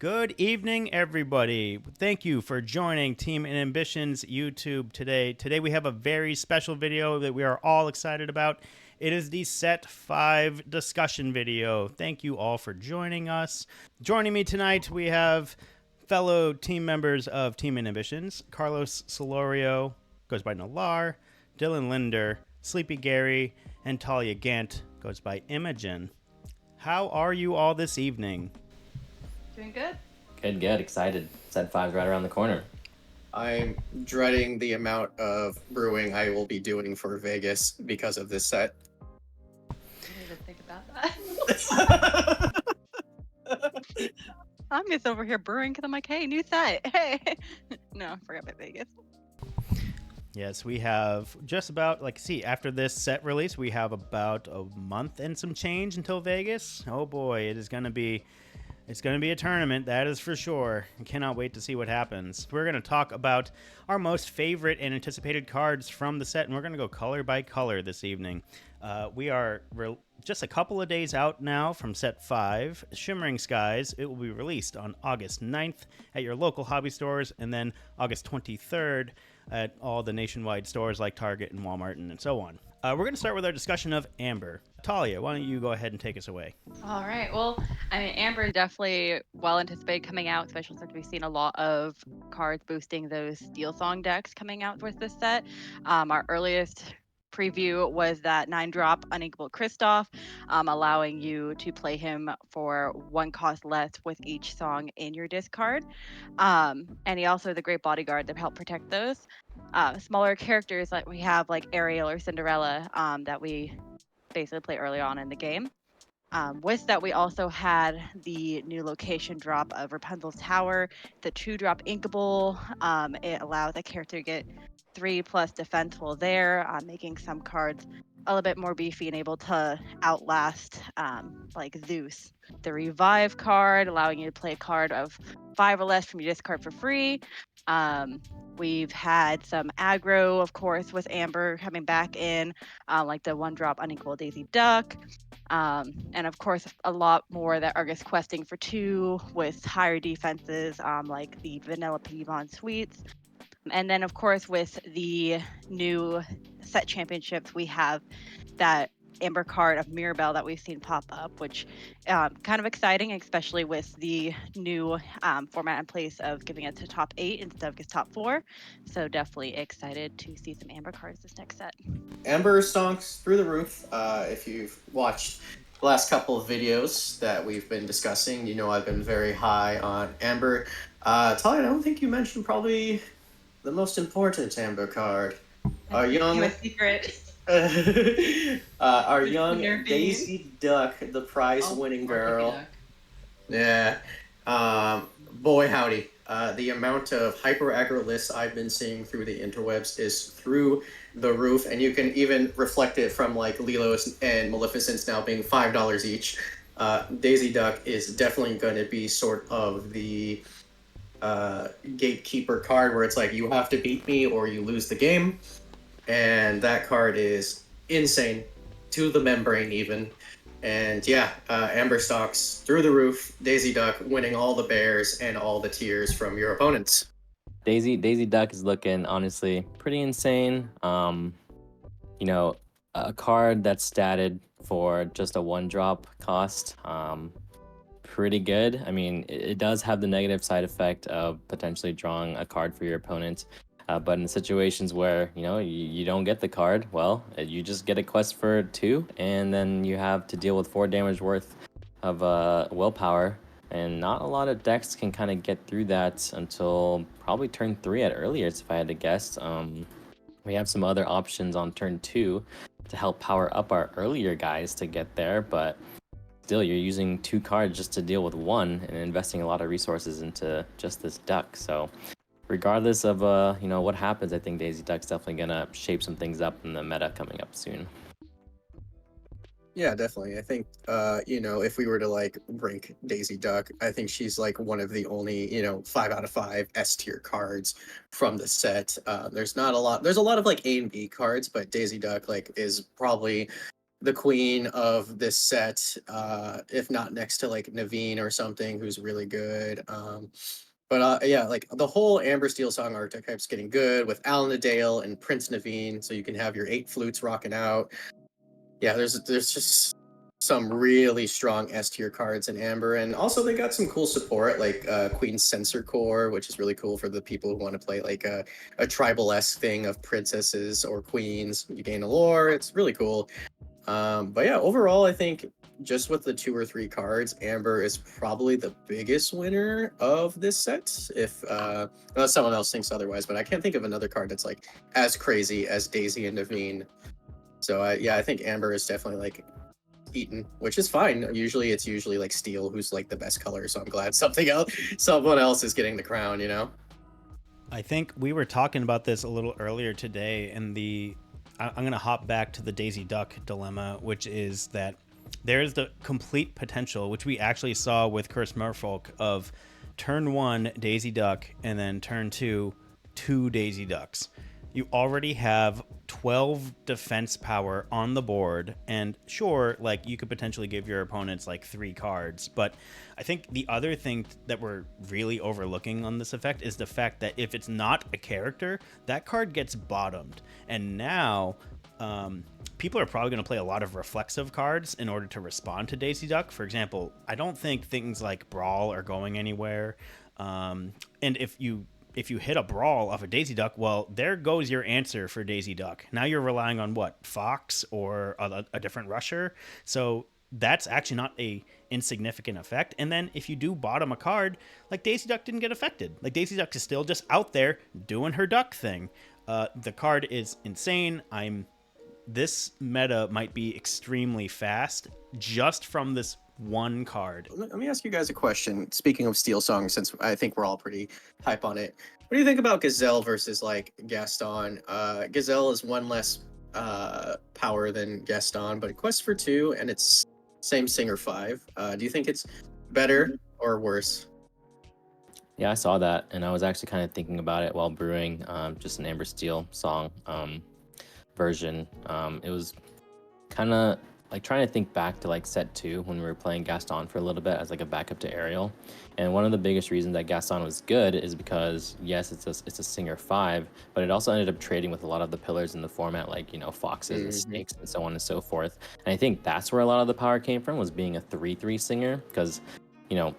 Good evening, everybody. Thank you for joining Team and Ambition's YouTube today. Today we have a very special video that we are all excited about. It is the Set 5 discussion video. Thank you all for joining us. Joining me tonight, we have fellow team members of Team and Ambitions, Carlos Solorio, goes by Nalaar, Dylan Lindner, sleepyGary, and Talia Gant, goes by Imigin. How are you all this evening? Doing good. Good. Excited. Set 5's right around the corner. I'm dreading the amount of brewing I will be doing for Vegas because of this set. I didn't even think about that. I'm just over here brewing because I'm like, hey, new set. Hey. No, I forgot about Vegas. Yes, we have just about, after this set release, we have about a month and some change until Vegas. Oh boy, it's going to be a tournament, that is for sure. I cannot wait to see what happens. We're going to talk about our most favorite and anticipated cards from the set, and we're going to go color by color this evening. We are just a couple of days out now from Set 5, Shimmering Skies. It will be released on August 9th at your local hobby stores, and then August 23rd at all the nationwide stores like Target and Walmart and so on. We're going to start with our discussion of Amber. Talia, why don't you go ahead and take us away? All right. Well, I mean, Amber is definitely well anticipated coming out, especially since we've seen a lot of cards boosting those Steel Song decks coming out with this set. Our earliest preview was that 9-drop Uninkable Kristoff, allowing you to play him for 1 cost less with each song in your discard. And he also the Great Bodyguard that help protect those. Smaller characters like we have like Ariel or Cinderella that we basically play early on in the game. With that, we also had the new location drop of Rapunzel's Tower, the 2-drop Inkable. It allows a character to get 3+ defensible there, making some cards a little bit more beefy and able to outlast like Zeus. The Revive card, allowing you to play a card of 5 or less from your discard for free. We've had some aggro, of course, with Amber coming back in, like the 1-drop Unequal Daisy Duck. And of course, a lot more that are just questing for 2 with higher defenses, like the Vanilla Pivon Sweets. And then, of course, with the new set championships, we have that Amber card of Mirabelle that we've seen pop up, which kind of exciting, especially with the new format in place of giving it to top 8 instead of just top 4. So definitely excited to see some Amber cards this next set. Amber stonks through the roof. If you've watched the last couple of videos that we've been discussing, you know I've been very high on Amber. Talia, I don't think you mentioned probably the most important Amber card. Our young... a secret. Our young Daisy Duck, the prize-winning girl. Yeah. Boy howdy. The amount of hyper aggro lists I've been seeing through the interwebs is through the roof, and you can even reflect it from like Lilos and Maleficents now being $5 each. Daisy Duck is definitely going to be sort of the gatekeeper card where it's like you have to beat me or you lose the game. And that card is insane, to the membrane even. And yeah, Amber stocks through the roof, Daisy Duck winning all the bears and all the tiers from your opponents. Daisy Duck is looking honestly pretty insane. You know, a card that's statted for just a 1-drop cost. Pretty good. I mean, it does have the negative side effect of potentially drawing a card for your opponent. But in situations where, you know, you don't get the card, well, you just get a quest for 2, and then you have to deal with 4 damage worth of willpower. And not a lot of decks can kind of get through that until probably turn 3 at earliest, if I had to guess. We have some other options on turn 2 to help power up our earlier guys to get there, but still, you're using 2 cards just to deal with 1 and investing a lot of resources into just this duck. So regardless of you know what happens, I think Daisy Duck's definitely gonna shape some things up in the meta coming up soon. Yeah, definitely. I think, you know, if we were to like rank Daisy Duck, I think she's like one of the only, you know, 5 out of 5 S tier cards from the set. There's not a lot. There's a lot of like A and B cards, but Daisy Duck like is probably the queen of this set, if not next to like Naveen or something, who's really good. Yeah, like the whole Amber Steel Song archetype's getting good with Alan and Prince Naveen, so you can have your 8 flutes rocking out. Yeah, there's just some really strong S tier cards in Amber, and also they got some cool support like Queen's Sensor Core, which is really cool for the people who want to play like a tribal-esque thing of princesses or queens. You gain a lore, it's really cool. But yeah, overall, I think just with the 2 or 3 cards, Amber is probably the biggest winner of this set. If unless someone else thinks otherwise, but I can't think of another card that's like as crazy as Daisy and Naveen. So yeah, I think Amber is definitely like eaten, which is fine. It's usually like Steel who's like the best color. So I'm glad someone else is getting the crown. You know. I think we were talking about this a little earlier today, and I'm going to hop back to the Daisy Duck dilemma, which is that there is the complete potential, which we actually saw with Curse Merfolk, of turn 1 Daisy Duck and then turn 2 Daisy Ducks. You already have 12 defense power on the board, and sure, like you could potentially give your opponents like 3 cards, but I think the other thing that we're really overlooking on this effect is the fact that if it's not a character, that card gets bottomed, and now people are probably going to play a lot of reflexive cards in order to respond to Daisy Duck. For example, I don't think things like Brawl are going anywhere, and if you hit a Brawl off a Daisy Duck, well, there goes your answer for Daisy Duck. Now you're relying on what? Fox or a different rusher? So that's actually not a insignificant effect. And then if you do bottom a card, like Daisy Duck didn't get affected. Like Daisy Duck is still just out there doing her duck thing. The card is insane. This meta might be extremely fast just from this one card. Let me ask you guys a question. Speaking of Steel Song, since I think we're all pretty hype on it, what do you think about Gazelle versus like Gaston? Gazelle is 1 less power than Gaston, but it quests for 2 and it's same Singer 5. Do you think it's better or worse? Yeah, I saw that, and I was actually kind of thinking about it while brewing just an Amber Steel Song version. It was kind of like trying to think back to like set 2 when we were playing Gaston for a little bit as like a backup to Ariel. And one of the biggest reasons that Gaston was good is because yes, it's a Singer 5, but it also ended up trading with a lot of the pillars in the format, like, you know, foxes and snakes and so on and so forth. And I think that's where a lot of the power came from, was being a 3/3 Singer, because, you know,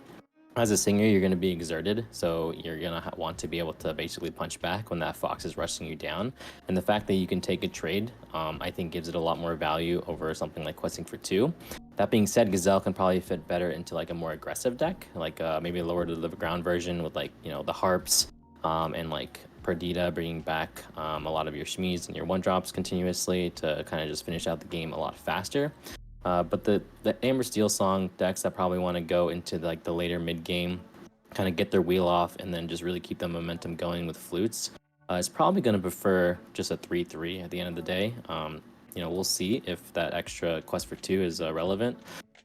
as a Singer, you're going to be exerted, so you're going to want to be able to basically punch back when that fox is rushing you down. And the fact that you can take a trade, I think gives it a lot more value over something like questing for 2. That being said, Gazelle can probably fit better into like a more aggressive deck, like maybe a lower to the ground version with like, you know, the harps and like Perdita bringing back a lot of your Shmees and your 1-drops continuously to kind of just finish out the game a lot faster. But the Amber Steel Song decks that probably want to go into like the later mid game, kind of get their wheel off and then just really keep the momentum going with flutes, is probably going to prefer just a 3/3 at the end of the day. You know, we'll see if that extra quest for 2 is relevant,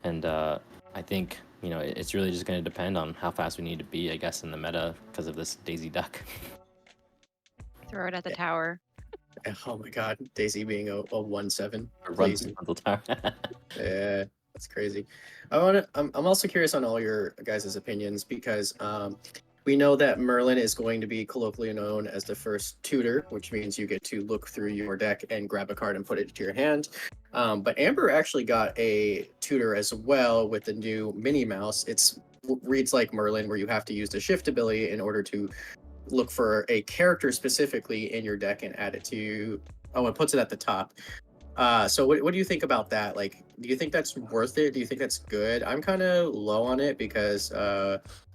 and I think, you know, it's really just going to depend on how fast we need to be, I guess, in the meta because of this Daisy Duck. Throw it at the tower. Oh my god, Daisy being a 1/7. Run through Puzzle Tower. Yeah, that's crazy. I'm also curious on all your guys' opinions, because we know that Merlin is going to be colloquially known as the first tutor, which means you get to look through your deck and grab a card and put it into your hand. But Amber actually got a tutor as well with the new Minnie Mouse. It reads like Merlin, where you have to use the shift ability in order to look for a character specifically in your deck and add it to. Oh, it puts it at the top. So what do you think about that? Like, do you think that's worth it? Do you think that's good? I'm kind of low on it because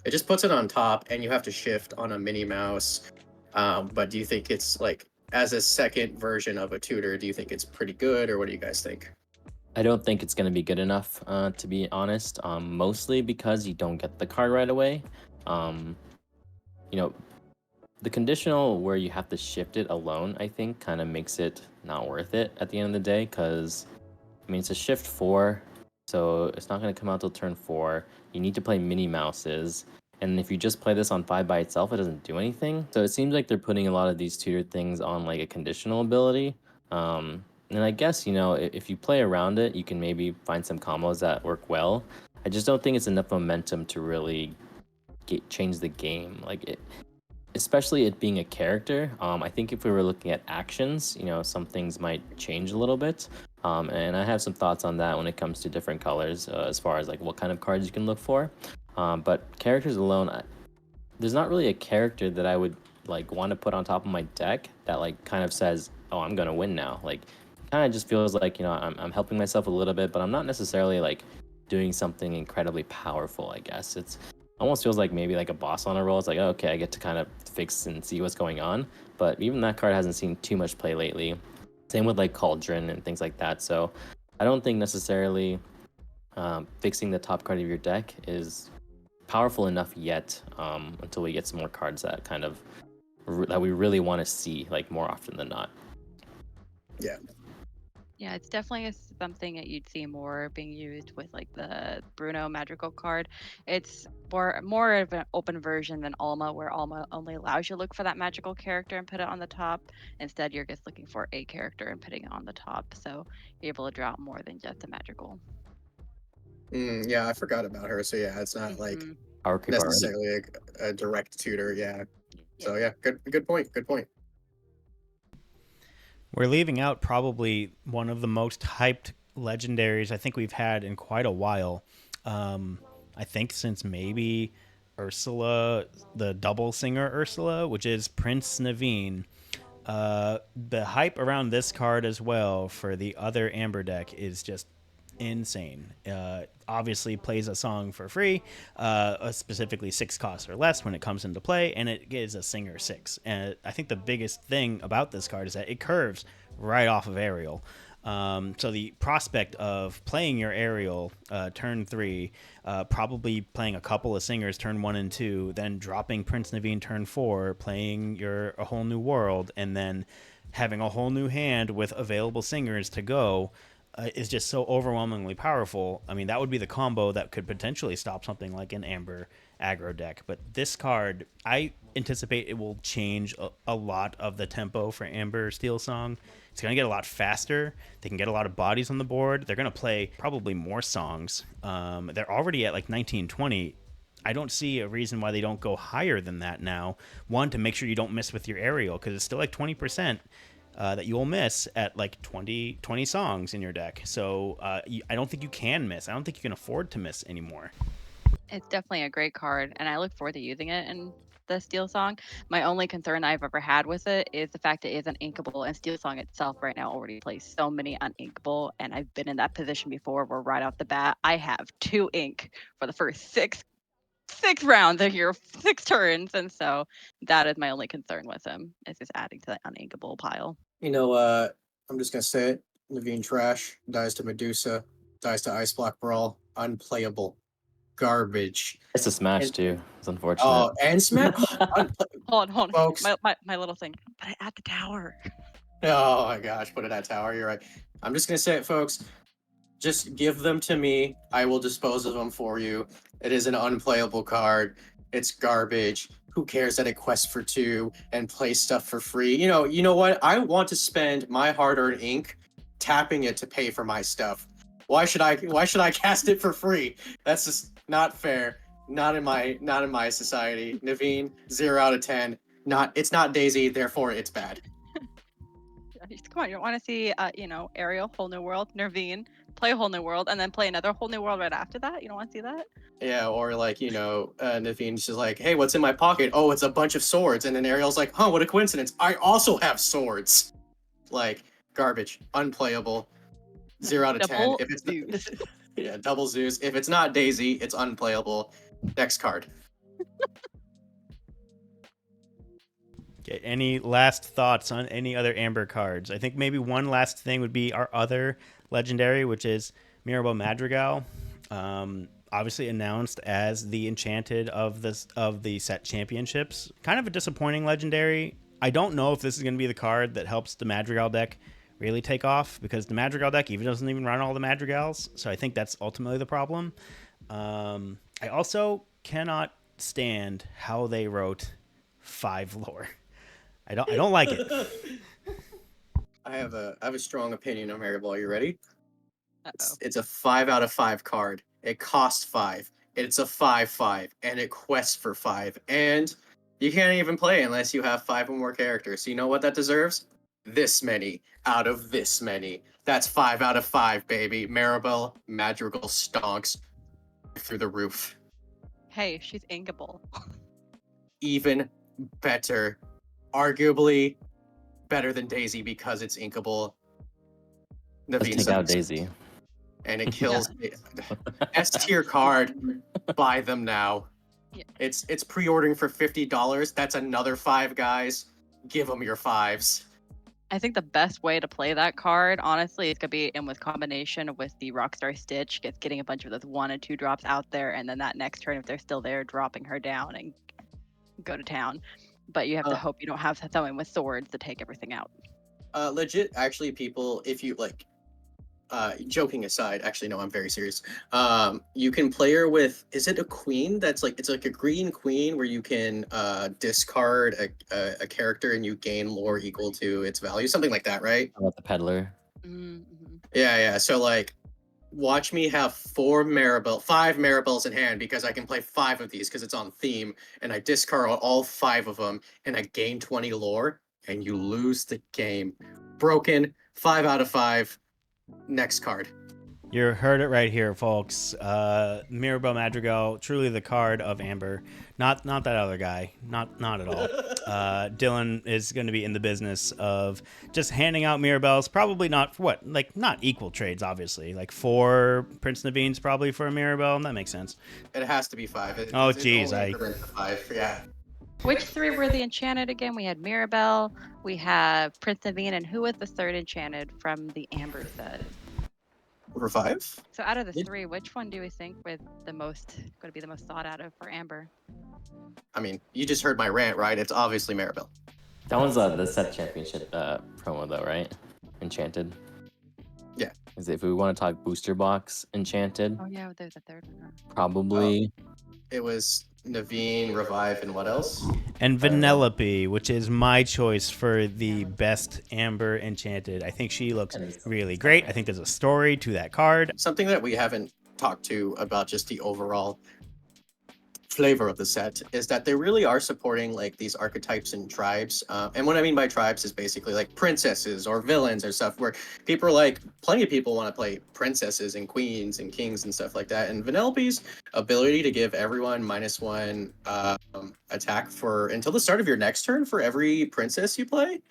it just puts it on top and you have to shift on a Minnie Mouse. But do you think it's like, as a second version of a tutor, do you think it's pretty good, or what do you guys think? I don't think it's going to be good enough, to be honest, mostly because you don't get the card right away. You know, the conditional where you have to shift it alone, I think, kind of makes it not worth it at the end of the day, because, I mean, it's a shift 4, so it's not going to come out till turn 4. You need to play Minnie Mouses, and if you just play this on 5 by itself, it doesn't do anything. So it seems like they're putting a lot of these tutor things on like a conditional ability, And I guess, if you play around it, you can maybe find some combos that work well. I just don't think it's enough momentum to really change the game. Especially it being a character. I think if we were looking at actions, some things might change a little bit. And I have some thoughts on that when it comes to different colors, as far as like what kind of cards you can look for. But characters alone, there's not really a character that I would like want to put on top of my deck that like kind of says, "Oh, I'm gonna win now." Like, kind of just feels like I'm helping myself a little bit, but I'm not necessarily like doing something incredibly powerful. I guess it's almost feels like maybe like a boss on a roll. It's like, oh, okay, I get to kind of fix and see what's going on. But even that card hasn't seen too much play lately. Same with like Cauldron and things like that. So I don't think necessarily fixing the top card of your deck is powerful enough yet, until we get some more cards that kind of that we really want to see like more often than not. Yeah. Yeah, it's definitely something that you'd see more being used with like the Bruno Madrigal card. It's more of an open version than Alma, where Alma only allows you to look for that magical character and put it on the top. Instead, you're just looking for a character and putting it on the top, so you're able to draw more than just a magical. Yeah, I forgot about her. So yeah, it's not like Power creep already. necessarily a direct tutor. Yeah. So yeah, good point. Good point. We're leaving out probably one of the most hyped legendaries I think we've had in quite a while. I think since maybe Ursula, the double singer Ursula, which is Prince Naveen. The hype around this card as well for the other Amber deck is just insane. Obviously plays a song for free, specifically 6 costs or less when it comes into play, and it is a singer 6. And I think the biggest thing about this card is that it curves right off of Aerial. So the prospect of playing your Aerial turn 3, probably playing a couple of singers turn 1 and 2, then dropping Prince Naveen turn 4, playing your A Whole New World, and then having a whole new hand with available singers to go, is just so overwhelmingly powerful. I mean, that would be the combo that could potentially stop something like an Amber aggro deck. But this card, I anticipate it will change a lot of the tempo for Amber Steel Song. It's going to get a lot faster. They can get a lot of bodies on the board. They're going to play probably more songs. They're already at like 1920. I don't see a reason why they don't go higher than that now. One, to make sure you don't miss with your Aerial, because it's still like 20%. That you will miss at like 20 songs in your deck. So I don't think you can miss. I don't think you can afford to miss anymore. It's definitely a great card, and I look forward to using it in the Steel Song. My only concern I've ever had with it is the fact it is uninkable, and Steel Song itself right now already plays so many uninkable, and I've been in that position before where right off the bat I have 2 ink for the first six rounds of your 6 turns, and so that is my only concern with him, is just adding to that uninkable pile. I'm just gonna say it. Naveen trash, dies to Medusa, dies to Ice Block Brawl, unplayable, garbage. It's a smash too. It's unfortunate. Oh, and smash. Hold on. Folks. My little thing. Put it at the tower. Oh my gosh, put it at tower. You're right. I'm just gonna say it, folks. Just give them to me. I will dispose of them for you. It is an unplayable card. It's garbage. Who cares that it quests for 2 and plays stuff for free? You know what? I want to spend my hard-earned ink tapping it to pay for my stuff. Why should I cast it for free? That's just not fair. Not in my society. Naveen, 0 out of 10. It's not Daisy, therefore it's bad. Come on, you don't want to see Ariel, Whole New World, Naveen, play a Whole New World, and then play another Whole New World right after that? You don't want to see that? Yeah, or like, Naveen's just like, hey, what's in my pocket? Oh, it's a bunch of swords. And then Ariel's like, huh, what a coincidence. I also have swords. Like, garbage. Unplayable. 0 out of 10. If it's Zeus. Yeah, double Zeus. If it's not Daisy, it's unplayable. Next card. Okay, any last thoughts on any other Amber cards? I think maybe one last thing would be our other legendary, which is Mirabelle Madrigal. Obviously announced as the Enchanted of the set championships. Kind of a disappointing legendary. I don't know if this is going to be the card that helps the Madrigal deck really take off, because the Madrigal deck doesn't even run all the Madrigals. So I think that's ultimately the problem. I also cannot stand how they wrote 5 lore. I don't like it. I have a strong opinion on Maribel. Are you ready? Uh-oh. It's a 5 out of 5 card. It costs 5. It's a 5/5, and it quests for 5. And you can't even play unless you have 5 or more characters. So you know what that deserves? This many out of this many. That's 5 out of 5, baby. Maribel Madrigal stonks through the roof. Hey, she's inkable. Even better. Arguably better than Daisy because it's inkable. Let's Naveen take out sucks. Daisy. And it kills S tier card. Buy them now. Yeah. It's pre-ordering for $50. That's another 5, guys. Give them your 5s. I think the best way to play that card, honestly, is gonna be in with combination with the Rockstar Stitch, getting a bunch of those 1 and 2 drops out there, and then that next turn, if they're still there, dropping her down and go to town. But you have to hope you don't have someone with swords to take everything out. Legit, actually, people, if you like, joking aside, actually, no, I'm very serious. You can play her with, is it a queen? That's like, it's like a green queen where you can discard a character and you gain lore equal to its value, something like that, right? How about the peddler? Mm-hmm. Yeah. So like, watch me have 5 Maribels in hand because I can play 5 of these because it's on theme, and I discard all 5 of them, and I gain 20 lore, and you lose the game. Broken. 5 out of 5. Next card. You heard it right here, folks. Mirabelle Madrigal, truly the card of Amber. Not that other guy. Not at all. Dylan is going to be in the business of just handing out Mirabelles. Probably not not equal trades, obviously. Like 4 Prince Naveen's probably for a Mirabelle, and that makes sense. It has to be 5. Oh, geez, I 5. Yeah. Which 3 were the enchanted again? We had Mirabelle, we have Prince Naveen, and who was the 3rd enchanted from the Amber set? Over 5? So out of the 3, which one do we think was going to be the most thought out of for Amber? I mean, you just heard my rant, right? It's obviously Maribel. That one's the set championship promo though, right? Enchanted. Yeah. Is if we want to talk booster box Enchanted, Oh yeah, there's a 3rd one. probably. It was Naveen, Revive, and what else? And Vanellope, which is my choice for the best Amber Enchanted. I think she looks really great. I think there's a story to that card. Something that we haven't talked to about just the overall flavor of the set is that they really are supporting like these archetypes and tribes. And what I mean by tribes is basically like princesses or villains or stuff where people are like, plenty of people want to play princesses and queens and kings and stuff like that. And Vanellope's ability to give everyone -1 attack for until the start of your next turn for every princess you play,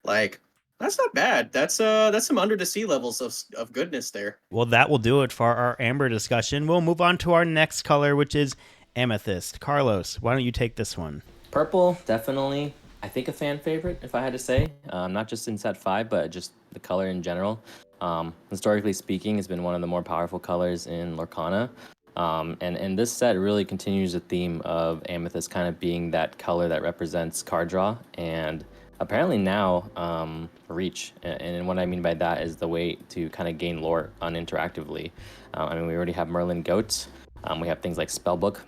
like, that's not bad. That's some under the sea levels of goodness there. Well, that will do it for our Amber discussion. We'll move on to our next color, which is Amethyst. Carlos, why don't you take this one? Purple, definitely. I think a fan favorite, if I had to say. Not just in set 5, but just the color in general. Historically speaking, it's been one of the more powerful colors in Lorcana. And this set really continues the theme of Amethyst kind of being that color that represents card draw and apparently now reach. And what I mean by that is the way to kind of gain lore uninteractively. I mean, we already have Merlin Goats. We have things like Spellbook.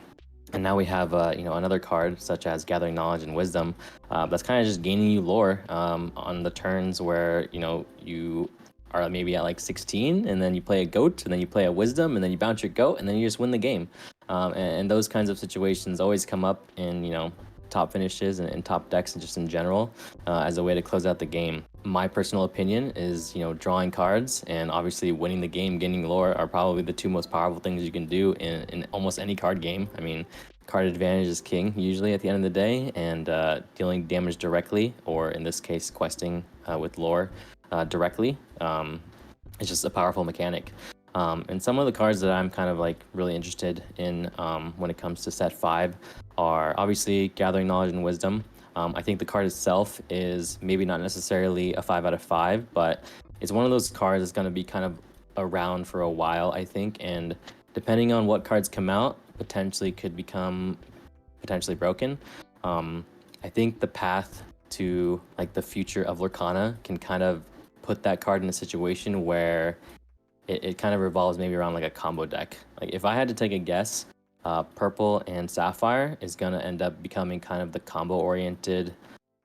And now we have another card such as Gathering Knowledge and Wisdom that's kind of just gaining you lore on the turns where you are maybe at like 16 and then you play a goat and then you play a wisdom and then you bounce your goat and then you just win the game. And those kinds of situations always come up in top finishes and top decks and just in general as a way to close out the game. My personal opinion is drawing cards and obviously winning the game, gaining lore are probably the 2 most powerful things you can do in almost any card game. I mean, card advantage is king usually at the end of the day, and dealing damage directly, or in this case questing with lore directly, is just a powerful mechanic. And some of the cards that I'm kind of like really interested in when it comes to set 5 are obviously Gathering Knowledge and Wisdom. I think the card itself is maybe not necessarily a 5 out of 5, but it's one of those cards that's going to be kind of around for a while, I think, and depending on what cards come out, potentially could become potentially broken. I think the path to like the future of Lorcana can kind of put that card in a situation where it kind of revolves maybe around like a combo deck. Like if I had to take a guess, Purple and Sapphire is going to end up becoming kind of the combo-oriented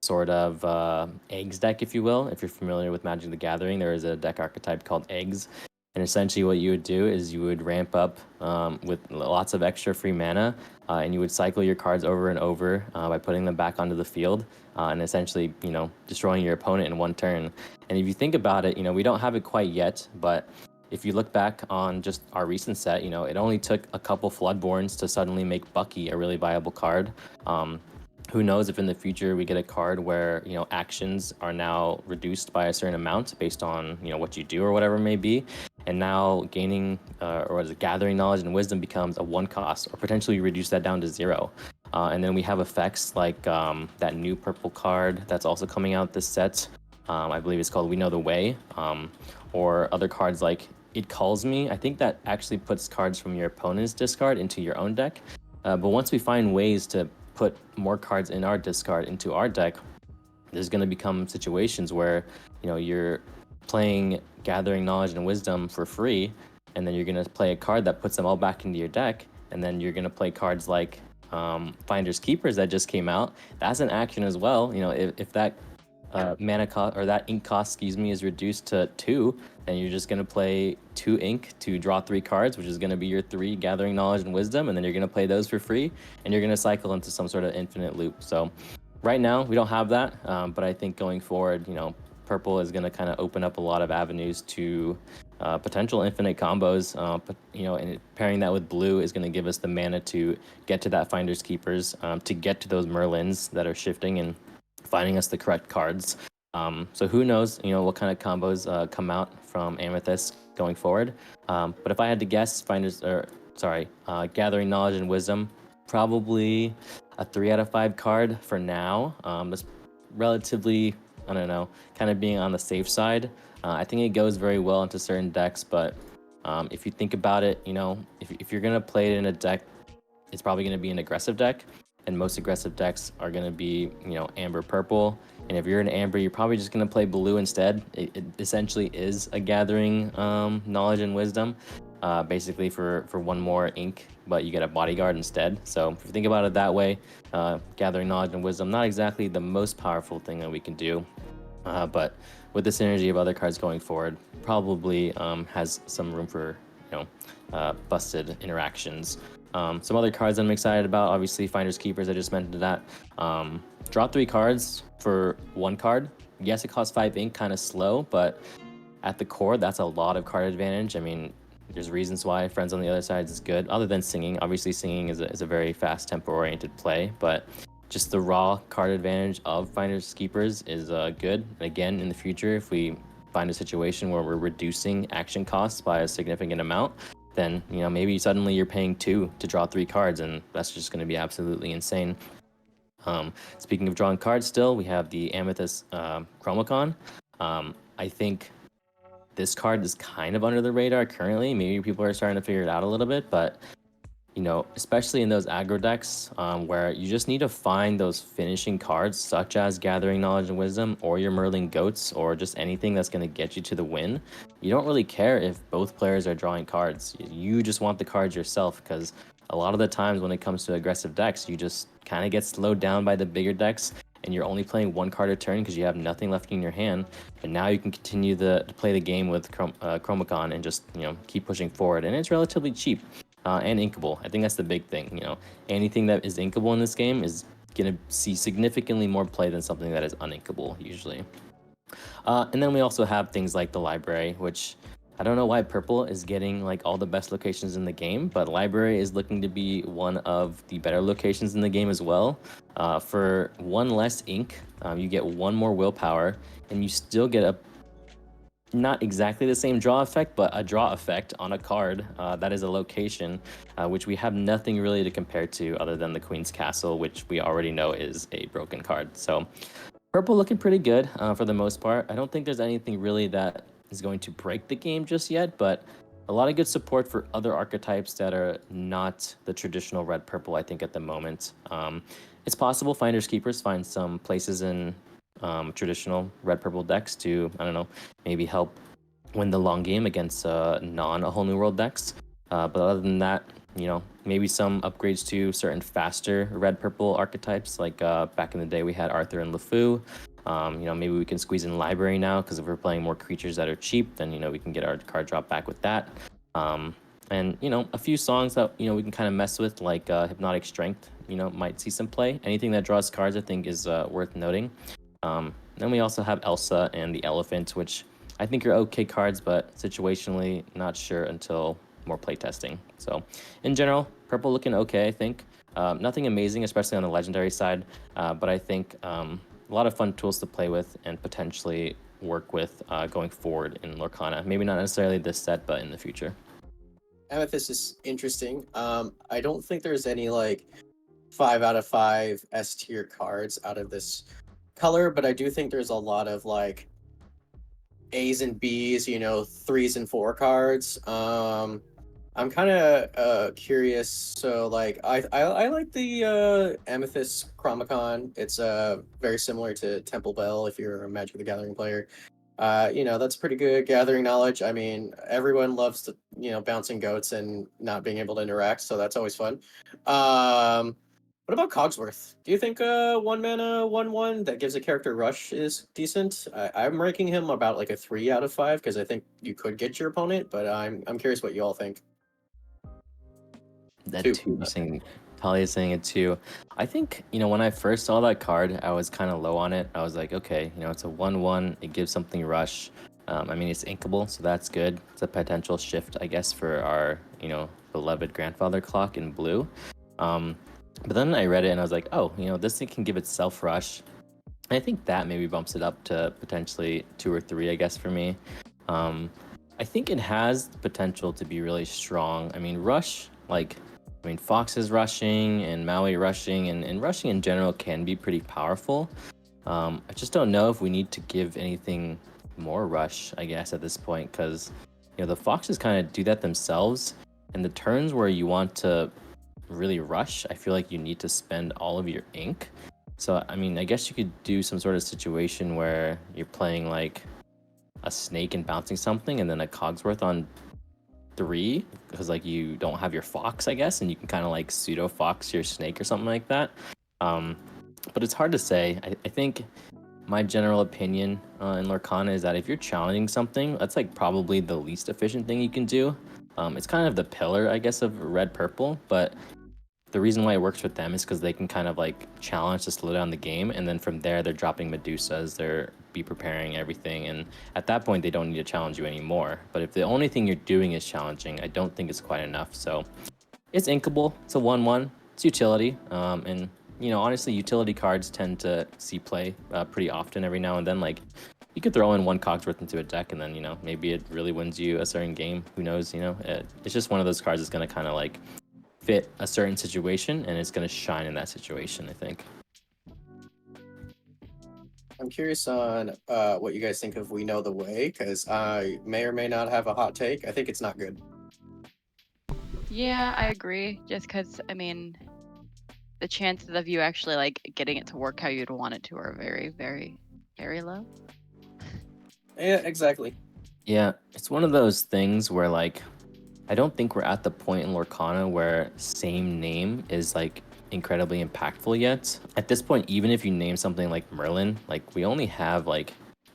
sort of eggs deck, if you will. If you're familiar with Magic the Gathering, there is a deck archetype called eggs. And essentially what you would do is you would ramp up with lots of extra free mana, and you would cycle your cards over and over by putting them back onto the field, and essentially, destroying your opponent in one turn. And if you think about it, we don't have it quite yet, but if you look back on just our recent set, it only took a couple Floodborns to suddenly make Bucky a really viable card. Who knows if in the future we get a card where, actions are now reduced by a certain amount based on, what you do or whatever it may be. And now gaining gathering knowledge and wisdom becomes a 1 cost, or potentially reduce that down to 0. And then we have effects like that new purple card that's also coming out this set. I believe it's called We Know the Way, or other cards like It Calls Me. I think that actually puts cards from your opponent's discard into your own deck. But once we find ways to put more cards in our discard into our deck, there's going to become situations where, you're playing Gathering Knowledge and Wisdom for free, and then you're going to play a card that puts them all back into your deck, and then you're going to play cards like Finders Keepers that just came out. That's an action as well. If that mana cost, or that ink cost, is reduced to 2, then you're just going to play 2 ink to draw 3 cards, which is going to be your 3 Gathering Knowledge and Wisdom, and then you're going to play those for free, and you're going to cycle into some sort of infinite loop. So right now we don't have that, but I think going forward, purple is going to kind of open up a lot of avenues to potential infinite combos, and pairing that with blue is going to give us the mana to get to that Finders Keepers, to get to those Merlins that are shifting and finding us the correct cards. So who knows, what kind of combos come out from Amethyst going forward. But if I had to guess, Gathering Knowledge and Wisdom, probably a 3 out of 5 card for now. That's relatively, kind of being on the safe side. I think it goes very well into certain decks, but if you think about it, if you're going to play it in a deck, it's probably going to be an aggressive deck. And most aggressive decks are going to be, amber purple. And if you're an amber, you're probably just going to play blue instead. It essentially is a gathering knowledge and wisdom, basically for 1 more ink, but you get a bodyguard instead. So if you think about it that way, gathering knowledge and wisdom, not exactly the most powerful thing that we can do. But with the synergy of other cards going forward, probably has some room for, busted interactions. Some other cards I'm excited about, obviously Finders Keepers, I just mentioned that. Draw 3 cards for 1 card. Yes, it costs 5 ink, kind of slow, but at the core, that's a lot of card advantage. I mean, there's reasons why Friends on the Other Side is good, other than singing. Obviously, singing is a very fast tempo-oriented play, but just the raw card advantage of Finders Keepers is good. Again, in the future, if we find a situation where we're reducing action costs by a significant amount, then maybe suddenly you're paying 2 to draw 3 cards, and that's just going to be absolutely insane. Speaking of drawing cards, still we have the Amethyst Chromacon. I think this card is kind of under the radar currently. Maybe people are starting to figure it out a little bit, but especially in those aggro decks where you just need to find those finishing cards, such as Gathering Knowledge and Wisdom, or your Merlin Goats, or just anything that's going to get you to the win. You don't really care if both players are drawing cards. You just want the cards yourself, because a lot of the times when it comes to aggressive decks, you just kind of get slowed down by the bigger decks, and you're only playing 1 card a turn because you have nothing left in your hand. And now you can continue to play the game with Chromacon and just keep pushing forward, and it's relatively cheap. And inkable. I think that's the big thing. Anything that is inkable in this game is going to see significantly more play than something that is uninkable usually. And then we also have things like the library, which I don't know why purple is getting like all the best locations in the game, but library is looking to be one of the better locations in the game as well. For 1 less ink, you get 1 more willpower, and you still get a not exactly the same draw effect, but a draw effect on a card that is a location, which we have nothing really to compare to other than the Queen's Castle, which we already know is a broken card. So purple looking pretty good for the most part. I don't think there's anything really that is going to break the game just yet, but a lot of good support for other archetypes that are not the traditional red-purple, I think, at the moment. It's possible Finders Keepers find some places in traditional red-purple decks to, I don't know, maybe help win the long game against non-A Whole New World decks. But other than that, maybe some upgrades to certain faster red purple archetypes. Like back in the day, we had Arthur and LeFou. Maybe we can squeeze in library now, because if we're playing more creatures that are cheap, then we can get our card drop back with that. And a few songs that we can kind of mess with, like Hypnotic Strength. Might see some play. Anything that draws cards, I think, is worth noting. Then we also have Elsa and the Elephant, which I think are okay cards, but situationally not sure until more playtesting. So in general, purple looking okay, I think. Nothing amazing, especially on the legendary side, but I think a lot of fun tools to play with and potentially work with going forward in Lorcana. Maybe not necessarily this set, but in the future. Amethyst is interesting. I don't think there's any 5 out of 5 S tier cards out of this color, but I do think there's a lot of A's and B's, 3s and 4 cards. I'm kind of curious. So I like the Amethyst Chromacon. It's very similar to Temple Bell if you're a Magic the Gathering player. That's pretty good gathering knowledge. I mean, everyone loves bouncing goats and not being able to interact, so that's always fun. What about Cogsworth? Do you think 1-mana 1/1 that gives a character rush is decent? I'm ranking him about a 3 out of 5 because I think you could get your opponent, but I'm curious what you all think. That two, Talia's saying it too. I think, when I first saw that card, I was kind of low on it. I was like, okay, it's a 1/1. It gives something rush. It's inkable, so that's good. It's a potential shift, I guess, for our, beloved grandfather clock in blue. But then I read it and I was like, oh, this thing can give itself rush. And I think that maybe bumps it up to potentially 2 or 3, I guess, for me. I think it has the potential to be really strong. Rush, Fox is rushing and Maui rushing, and rushing in general can be pretty powerful. I just don't know if we need to give anything more rush, I guess, at this point, because the Foxes kind of do that themselves, and the turns where you want to really rush, I feel like you need to spend all of your ink. So I guess you could do some sort of situation where you're playing a snake and bouncing something, and then a Cogsworth on 3, because you don't have your Fox, I guess, and you can kind of pseudo Fox your snake or something like that. But it's hard to say. I think my general opinion in Lorcana is that if you're challenging something, that's probably the least efficient thing you can do. It's kind of the pillar, I guess, of red purple, but the reason why it works with them is because they can kind of challenge to slow down the game, and then from there they're dropping Medusas, they're be preparing everything, and at that point they don't need to challenge you anymore. But if the only thing you're doing is challenging, I don't think it's quite enough. So it's inkable, it's a 1/1, it's utility, and honestly, utility cards tend to see play pretty often. Every now and then, you could throw in one Cogsworth into a deck, and then maybe it really wins you a certain game. Who knows? It's just one of those cards that's going to kind of fit a certain situation, and it's going to shine in that situation, I think. I'm curious on what you guys think of We Know the Way, because I may or may not have a hot take. I think it's not good. Yeah, I agree. Just because, the chances of you actually getting it to work how you'd want it to are very, very, very low. Yeah, exactly. Yeah, it's one of those things where I don't think we're at the point in Lorcana where same name is incredibly impactful yet. At this point, even if you name something like Merlin, we only have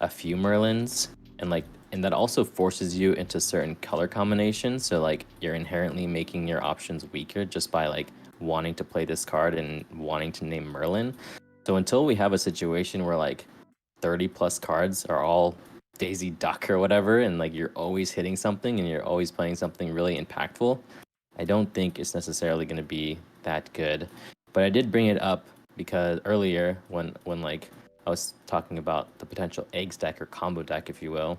a few Merlins, and that also forces you into certain color combinations. So you're inherently making your options weaker just by wanting to play this card and wanting to name Merlin. So until we have a situation where 30 plus cards are all Daisy Duck or whatever, and you're always hitting something and you're always playing something really impactful, I don't think it's necessarily going to be that good. But I did bring it up because earlier when I was talking about the potential eggs deck or combo deck, if you will,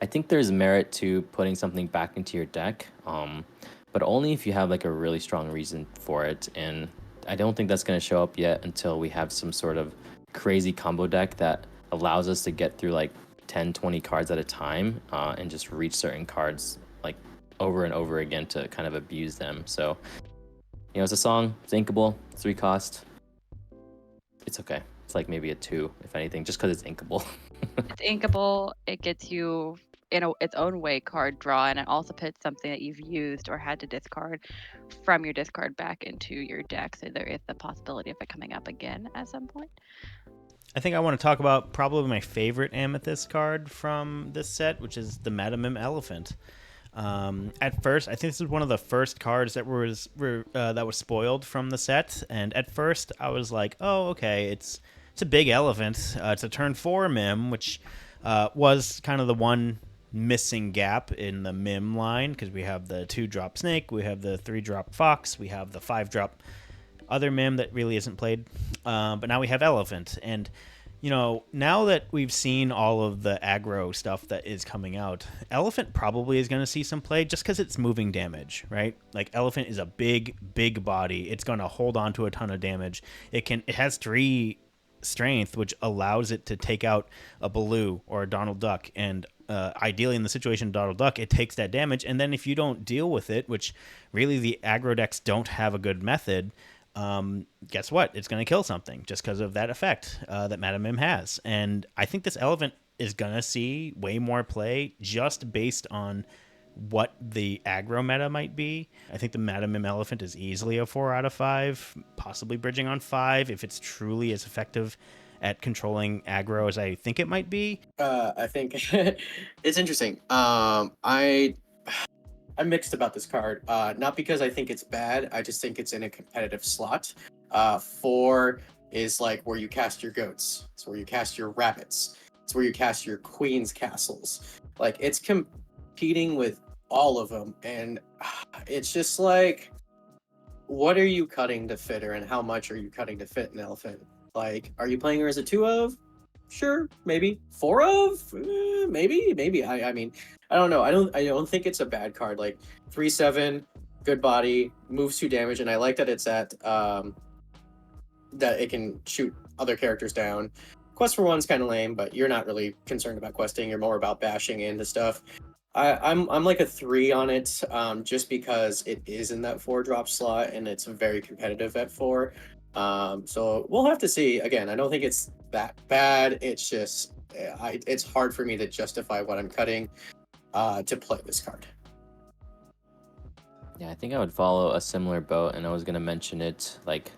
I think there's merit to putting something back into your deck, but only if you have a really strong reason for it. And I don't think that's going to show up yet until we have some sort of crazy combo deck that allows us to get through 10, 20 cards at a time, and just reach certain cards over and over again to kind of abuse them. So, it's a song, it's inkable, 3 cost. It's okay. It's maybe a 2, if anything, just because it's inkable. It's inkable. It gets you its own way card draw, and it also puts something that you've used or had to discard from your discard back into your deck. So there is the possibility of it coming up again at some point. I think I want to talk about probably my favorite Amethyst card from this set, which is the Madamim Elephant. At first, I think this is one of the first cards that was spoiled from the set, and at first I was like, oh, okay, it's a big elephant. It's a turn 4 Mim, which was kind of the one missing gap in the Mim line, because we have the 2-drop Snake, we have the 3-drop Fox, we have the 5-drop other Mim that really isn't played, but now we have Elephant. And now that we've seen all of the aggro stuff that is coming out, Elephant probably is going to see some play just because it's moving damage, right? Like, Elephant is a big body. It's going to hold on to a ton of damage. It has 3 strength, which allows it to take out a Baloo or a Donald Duck, and ideally in the situation of Donald Duck, it takes that damage, and then if you don't deal with it, which really the aggro decks don't have a good method, guess what? It's going to kill something just because of that effect that Madamim has. And I think this Elephant is going to see way more play just based on what the aggro meta might be. I think the Madamim Elephant is easily a 4 out of 5, possibly bridging on 5 if it's truly as effective at controlling aggro as I think it might be. I think it's interesting. I'm mixed about this card. Not because I think it's bad, I just think it's in a competitive slot. 4 is like where you cast your goats. It's where you cast your rabbits. It's where you cast your queen's castles. Like, it's competing with all of them, and it's just like, what are you cutting to fit her, and how much are you cutting to fit an elephant? Like, are you playing her as a 2 of? Sure, maybe 4 of, maybe. I mean, I don't know. I don't think it's a bad card. Like, 3/7, good body, moves 2 damage, and I like that it's at that it can shoot other characters down. Quest for 1's kind of lame, but you're not really concerned about questing. You're more about bashing into stuff. I'm like a 3 on it, just because it is in that 4-drop slot and it's very competitive at 4. So we'll have to see. Again, I don't think it's that bad. It's just it's hard for me to justify what I'm cutting to play this card. Yeah, I think I would follow a similar boat, and I was gonna mention it. Like,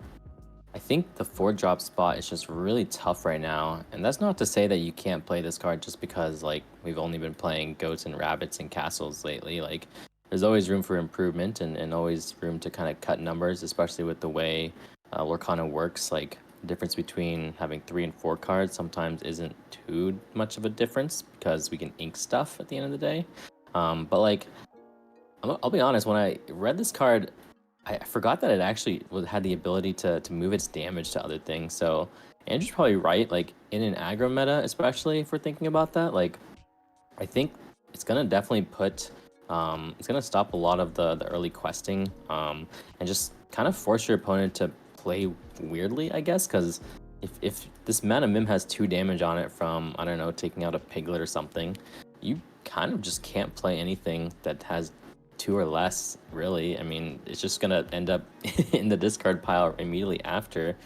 I think the 4-drop spot is just really tough right now, and that's not to say that you can't play this card just because, like, we've only been playing goats and rabbits and castles lately. Like, there's always room for improvement and always room to kind of cut numbers, especially with the way Lorcana works. Like, the difference between having 3 and 4 cards sometimes isn't too much of a difference because we can ink stuff at the end of the day. But like, I'll be honest, when I read this card, I forgot that it actually had the ability to move its damage to other things. So Andrew's probably right. Like, in an aggro meta, especially if we're thinking about that, like, I think it's gonna definitely put it's gonna stop a lot of the early questing, and just kind of force your opponent to play weirdly, I guess, because if this mana Mim has 2 damage on it from, I don't know, taking out a piglet or something, you kind of just can't play anything that has 2 or less, really. I mean, it's just gonna end up in the discard pile immediately after.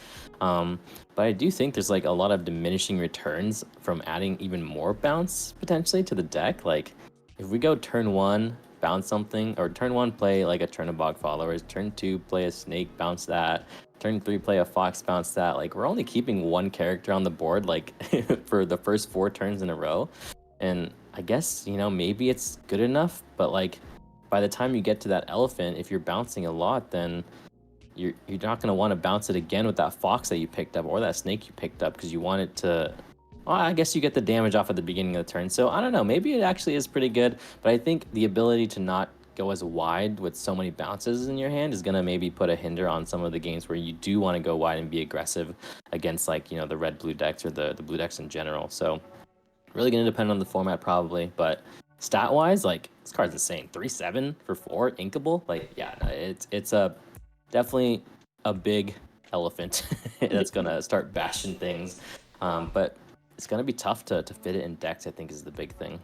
But I do think there's like a lot of diminishing returns from adding even more bounce potentially to the deck. Like, if we go turn 1, bounce something, or turn 1 play like a Turnabog Followers, turn 2 play a Snake, bounce that, turn 3 play a Fox, bounce that. Like, we're only keeping 1 character on the board, like, for the first 4 turns in a row. And I guess, maybe it's good enough, but like, by the time you get to that elephant, if you're bouncing a lot, then you're not going to want to bounce it again with that Fox that you picked up or that Snake you picked up, because you want it to... Well, I guess you get the damage off at the beginning of the turn. So I don't know, maybe it actually is pretty good, but I think the ability to not go as wide with so many bounces in your hand is going to maybe put a hinder on some of the games where you do want to go wide and be aggressive against, like, the red-blue decks or the blue decks in general. So really going to depend on the format probably, but stat-wise, like, this card's insane. 3/7 for 4, inkable. Like, yeah, it's a definitely a big elephant that's going to start bashing things. But it's going to be tough to fit it in decks, I think, is the big thing.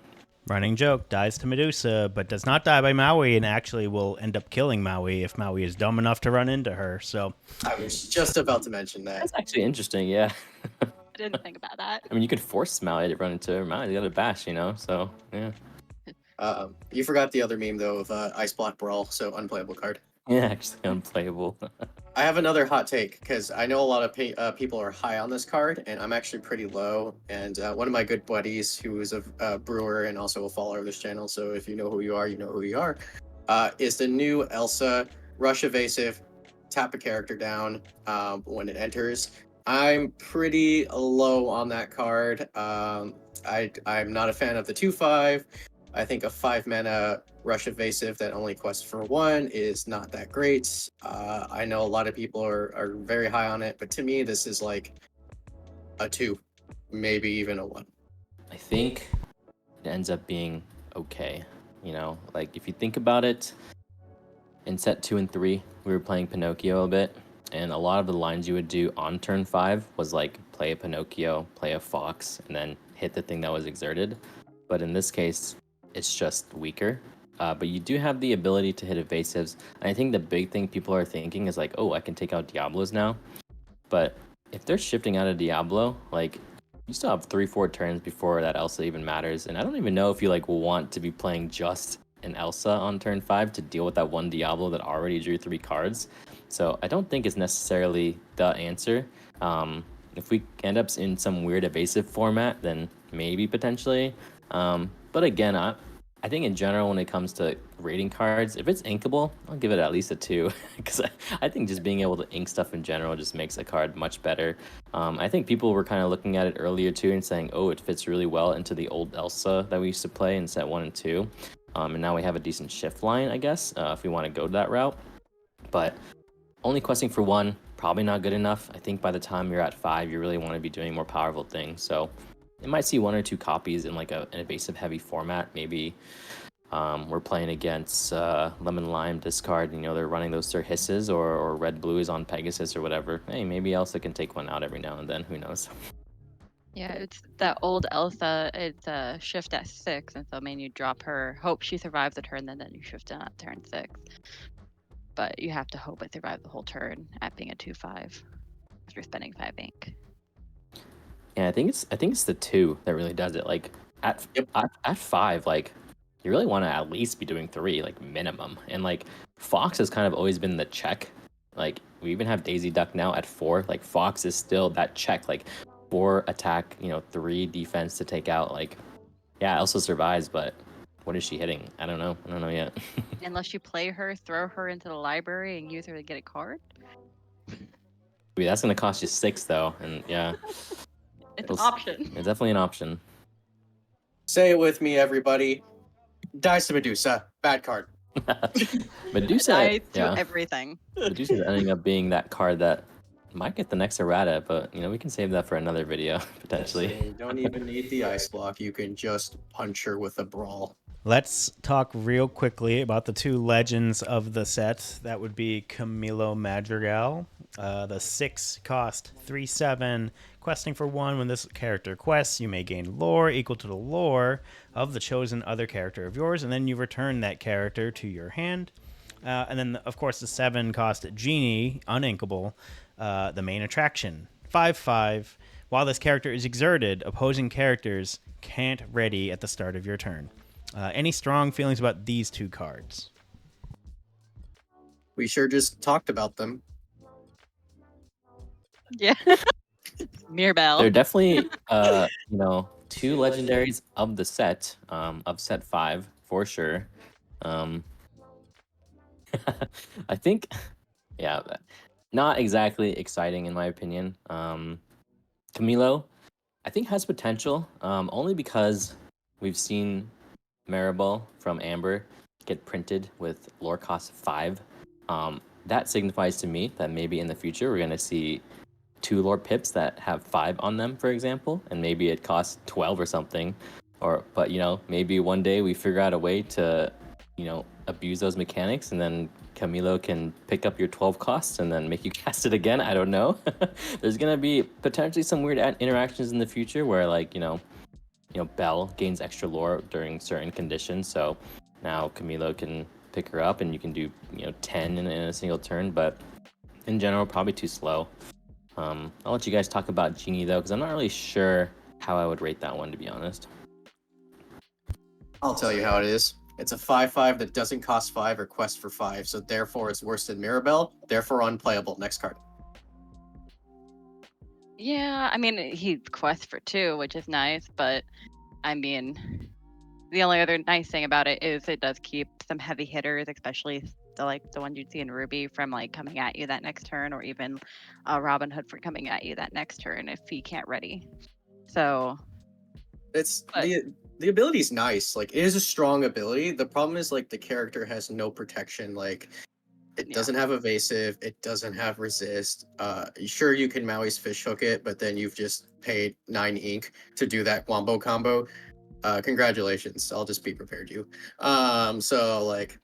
Running joke, dies to Medusa, but does not die by Maui, and actually will end up killing Maui if Maui is dumb enough to run into her. So I was just about to mention that. That's actually interesting, yeah. I didn't think about that. I mean, you could force Maui to run into her. Maui's got a bash, so, yeah. You forgot the other meme though of Ice Block Brawl, so unplayable card. Yeah, actually unplayable. I have another hot take because I know a lot of people are high on this card, and I'm actually pretty low. And one of my good buddies, who is a brewer and also a follower of this channel, so if you know who you are, you know who you are, is the new Elsa Rush Evasive, tap a character down when it enters. I'm pretty low on that card. I'm not a fan of the 2/5. I think a 5-mana Rush Evasive that only quests for 1 is not that great. I know a lot of people are very high on it, but to me, this is like a 2, maybe even a 1. I think it ends up being okay. You know, like if you think about it, in set 2 and 3, we were playing Pinocchio a bit, and a lot of the lines you would do on turn 5 was like play a Pinocchio, play a Fox, and then hit the thing that was exerted. But in this case, it's just weaker. But you do have the ability to hit evasives. And I think the big thing people are thinking is like, oh, I can take out Diablos now. But if they're shifting out of Diablo, like you still have 3-4 turns before that Elsa even matters. And I don't even know if you like will want to be playing just an Elsa on turn 5 to deal with that one Diablo that already drew 3 cards. So I don't think it's necessarily the answer. If we end up in some weird evasive format, then maybe potentially. But again, I think in general, when it comes to rating cards, if it's inkable, I'll give it at least a 2. Because I think just being able to ink stuff in general just makes a card much better. I think people were kind of looking at it earlier too and saying, oh, it fits really well into the old Elsa that we used to play in set 1 and 2. And now we have a decent shift line, I guess, if we want to go that route. But only questing for 1, probably not good enough. I think by the time you're at 5, you really want to be doing more powerful things. So it might see 1 or 2 copies in like an evasive heavy format. Maybe we're playing against Lemon Lime discard, you know, they're running those Sir Hisses or Red Blue is on Pegasus or whatever. Hey, maybe Elsa can take one out every now and then. Who knows? Yeah, it's that old Elsa. It's a shift at 6, and so I mean you drop her, hope she survives the turn, then you shift in at turn 6. But you have to hope it survives the whole turn at being a 2/5 if you're spending 5 ink. Yeah, I think it's the 2 that really does it. Like at 5, like you really want to at least be doing 3, like minimum. And like Fox has kind of always been the check. Like we even have Daisy Duck now at 4. Like Fox is still that check. Like 4 attack, you know, 3 defense to take out. Like yeah, Elsa survives, but what is she hitting? I don't know yet. Unless you play her, throw her into the library, and use her to get a card. That's gonna cost you 6 though, and yeah. It's an option. It's definitely an option. Say it with me, everybody. Dice to Medusa. Bad card. Medusa, yeah. Everything. Medusa's ending up being that card that might get the next errata, but you know we can save that for another video potentially. Yes, you don't even need the ice block. You can just punch her with a brawl. Let's talk real quickly about the 2 legends of the set. That would be Camilo Madrigal, the 6 cost 3/7, questing for 1. When this character quests, you may gain lore equal to the lore of the chosen other character of yours, and then you return that character to your hand. And then, of course, the 7 cost Genie, uninkable, the main attraction, 5/5. While this character is exerted, opposing characters can't ready at the start of your turn. Any strong feelings about these 2 cards? We sure just talked about them. Yeah. Mirabelle. They're definitely, you know, 2 legendaries of the set, of set 5 for sure. I think, yeah, not exactly exciting in my opinion. Camilo, I think has potential, only because we've seen Maribel from Amber get printed with lore cost 5. That signifies to me that maybe in the future we're gonna see 2 lore pips that have 5 on them, for example, and maybe it costs 12 or something. But you know, maybe one day we figure out a way to, you know, abuse those mechanics, and then Camilo can pick up your 12 costs and then make you cast it again. I don't know. There's gonna be potentially some weird interactions in the future where, like, you know, Belle gains extra lore during certain conditions, so now Camilo can pick her up and you can do, you know, 10 in a single turn, but in general probably too slow. I'll let you guys talk about Genie though, because I'm not really sure how I would rate that one, to be honest. I'll tell you how it is. It's a 5/5 that doesn't cost 5 or quest for 5, so therefore it's worse than Mirabelle, therefore unplayable. Next card. Yeah, I mean, he quests for 2, which is nice, but I mean, the only other nice thing about it is it does keep some heavy hitters, especially the one you'd see in Ruby from like coming at you that next turn, or even Robin Hood for coming at you that next turn if he can't ready. So It's but the ability's nice. Like, it is a strong ability. The problem is like the character has no protection. Like, it Yeah. doesn't have evasive. It doesn't have resist. Sure, you can Maui's fish hook it, but then you've just paid 9 ink to do that wombo combo. Congratulations. I'll just be prepared you. So like,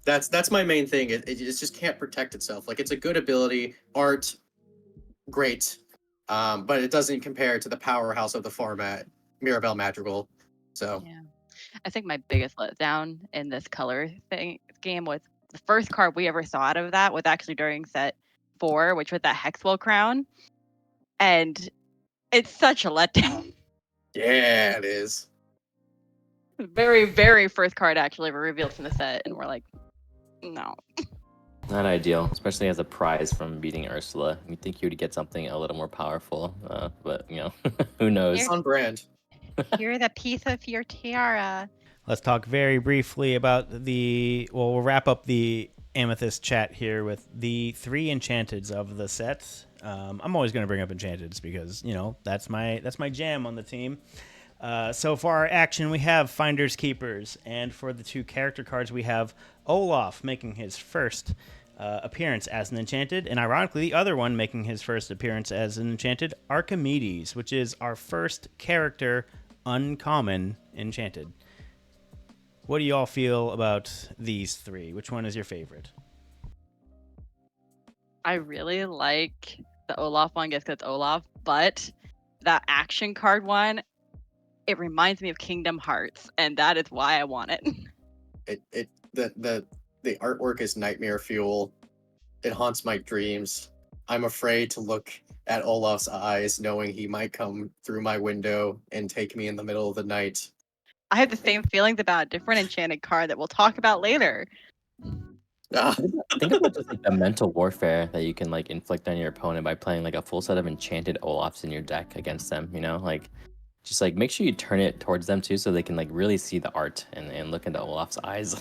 that's my main thing. It just can't protect itself. Like, it's a good ability, art, great, but it doesn't compare to the powerhouse of the format, Mirabelle Madrigal. So yeah. I think my biggest letdown in this color game was the first card we ever saw out of that was actually during set 4, which was that Hexwell Crown. And it's such a letdown. yeah, it is. Very, very first card actually ever revealed from the set, and we're like, no. Not ideal, especially as a prize from beating Ursula. You'd think you would get something a little more powerful, but you know, who knows? It's on brand. Here's a piece of your tiara. Let's talk very briefly about we'll wrap up the Amethyst chat here with the 3 enchanteds of the set. I'm always going to bring up enchanteds because, you know, that's my jam on the team. So for our action, we have Finders Keepers, and for the 2 character cards, we have Olaf making his first appearance as an enchanted, and ironically, the other one making his first appearance as an enchanted, Archimedes, which is our first character uncommon enchanted. What do you all feel about these 3? Which one is your favorite? I really like the Olaf one just because it's Olaf, but that action card one, it reminds me of Kingdom Hearts, and that is why I want it. The artwork is nightmare fuel. It haunts my dreams. I'm afraid to look at Olaf's eyes, knowing he might come through my window and take me in the middle of the night. I have the same feelings about a different enchanted card that we'll talk about later. Think about just like the mental warfare that you can like inflict on your opponent by playing like a full set of enchanted Olafs in your deck against them, you know? Like, just like make sure you turn it towards them too so they can like really see the art and look into Olaf's eyes.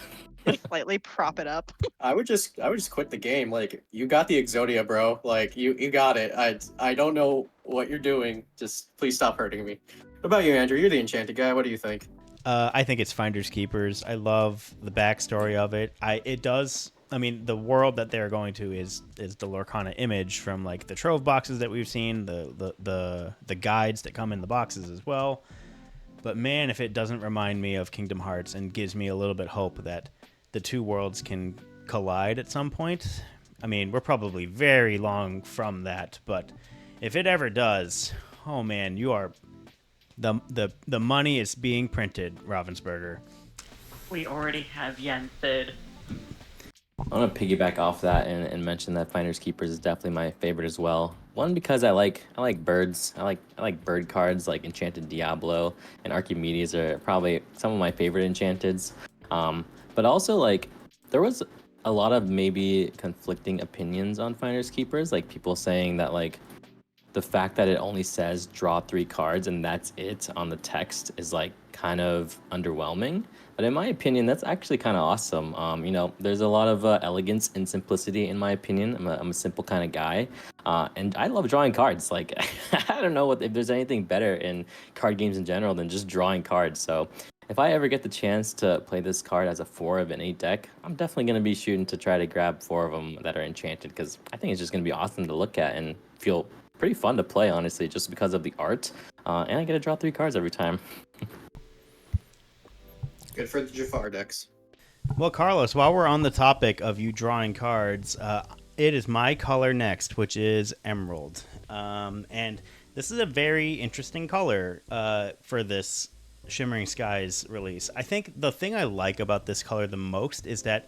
Slightly prop it up. I would just quit the game. Like, you got the Exodia, bro. Like, you got it. I don't know what you're doing. Just please stop hurting me. What about you, Andrew? You're the enchanted guy. What do you think? I think it's Finders Keepers. I love the backstory of it. I mean, the world that they're going to is the Lorcana image from like the trove boxes that we've seen, the guides that come in the boxes as well. But man, if it doesn't remind me of Kingdom Hearts and gives me a little bit hope that the 2 worlds can collide at some point. I mean, we're probably very long from that, but if it ever does, oh man, you are the money is being printed, Ravensburger. We already have Yen Sid. I want to piggyback off that and mention that Finders Keepers is definitely my favorite as well. One, because I like birds. I like bird cards like Enchanted Diablo and Archimedes are probably some of my favorite enchanteds. But also like there was a lot of maybe conflicting opinions on Finders Keepers, like people saying that like the fact that it only says draw 3 cards and that's it on the text is like kind of underwhelming. But in my opinion, that's actually kind of awesome. You know, there's a lot of elegance and simplicity in my opinion. I'm a simple kind of guy, and I love drawing cards. Like, I don't know if there's anything better in card games in general than just drawing cards. So, if I ever get the chance to play this card as a 4 of an 8 deck, I'm definitely gonna be shooting to try to grab 4 of them that are enchanted because I think it's just gonna be awesome to look at and feel pretty fun to play, honestly, just because of the art. And I get to draw 3 cards every time. Good for the Jafar decks. Well, Carlos, while we're on the topic of you drawing cards, it is my color next, which is Emerald. And this is a very interesting color for this Shimmering Skies release. I think the thing I like about this color the most is that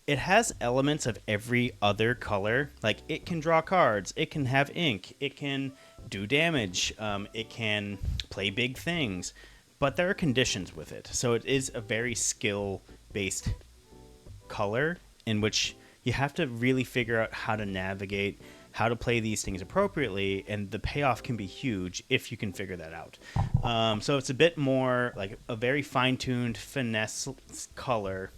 it has elements of every other color. Like, it can draw cards, it can have ink, it can do damage, it can play big things. but there are conditions with it. So it is a very skill-based color in which you have to really figure out how to navigate, how to play these things appropriately, and the payoff can be huge if you can figure that out. So it's a bit more like a very fine-tuned finesse color,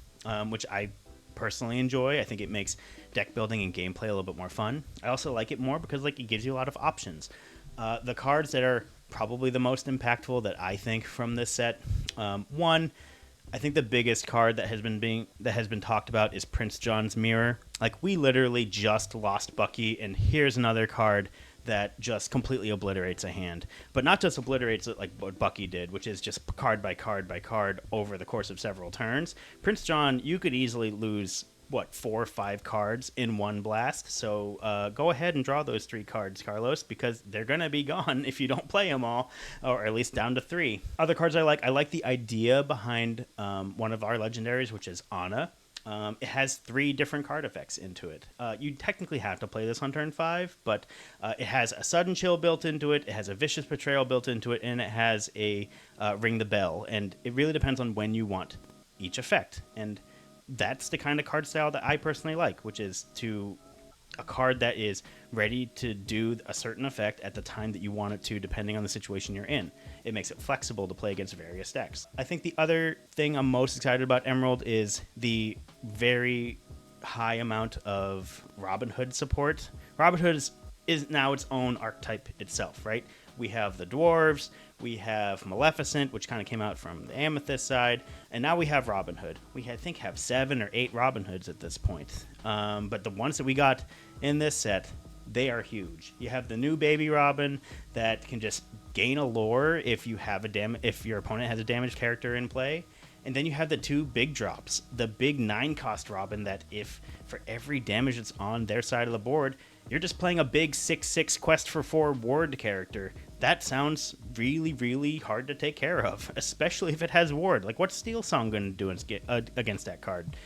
which I personally enjoy. I think it makes deck building and gameplay a little bit more fun. I also like it more because like it gives you a lot of options. The cards that are probably the most impactful that I think from this set, one, I think the biggest card that has been talked about is Prince John's Mirror. Like, we literally just lost Bucky, and here's another card that just completely obliterates a hand. But not just obliterates it like what Bucky did, which is just card by card by card over the course of several turns. Prince John, you could easily lose 4 or 5 cards in one blast. So go ahead and draw those 3 cards, Carlos, because they're gonna be gone if you don't play them all, or at least down to 3. Other cards I like the idea behind one of our legendaries, which is Ana. It has 3 different card effects into it. You technically have to play this on turn 5, but it has a sudden chill built into it, it has a vicious betrayal built into it, and it has a ring the bell. And it really depends on when you want each effect. And that's the kind of card style that I personally like, which is a card that is ready to do a certain effect at the time that you want it to, depending on the situation you're in. It makes it flexible to play against various decks. I think the other thing I'm most excited about Emerald is the very high amount of Robin Hood support. Robin Hood is now its own archetype itself, right? We have the dwarves, we have Maleficent, which kind of came out from the Amethyst side, and now we have Robin Hood. We I think have 7 or 8 Robin Hoods at this point. But the ones that we got in this set, they are huge. You have the new baby Robin that can just gain a lore if you have if your opponent has a damaged character in play. And then you have the 2 big drops, the big 9-cost Robin that if for every damage that's on their side of the board, you're just playing a big 6/6 quest for 4 ward character. That sounds really, really hard to take care of, especially if it has ward. Like, what's Steel Song going to do against that card?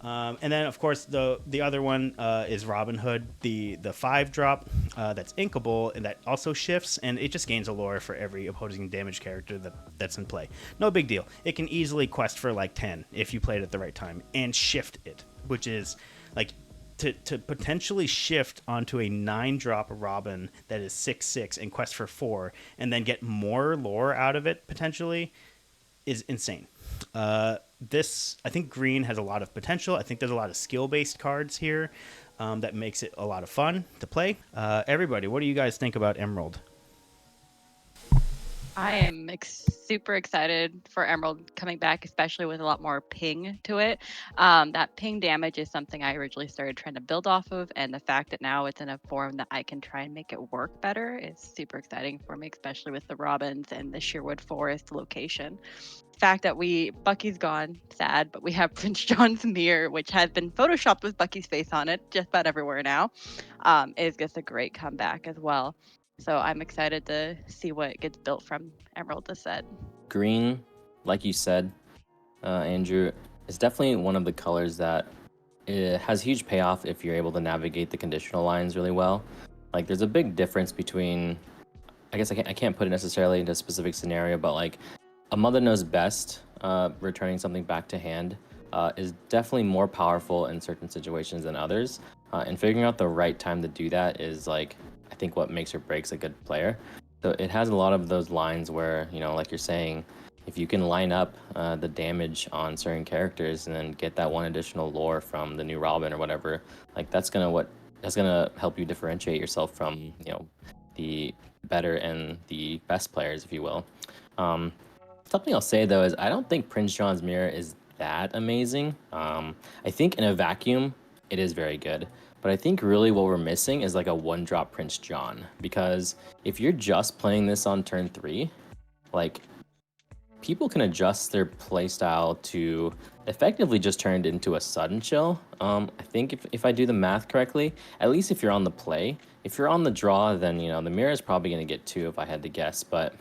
And then, of course, the other one is Robin Hood, the 5-drop that's inkable, and that also shifts, and it just gains a lore for every opposing damage character that's in play. No big deal. It can easily quest for like 10 if you play it at the right time, and shift it, which is like to potentially shift onto a 9-drop Robin that is 6/6 and quest for 4, and then get more lore out of it potentially, is insane. This, I think green has a lot of potential. I think there's a lot of skill-based cards here that makes it a lot of fun to play. Everybody, what do you guys think about Emerald? I am super excited for Emerald coming back, especially with a lot more ping to it. That ping damage is something I originally started trying to build off of, and the fact that now it's in a form that I can try and make it work better is super exciting for me, especially with the Robins and the Sherwood Forest location. The fact that Bucky's gone, sad, but we have Prince John's Mirror, which has been photoshopped with Bucky's face on it just about everywhere now, is just a great comeback as well. So I'm excited to see what gets built from Emerald this set. Green, like you said, Andrew, is definitely one of the colors that it has huge payoff if you're able to navigate the conditional lines really well. Like, there's a big difference between, I guess I can't put it necessarily into a specific scenario, but like a Mother Knows Best, returning something back to hand, is definitely more powerful in certain situations than others. And figuring out the right time to do that is like, I think what makes or breaks a good player. So it has a lot of those lines where, you know, like you're saying, if you can line up the damage on certain characters and then get that one additional lore from the new Robin or whatever, like that's gonna help you differentiate yourself from, you know, the better and the best players, if you will. Something I'll say though is I don't think Prince John's Mirror is that amazing. I think in a vacuum it is very good. But I think really what we're missing is like a 1-drop Prince John, because if you're just playing this on turn 3, like people can adjust their playstyle to effectively just turn it into a sudden chill. I think if I do the math correctly, at least if you're on the play, if you're on the draw, then you know the mirror is probably going to get 2 if I had to guess. But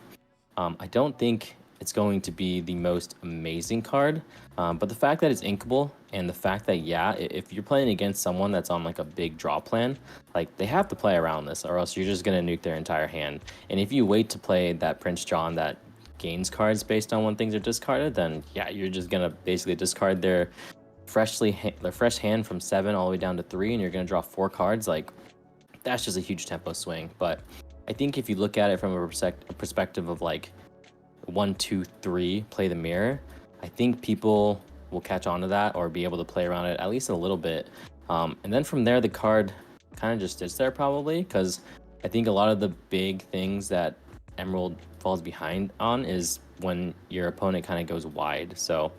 I don't think it's going to be the most amazing card. But the fact that it's inkable and the fact that, yeah, if you're playing against someone that's on like a big draw plan, like they have to play around this or else you're just going to nuke their entire hand. And if you wait to play that Prince John that gains cards based on when things are discarded, then yeah, you're just gonna basically discard their fresh hand from 7 all the way down to 3, and you're gonna draw 4 cards. Like, that's just a huge tempo swing. But I think if you look at it from a perspective of like 1, 2, 3, play the mirror, I think people will catch on to that or be able to play around it at least a little bit. And then from there, the card kind of just sits there probably, because I think a lot of the big things that Emerald falls behind on is when your opponent kind of goes wide. So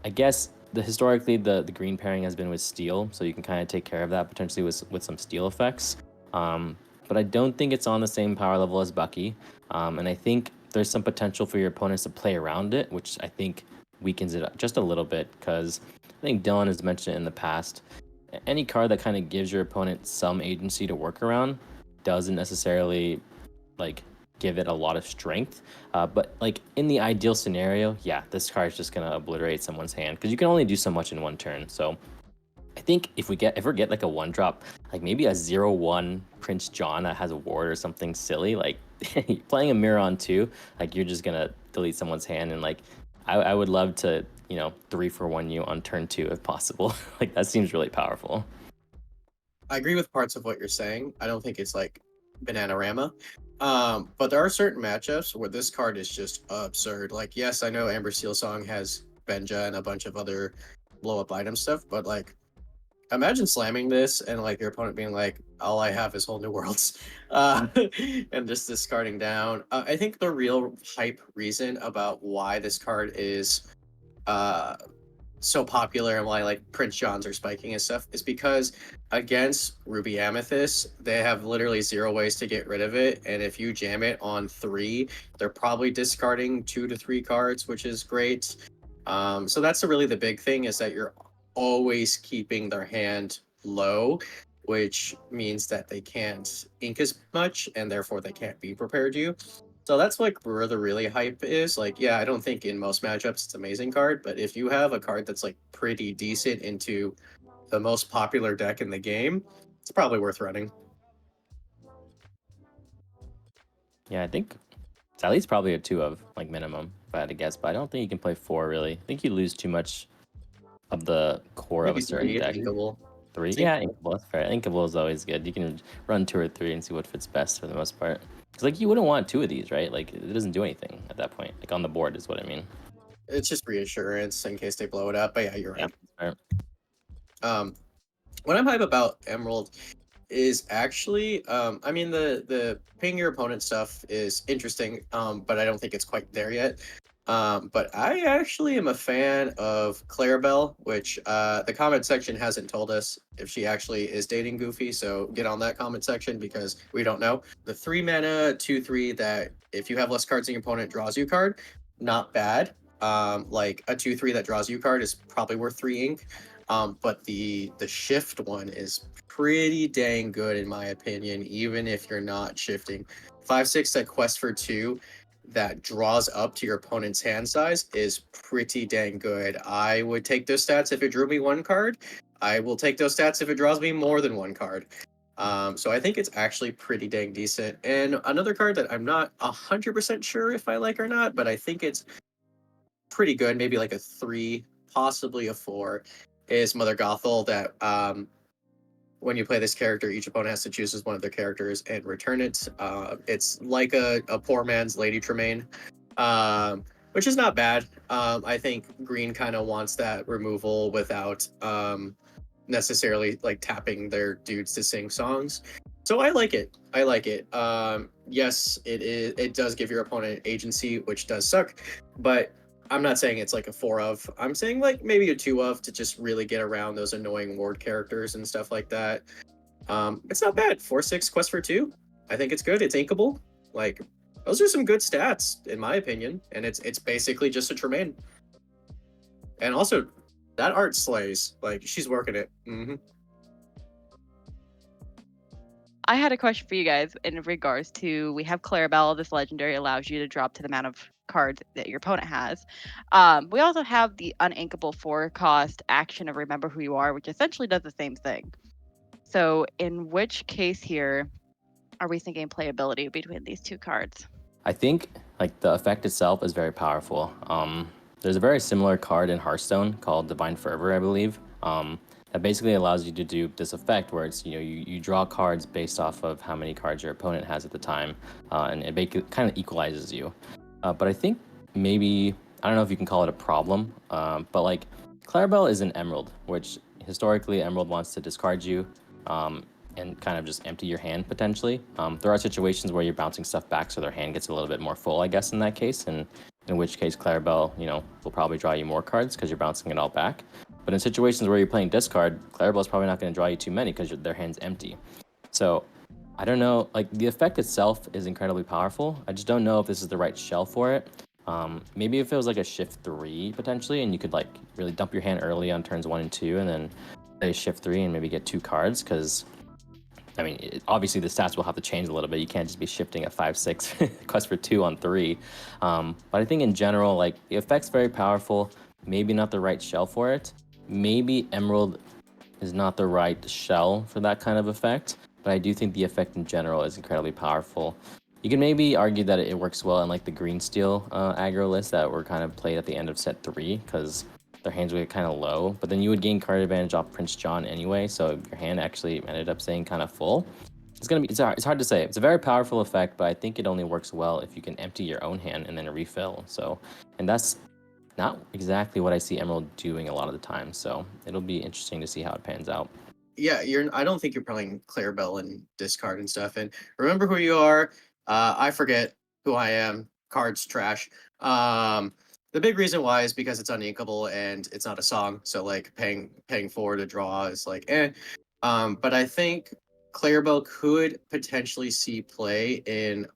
I guess historically the green pairing has been with steel, so you can kind of take care of that potentially with some steel effects. But I don't think it's on the same power level as Bucky. And I think there's some potential for your opponents to play around it, which I think weakens it just a little bit, because I think Dylan has mentioned it in the past. Any card that kind of gives your opponent some agency to work around doesn't necessarily like give it a lot of strength. But like in the ideal scenario, yeah, this card is just gonna obliterate someone's hand, because you can only do so much in one turn. So I think if we get like a 1-drop, like maybe a 0/1 Prince John that has a ward or something silly, like playing a mirror on 2, like you're just gonna delete someone's hand. And like I would love to, 3-for-1 you on turn 2 if possible. Like that seems really powerful. I agree with parts of what you're saying. I don't think it's like Bananarama. But there are certain matchups where this card is just absurd. Like, yes, I know Amber Seal Song has Benja and a bunch of other blow up item stuff, but like, imagine slamming this and like your opponent being like, all I have is whole new worlds, and just discarding down. I think the real hype reason about why this card is so popular and why like Prince Johns are spiking and stuff is because against Ruby Amethyst, they have literally 0 ways to get rid of it. And if you jam it on 3, they're probably discarding 2 to 3 cards, which is great. So that's really the big thing, is that you're always keeping their hand low, which means that they can't ink as much and therefore they can't be prepared you. So that's like where the really hype is. Like, yeah, I don't think in most matchups it's an amazing card, but if you have a card that's like pretty decent into the most popular deck in the game, it's probably worth running. Yeah, I think Sally's probably a 2 of like minimum if I had to guess, but I don't think you can play 4 really. I think you lose too much of the core Maybe of a certain 3 deck. inkable. 3, yeah, inkable. That's fair. Inkable is always good. You can run 2 or 3 and see what fits best for the most part. Because like you wouldn't want 2 of these, right? Like it doesn't do anything at that point. Like on the board is what I mean. It's just reassurance in case they blow it up. But yeah, you're right. Yeah, What I'm hype about Emerald is actually, I mean, the ping your opponent stuff is interesting, but I don't think it's quite there yet. But I actually am a fan of Clarabelle, which the comment section hasn't told us if she actually is dating Goofy, so get on that comment section because we don't know. The 3 mana 2/3 that if you have less cards than your opponent draws you card, not bad. Like a 2/3 that draws you card is probably worth 3 ink. But the shift one is pretty dang good in my opinion, even if you're not shifting. 5/6 that quest for 2 that draws up to your opponent's hand size is pretty dang good. I would take those stats if it drew me 1 card. I will take those stats if it draws me more than 1 card. So I think it's actually pretty dang decent. And another card that I'm not 100% sure if I like or not, but I think it's pretty good, maybe like a 3, possibly a 4, is Mother Gothel, that when you play this character, each opponent has to choose as one of their characters and return it. It's like a poor man's Lady Tremaine, which is not bad. I think Green kind of wants that removal without necessarily like tapping their dudes to sing songs. So I like it. I like it. Yes, it does give your opponent agency, which does suck, but I'm not saying it's like a 4 of. I'm saying like maybe a 2 of to just really get around those annoying ward characters and stuff like that. It's not bad. 4/6 quest for 2. I think it's good. It's inkable. Like those are some good stats in my opinion, and it's basically just a Tremaine. And also, that art slays. Like she's working it. Mm-hmm. I had a question for you guys in regards to, we have Clarabelle. This legendary allows you to drop to the amount of cards that your opponent has. We also have the uninkable 4-cost action of Remember Who You Are, which essentially does the same thing. So in which case here are we thinking playability between these 2 cards? I think like the effect itself is very powerful. There's a very similar card in Hearthstone called Divine Fervor, I believe. That basically allows you to do this effect where it's you draw cards based off of how many cards your opponent has at the time, and it kind of equalizes you. But I think maybe I don't know if you can call it a problem, but like Clarabelle is an Emerald, which historically Emerald wants to discard you. And kind of just empty your hand potentially. There are situations where you're bouncing stuff back, so their hand gets a little bit more full, I guess, in that case. And in which case, Clarabelle, will probably draw you more cards because you're bouncing it all back. But in situations where you're playing discard, Clarabelle's probably not going to draw you too many because their hand's empty. So I don't know. Like the effect itself is incredibly powerful. I just don't know if this is the right shell for it. Maybe if it was like a shift 3 potentially, and you could like really dump your hand early on turns 1 and 2, and then play shift 3 and maybe get 2 cards because. I mean, obviously the stats will have to change a little bit. You can't just be shifting a 5/6 quest for 2 on 3. But I think in general, like the effect's very powerful. Maybe not the right shell for it. Maybe Emerald is not the right shell for that kind of effect. But I do think the effect in general is incredibly powerful. You can maybe argue that it works well in like the green steel aggro list that were kind of played at the end of set 3 because their hands would get kind of low, but then you would gain card advantage off Prince John anyway, so your hand actually ended up staying kind of full. It's hard to say. It's a very powerful effect, but I think it only works well if you can empty your own hand and then refill. And that's not exactly what I see Emerald doing a lot of the time, so it'll be interesting to see how it pans out. Yeah, I don't think you're playing Clarabelle and discard and stuff. And remember who you are. I forget who I am. Cards trash. The big reason why is because it's uninkable and it's not a song. So like paying 4 to draw is like eh. But I think Clarabelle could potentially see play in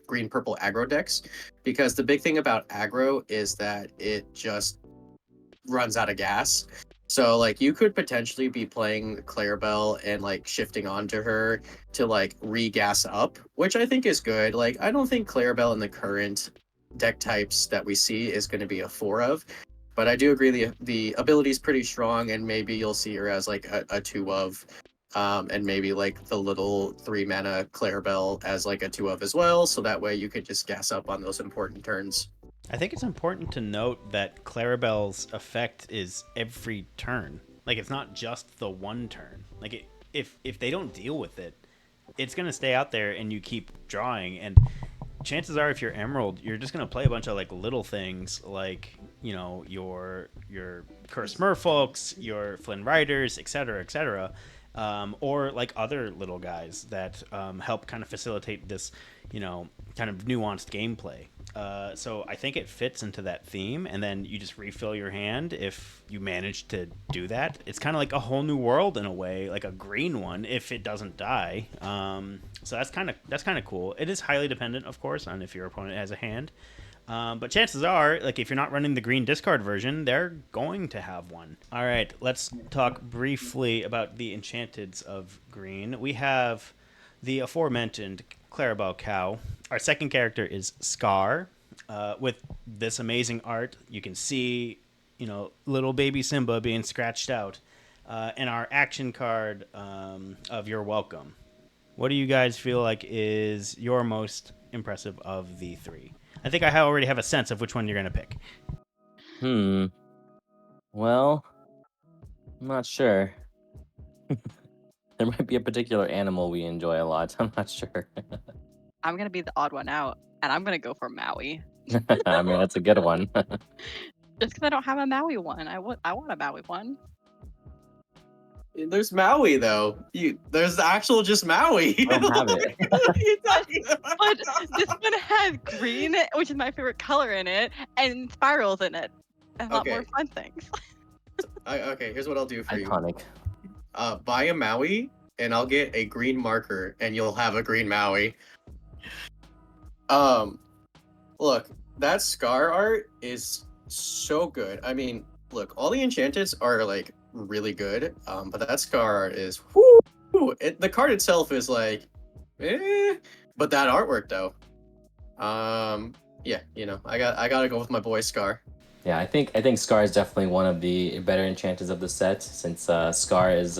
green purple aggro decks because the big thing about aggro is that it just runs out of gas. So like you could potentially be playing Clarabelle and like shifting onto her to like re-gas up, which I think is good. Like I don't think Clarabelle in the current deck types that we see is going to be a 4 of, but I do agree the ability is pretty strong, and maybe you'll see her as like a 2 of, and maybe like the little 3 mana Clarabelle as like a 2 of as well, so that way you could just gas up on those important turns. I think it's important to note that Clarabelle's effect is every turn. Like it's not just the one turn. Like if they don't deal with it, it's gonna stay out there and you keep drawing. And chances are, if you're Emerald, you're just gonna play a bunch of like little things, like your Cursed Merfolks, your Flynn Riders, etc., or like other little guys that help kind of facilitate this, kind of nuanced gameplay. So I think it fits into that theme, and then you just refill your hand if you manage to do that. It's kind of like a whole new world in a way, like a green one if it doesn't die. So that's kind of cool. It is highly dependent, of course, on if your opponent has a hand. But chances are, like if you're not running the green discard version, they're going to have one. All right, let's talk briefly about the enchanteds of green. We have the aforementioned Clarabelle Cow. Our second character is Scar. With this amazing art, you can see, little baby Simba being scratched out. And our action card of You're Welcome. What do you guys feel like is your most impressive of the 3? I think I already have a sense of which one you're going to pick. Well, I'm not sure. There might be a particular animal we enjoy a lot. I'm not sure. I'm going to be the odd one out, and I'm going to go for Maui. I mean, that's a good one. Just because I don't have a Maui one. I want a Maui one. There's Maui though. There's the actual just Maui. I don't have it. But this one has green, which is my favorite color in it, and spirals in it. And a lot more fun things. Okay, here's what I'll do for Iconic. you. Buy a Maui, and I'll get a green marker, and you'll have a green Maui. Look, that Scar art is so good. I mean, look, all the enchanteds are like really good, but that Scar art is the card itself is like but that artwork though, yeah, I gotta go with my boy Scar. Yeah, I think Scar is definitely one of the better enchanters of the set, since Scar is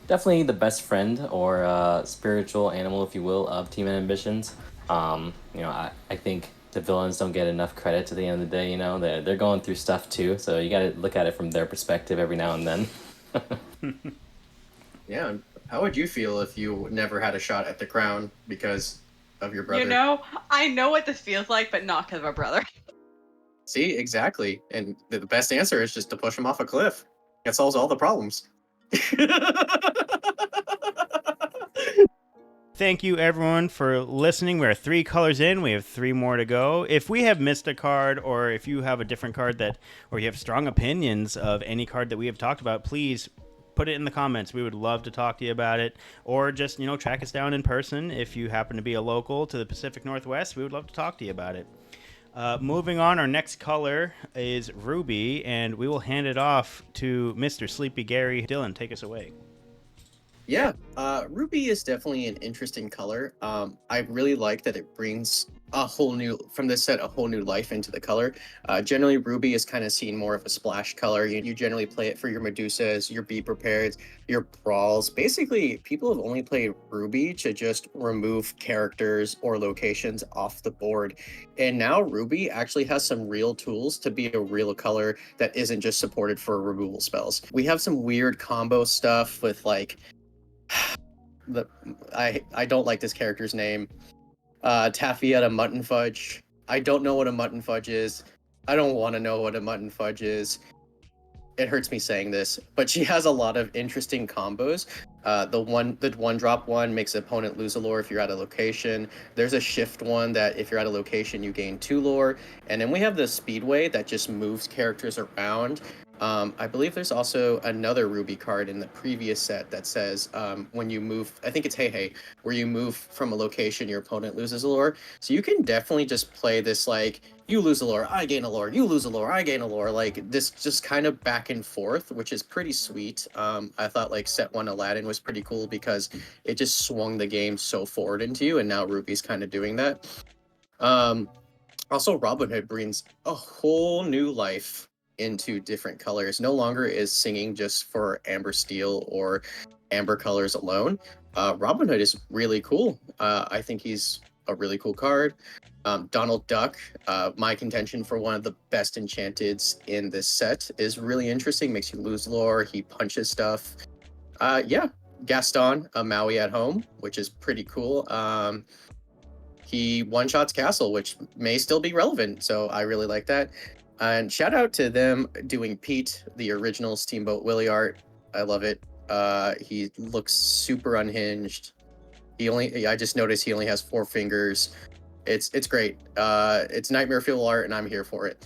definitely the best friend or spiritual animal, if you will, of Team Ambitions. I think the villains don't get enough credit to the end of the day. They're going through stuff too, so you got to look at it from their perspective every now and then. Yeah. How would you feel if you never had a shot at the crown because of your brother? I know what this feels like, but not because of our brother. See, exactly. And the best answer is just to push him off a cliff. That solves all the problems. Thank you, everyone, for listening. We're 3 colors in. We have 3 more to go. If we have missed a card, or if you have a different card or you have strong opinions of any card that we have talked about, please put it in the comments. We would love to talk to you about it. Or just, track us down in person. If you happen to be a local to the Pacific Northwest, we would love to talk to you about it. Moving on, our next color is Ruby, and we will hand it off to Mr. sleepyGary. Dylan, take us away. Yeah, ruby is definitely an interesting color. I really like that it brings a whole new life into the color. Generally, ruby is kind of seen more of a splash color. You generally play it for your Medusas, your Be Prepared, your Brawls. Basically, people have only played ruby to just remove characters or locations off the board. And now ruby actually has some real tools to be a real color that isn't just supported for removal spells. We have some weird combo stuff with like I don't like this character's name. Taffy Mutton Fudge. I don't know what a Mutton Fudge is. I don't want to know what a Mutton Fudge is. It hurts me saying this, but she has a lot of interesting combos. The one drop one makes the opponent lose a lore if you're at a location. There's a shift one that if you're at a location you gain 2 lore, and then we have the speedway that just moves characters around. I believe there's also another Ruby card in the previous set that says when you move, I think it's Hey Hey, where you move from a location, your opponent loses a lore. So you can definitely just play this like, you lose a lore, I gain a lore, you lose a lore, I gain a lore, like this just kind of back and forth, which is pretty sweet. I thought like set 1 Aladdin was pretty cool because it just swung the game so forward into you, and now Ruby's kind of doing that. Also, Robin Hood brings a whole new life into different colors. No longer is singing just for Amber Steel or Amber colors alone. Robin Hood is really cool. I think he's a really cool card. Donald Duck, my contention for one of the best enchanteds in this set, is really interesting. Makes you lose lore. He punches stuff. Yeah, Gaston, a Maui at home, which is pretty cool. He one-shots Castle, which may still be relevant, so I really like that. And shout out to them doing Pete, the original Steamboat Willie art. I love it. He looks super unhinged. I just noticed he only has 4 fingers. It's great. It's Nightmare Fuel art, and I'm here for it.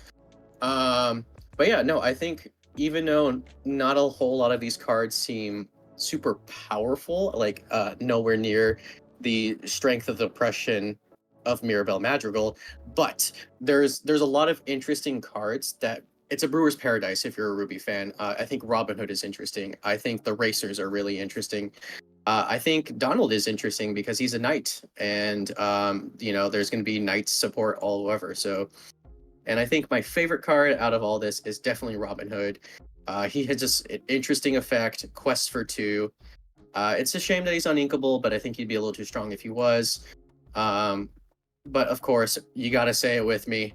But yeah, no, I think even though not a whole lot of these cards seem super powerful, like nowhere near the Strength of Oppression of Mirabelle Madrigal, but there's a lot of interesting cards that it's a brewer's paradise if you're a Ruby fan. I think Robin Hood is interesting. I think the Racers are really interesting. I think Donald is interesting because he's a knight, and there's going to be knight support all over. So, and I think my favorite card out of all this is definitely Robin Hood. He has just an interesting effect. Quest for 2. It's a shame that he's uninkable, but I think he'd be a little too strong if he was. But of course, you got to say it with me.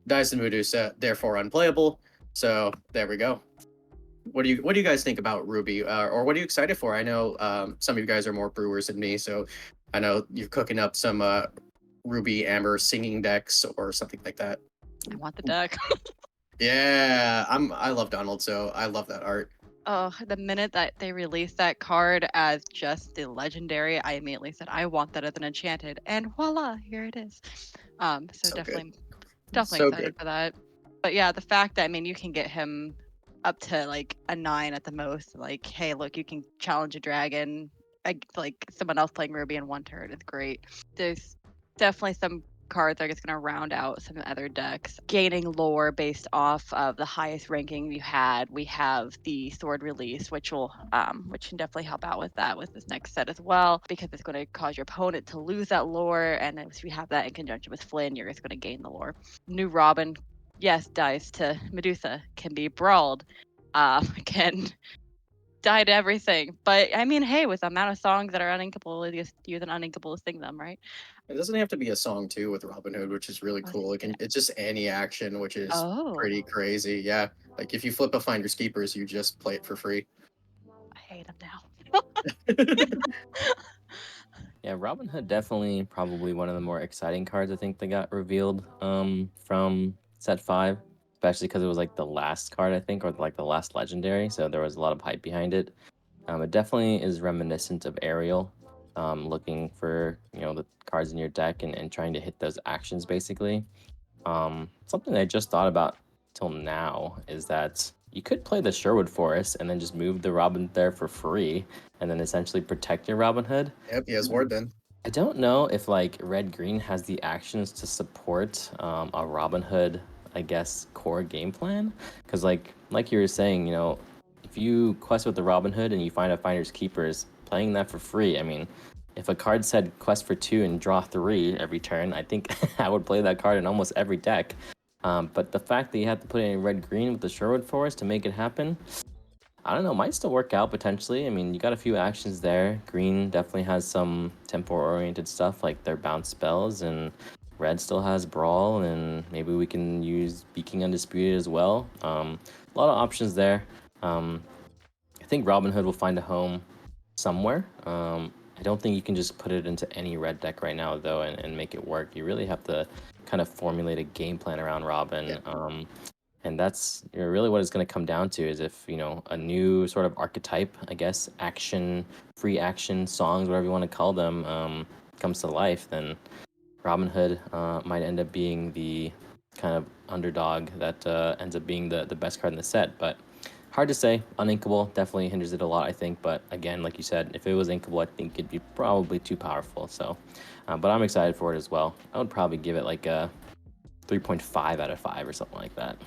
Dies the Medusa, therefore unplayable. So there we go. What do you guys think about Ruby, or what are you excited for? I know some of you guys are more brewers than me, so I know you're cooking up some Ruby Amber singing decks or something like that. I want the deck. Yeah, I love Donald, so I love that art. Oh, the minute that they released that card as just the legendary, I immediately said, I want that as an enchanted, and voila, here it is. So definitely So excited for that. But yeah, the fact that, you can get him up to like a 9 at the most. Like, hey, look, you can challenge a dragon, like someone else playing Ruby in 1 turn. It's great. There's definitely some cards that are just going to round out some other decks. Gaining lore based off of the highest ranking you had. We have the sword release, which can definitely help out with that with this next set as well, because it's going to cause your opponent to lose that lore, and if you have that in conjunction with Flynn, you're just going to gain the lore. New Robin, yes, dies to Medusa, can be brawled, can die to everything. But I mean, hey, with the amount of songs that are uninkable, it's easier than uninkable to sing them, right? It doesn't have to be a song too with Robin Hood, which is really cool. It's just any action, which is pretty crazy. Yeah, like if you flip a Finders Keepers, you just play it for free. I hate them now. Yeah, Robin Hood definitely probably one of the more exciting cards I think that got revealed from set 5, especially because it was like the last card I think, or like the last legendary, so there was a lot of hype behind it. It definitely is reminiscent of Ariel, looking for the cards in your deck and trying to hit those actions basically. Something I just thought about till now is that you could play the Sherwood Forest and then just move the Robin there for free, and then essentially protect your Robin Hood. Yep, he has Ward then. I don't know if like Red Green has the actions to support a Robin Hood, I guess, core game plan. Because like you were saying, if you quest with the Robin Hood and you find a Finders Keepers, playing that for free, I mean, if a card said quest for 2 and draw 3 every turn, I think I would play that card in almost every deck. But the fact that you have to put it in Red Green with the Sherwood Forest to make it happen, I don't know, might still work out potentially. I mean, you got a few actions there. Green definitely has some tempo-oriented stuff like their bounce spells, and Red still has Brawl, and maybe we can use Beaking Undisputed as well. A lot of options there. I think Robin Hood will find a home somewhere. I don't think you can just put it into any red deck right now, though, and make it work. You really have to kind of formulate a game plan around Robin. Yeah. And that's really what it's going to come down to, is if, a new sort of archetype, I guess, free action songs, whatever you want to call them, comes to life, then Robin Hood might end up being the kind of underdog that ends up being the best card in the set. But hard to say. Uninkable definitely hinders it a lot, I think. But again, like you said, if it was inkable, I think it'd be probably too powerful. So, but I'm excited for it as well. I would probably give it like a 3.5 out of 5 or something like that.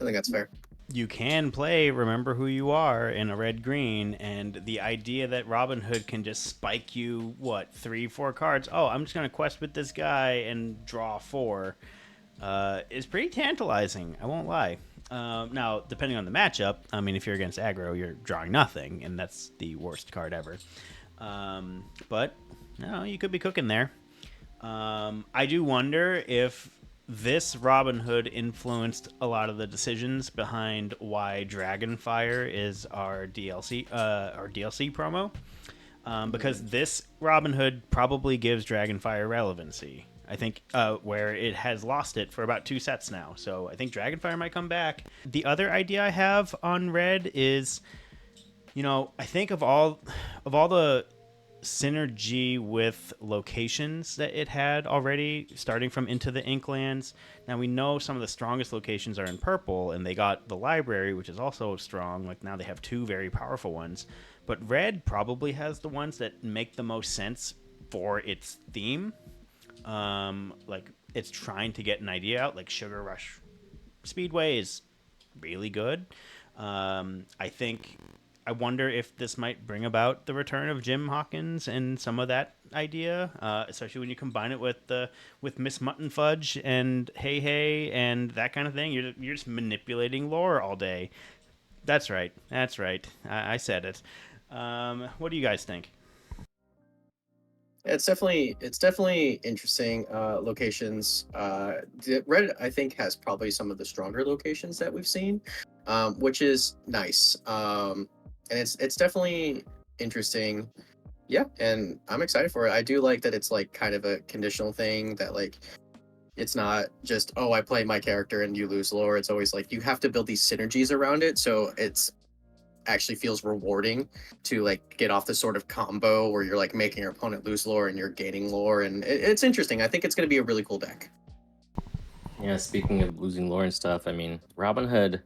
I think that's fair. You can play Remember Who You Are in a red-green, and the idea that Robin Hood can just spike you, 3-4 cards? Oh, I'm just going to quest with this guy and draw 4 is pretty tantalizing, I won't lie. Now, depending on the matchup, I mean, if you're against aggro, you're drawing nothing, and that's the worst card ever. But, you could be cooking there. I do wonder if this Robin Hood influenced a lot of the decisions behind why Dragonfire is our DLC promo, because this Robin Hood probably gives Dragonfire relevancy. I think where it has lost it for about 2 sets now. So I think Dragonfire might come back. The other idea I have on Red is, I think of all the synergy with locations that it had already, starting from Into the Inklands. Now we know some of the strongest locations are in purple, and they got the library, which is also strong. Like now they have 2 very powerful ones. But Red probably has the ones that make the most sense for its theme. Like it's trying to get an idea out, like Sugar Rush Speedway is really good. I wonder if this might bring about the return of Jim Hawkins and some of that idea, especially when you combine it with Miss Mutton Fudge and Hey Hey and that kind of thing. You're just manipulating lore all day. That's right. I said it. What do you guys think? It's definitely interesting locations. Red, I think, has probably some of the stronger locations that we've seen, which is nice. And it's definitely interesting. Yeah, and I'm excited for it. I do like that it's like kind of a conditional thing, that like it's not just, oh, I play my character and you lose lore. It's always like you have to build these synergies around it, so it's actually feels rewarding to like get off the sort of combo where you're like making your opponent lose lore and you're gaining lore, and it's interesting. I think it's going to be a really cool deck. Yeah, speaking of losing lore and stuff, I mean, Robin Hood,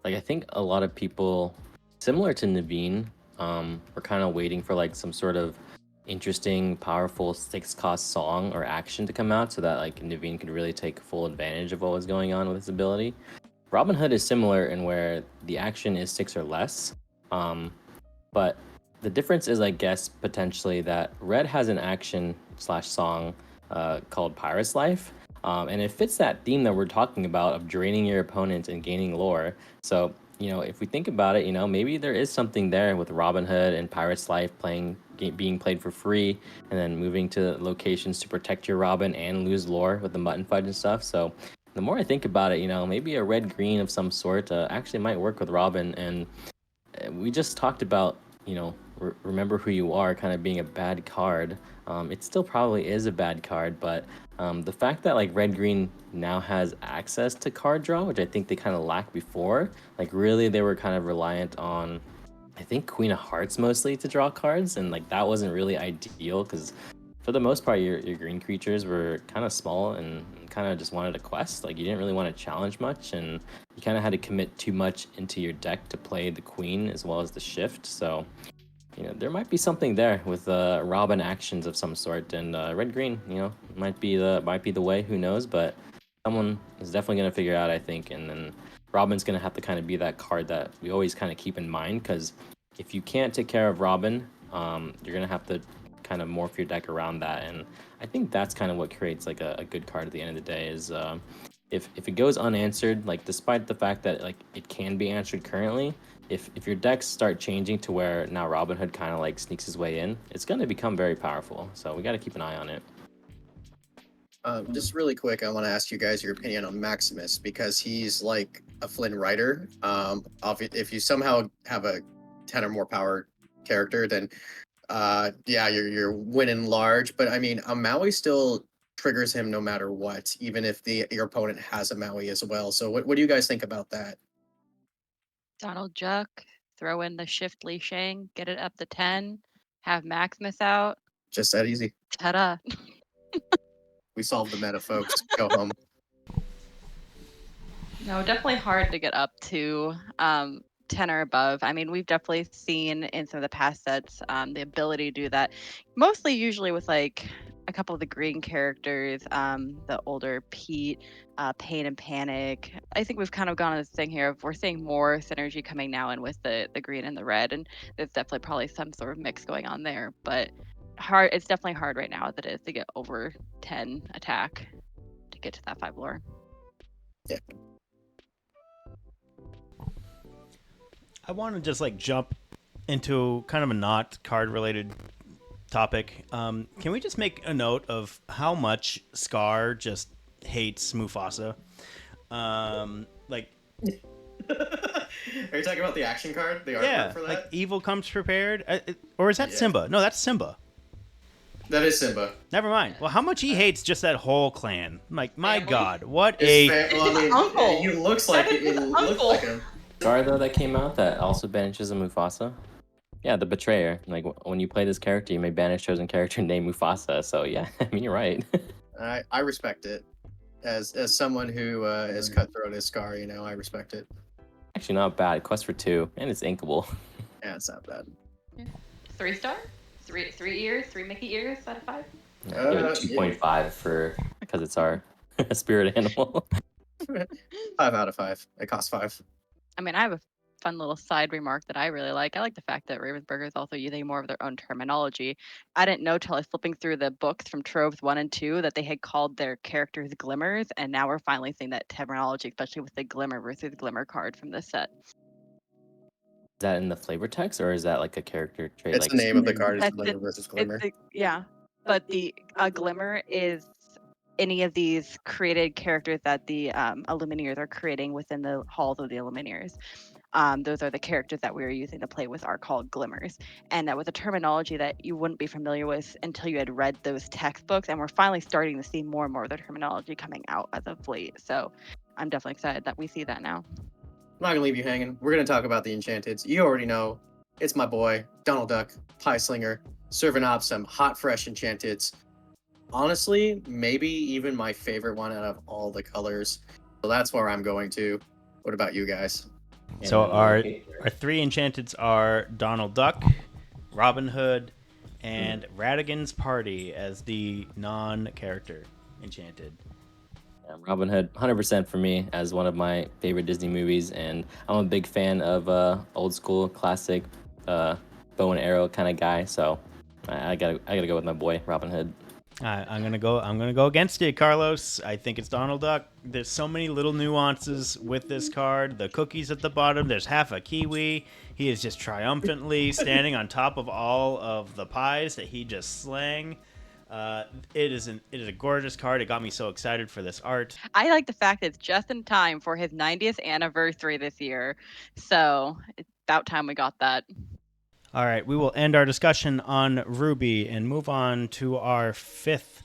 like I think a lot of people, similar to Naveen, were kind of waiting for like some sort of interesting, powerful 6-cost song or action to come out so that like Naveen could really take full advantage of what was going on with his ability. Robin Hood is similar in where the action is 6 or less, but the difference is, I guess, potentially that Red has an action/song called Pirate's Life, and it fits that theme that we're talking about of draining your opponent and gaining lore. So, if we think about it, maybe there is something there with Robin Hood and Pirate's Life being played for free, and then moving to locations to protect your Robin and lose lore with the mutton fudge and stuff. So the more I think about it, maybe a red green of some sort actually might work with Robin. And we just talked about, remember who you are kind of being a bad card. It still probably is a bad card, but the fact that like red green now has access to card draw, which I think they kind of lacked before, like really they were kind of reliant on, I think, Queen of Hearts mostly to draw cards, and like that wasn't really ideal because for the most part your green creatures were kind of small and kind of just wanted a quest. Like you didn't really want to challenge much, and you kind of had to commit too much into your deck to play the queen as well as the shift. So there might be something there with Robin actions of some sort, and red green, might be the way. Who knows? But someone is definitely gonna figure out, I think, and then Robin's gonna have to kind of be that card that we always kind of keep in mind, because if you can't take care of Robin, you're gonna have to kind of morph your deck around that, and I think that's kind of what creates like a good card at the end of the day is. If it goes unanswered, like despite the fact that like it can be answered currently, if your decks start changing to where now Robin Hood kind of like sneaks his way in, it's going to become very powerful. So we got to keep an eye on it. Just really quick, I want to ask you guys your opinion on Maximus, because he's like a Flynn Rider. If you somehow have a 10 or more power character, then yeah, you're winning large. But I mean, a Maui still triggers him no matter what, even if your opponent has a Maui as well. So what do you guys think about that? Donald Duck, throw in the Shift Li Shang, get it up to 10, have Maximus out. Just that easy. Ta-da. We solved the meta, folks. Go home. No, definitely hard to get up to 10 or above. I mean, we've definitely seen in some of the past sets the ability to do that. Mostly usually with like a couple of the green characters, the older Pete, Pain and Panic. I think we've kind of gone on this thing here of we're seeing more synergy coming now in with the green and the red, and there's definitely probably some sort of mix going on there. But it's definitely hard right now as it is to get over 10 attack to get to that 5 lore. Yeah. I want to just like jump into kind of a not card related topic. Can we just make a note of how much Scar just hates Mufasa? Like, are you talking about the action card? The artwork for that? Like evil comes prepared, or is that Simba? No, that's Simba. That is Simba. Never mind. Well, how much he hates just that whole clan? Like, my God, what uncle. He looks like it looks like him. Scar though that came out that also banishes a Mufasa. Yeah, the Betrayer. Like when you play this character, you may banish chosen character named Mufasa. So yeah, I mean you're right. I respect it. As someone who is cutthroat as Scar, I respect it. Actually, not bad. Quest for 2, and it's inkable. Yeah, it's not bad. 3-star? 3 ears? 3 Mickey ears out of 5? 2.5 for because it's our spirit animal. 5 out of 5. It costs 5. I mean, I have a fun little side remark that I really like. I like the fact that Ravensburger is also using more of their own terminology. I didn't know till I was flipping through the books from Troves 1 and 2 that they had called their characters glimmers, and now we're finally seeing that terminology, especially with the glimmer versus glimmer card from this set. Is that in the flavor text, or is that like a character trait? It's like the name of the card is Glimmer versus Glimmer. Yeah, but the glimmer is any of these created characters that the Illumineers are creating within the halls of the Illumineers. Those are the characters that we are using to play with are called glimmers. And that was a terminology that you wouldn't be familiar with until you had read those textbooks. And we're finally starting to see more and more of the terminology coming out as of late. So I'm definitely excited that we see that now. I'm not going to leave you hanging. We're going to talk about the Enchanteds. You already know. It's my boy, Donald Duck, Pie Slinger, serving up some hot, fresh Enchanteds. Honestly, maybe even my favorite one out of all the colors. So that's where I'm going to. What about you guys? So our 3 Enchanteds are Donald Duck, Robin Hood, and Radigan's Party as the non-character Enchanted. Yeah, Robin Hood, 100% for me as one of my favorite Disney movies, and I'm a big fan of old school, classic, bow and arrow kind of guy. So I gotta go with my boy Robin Hood. I'm gonna go. I'm gonna go against you, Carlos. I think it's Donald Duck. There's so many little nuances with this card. The cookies at the bottom. There's half a kiwi. He is just triumphantly standing on top of all of the pies that he just slang. It is a gorgeous card. It got me so excited for this art. I like the fact that it's just in time for his 90th anniversary this year. So it's about time we got that. All right, we will end our discussion on Ruby and move on to our fifth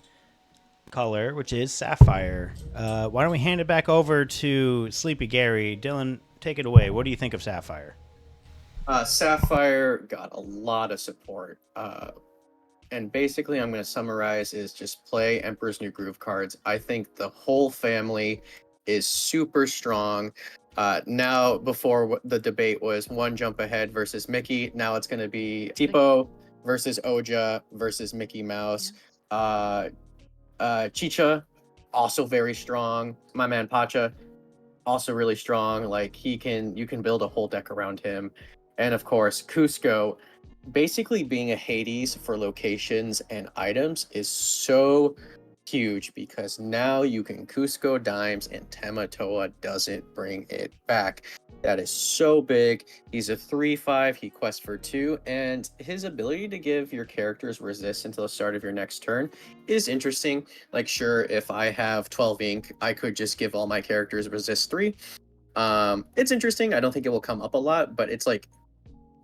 color, which is Sapphire. Why don't we hand it back over to sleepyGary? Dylan, take it away. What do you think of Sapphire? Sapphire got a lot of support. And basically, I'm going to summarize is just play Emperor's New Groove cards. I think the whole family is super strong. Now, before the debate was one jump ahead versus Mickey. Now it's going to be Tipo versus Oja versus Mickey Mouse. Chicha, also very strong. My man Pacha, also really strong. Like you can build a whole deck around him. And of course, Cusco, basically being a Hades for locations and items is so huge because now you can Cusco dimes and Tamatoa doesn't bring it back. That is so big. He's a 3/5, he quests for 2, and his ability to give your characters resist until the start of your next turn is interesting. Like, sure, if I have 12 ink, I could just give all my characters resist 3. It's interesting. I don't think it will come up a lot, but it's like,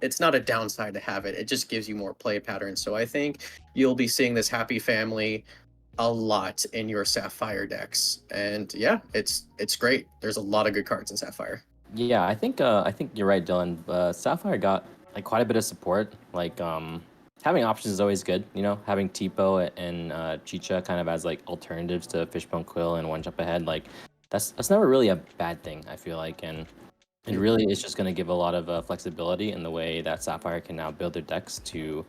it's not a downside to have it. It just gives you more play patterns. So I think you'll be seeing this happy family a lot in your Sapphire decks. And yeah, it's great. There's a lot of good cards in Sapphire. Yeah, I think you're right, Dylan. Sapphire got like quite a bit of support. Like having options is always good. You know, having Tipo and Chicha kind of as like alternatives to Fishbone Quill and One Jump Ahead. Like that's never really a bad thing. I feel like, and it really is just going to give a lot of flexibility in the way that Sapphire can now build their decks to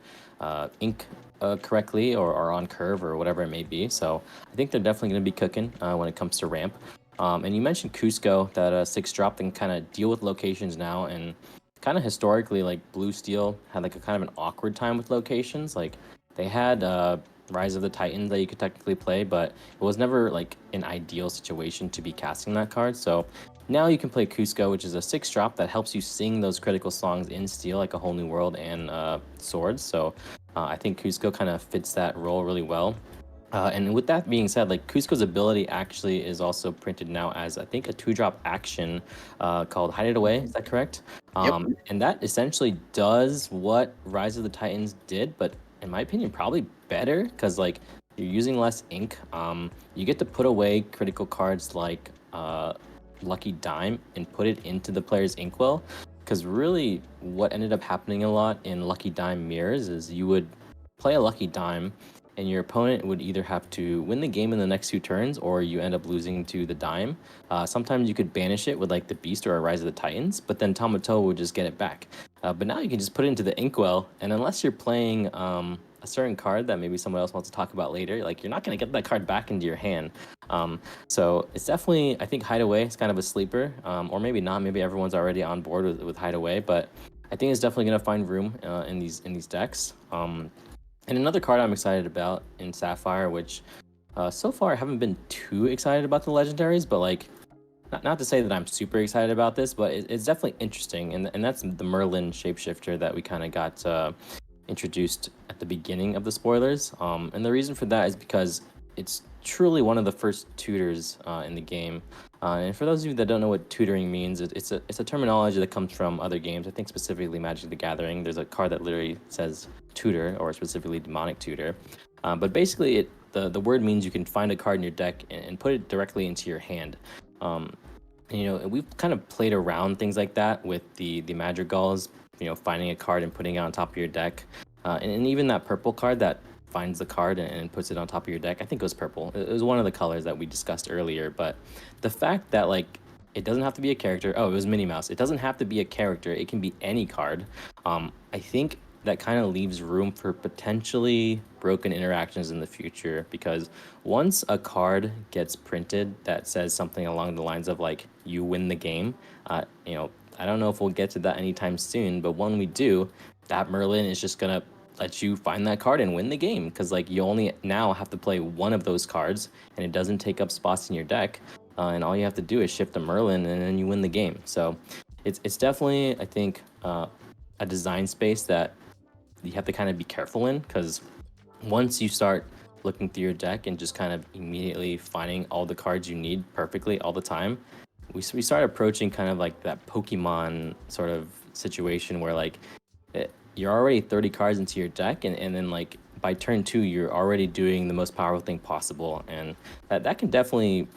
ink correctly or on curve or whatever it may be. So I think they're definitely going to be cooking when it comes to ramp. And you mentioned Cusco, that 6-drop that can kind of deal with locations now. And kind of historically, like Blue Steel had like a kind of an awkward time with locations. Like they had Rise of the Titans that you could technically play, but it was never like an ideal situation to be casting that card. So now you can play Cusco, which is a 6-drop that helps you sing those critical songs in Steel, like A Whole New World and Swords. So I think Cusco kind of fits that role really well. And with that being said, like Cusco's ability actually is also printed now as, I think, a 2-drop action called Hide It Away. Is that correct? Yep. And that essentially does what Rise of the Titans did, but in my opinion, probably better because like you're using less ink. You get to put away critical cards like Lucky Dime and put it into the player's inkwell. Because really, what ended up happening a lot in Lucky Dime mirrors is you would play a Lucky Dime, and your opponent would either have to win the game in the next 2 turns, or you end up losing to the dime. Sometimes you could banish it with like the Beast or a Rise of the Titans, but then Tamatoa would just get it back. But now you can just put it into the inkwell, and unless you're playing a certain card that maybe someone else wants to talk about later, like you're not going to get that card back into your hand. So it's definitely, I think Hideaway is kind of a sleeper, or maybe not. Maybe everyone's already on board with Hideaway, but I think it's definitely going to find room in these decks. And another card I'm excited about in Sapphire, which so far I haven't been too excited about the legendaries, but like, not to say that I'm super excited about this, but it's definitely interesting. And that's the Merlin shapeshifter that we kind of got introduced at the beginning of the spoilers. And the reason for that is because it's truly one of the first tutors in the game. And for those of you that don't know what tutoring means, it's a terminology that comes from other games. I think specifically Magic the Gathering. There's a card that literally says tutor, or specifically demonic tutor. But basically, the word means you can find a card in your deck and put it directly into your hand. And, you know, we've kind of played around things like that with the Madrigals, you know, finding a card and putting it on top of your deck. And even that purple card that finds the card and puts it on top of your deck. I think it was purple. It was one of the colors that we discussed earlier. But the fact that, like, it doesn't have to be a character. Oh, it was Minnie Mouse. It doesn't have to be a character. It can be any card. I think that kind of leaves room for potentially broken interactions in the future, because once a card gets printed that says something along the lines of like, you win the game, you know, I don't know if we'll get to that anytime soon, but when we do, that Merlin is just gonna lets you find that card and win the game, because like you only now have to play one of those cards and it doesn't take up spots in your deck, and all you have to do is shift to Merlin and then you win the game. So it's definitely, I think, a design space that you have to kind of be careful in, because once you start looking through your deck and just kind of immediately finding all the cards you need perfectly all the time, we start approaching kind of like that Pokemon sort of situation where like you're already 30 cards into your deck, and then like by turn 2 you're already doing the most powerful thing possible, and that can definitely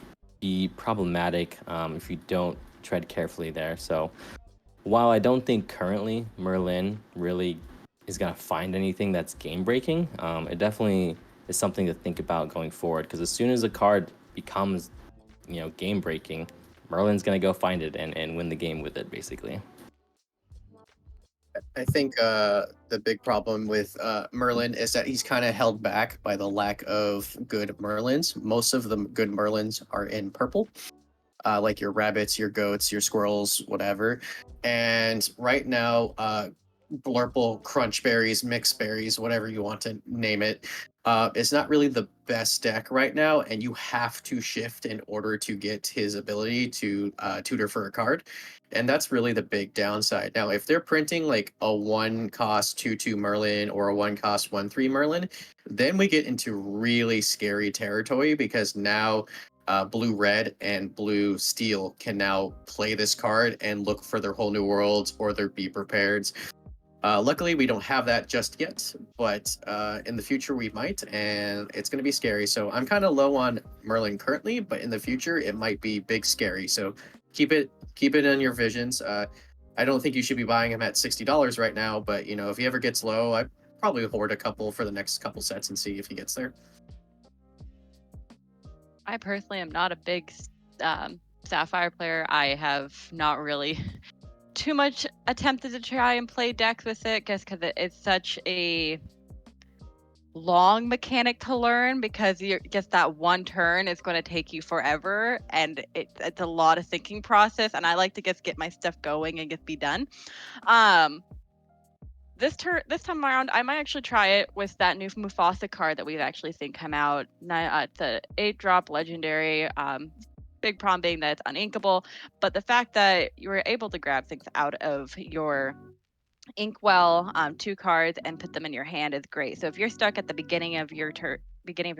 be problematic if you don't tread carefully there. So while I don't think currently Merlin really is going to find anything that's game breaking, it definitely is something to think about going forward, because as soon as a card becomes, you know, game breaking, Merlin's going to go find it and win the game with it, basically. I think the big problem with Merlin is that he's kind of held back by the lack of good Merlins. Most of the good Merlins are in purple, like your rabbits, your goats, your squirrels, whatever. And right now, Blurple, Crunch Berries, Mix Berries, whatever you want to name it, is not really the best deck right now, and you have to shift in order to get his ability to tutor for a card. And that's really the big downside. Now, if they're printing like a 1-cost 2/2 Merlin or a 1-cost 1/3 Merlin, then we get into really scary territory, because now blue red and blue steel can now play this card and look for their whole new worlds or their be prepared. Luckily, we don't have that just yet, but in the future we might, and it's going to be scary. So I'm kind of low on Merlin currently, but in the future it might be big scary. So keep it in your visions. I don't think you should be buying him at $60 right now, but you know, if he ever gets low, I'd probably hoard a couple for the next couple sets and see if he gets there. I personally am not a big Sapphire player. I have not really too much attempted to try and play decks with it, just because it's such a long mechanic to learn, because you're just that one turn is going to take you forever, and it's a lot of thinking process, and I like to just get my stuff going and just be done. This time around, I might actually try it with that new Mufasa card that we've actually seen come out. It's a 8-drop legendary. Big problem being that it's uninkable, but the fact that you were able to grab things out of your inkwell, 2 cards, and put them in your hand is great. So if you're stuck at the beginning of your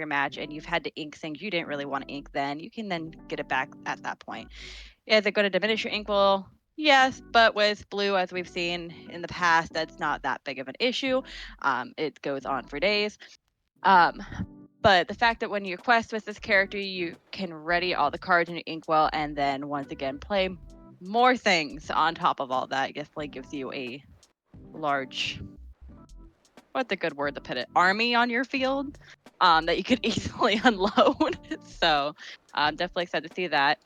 match and you've had to ink things you didn't really want to ink, then you can then get it back at that point. Is it going to diminish your inkwell? Yes, but with blue, as we've seen in the past, that's not that big of an issue. It goes on for days. But the fact that when you quest with this character, you can ready all the cards in your inkwell, and then once again play more things on top of all that, definitely gives you a large, what's a good word to put it, army on your field that you could easily unload. So I'm definitely excited to see that.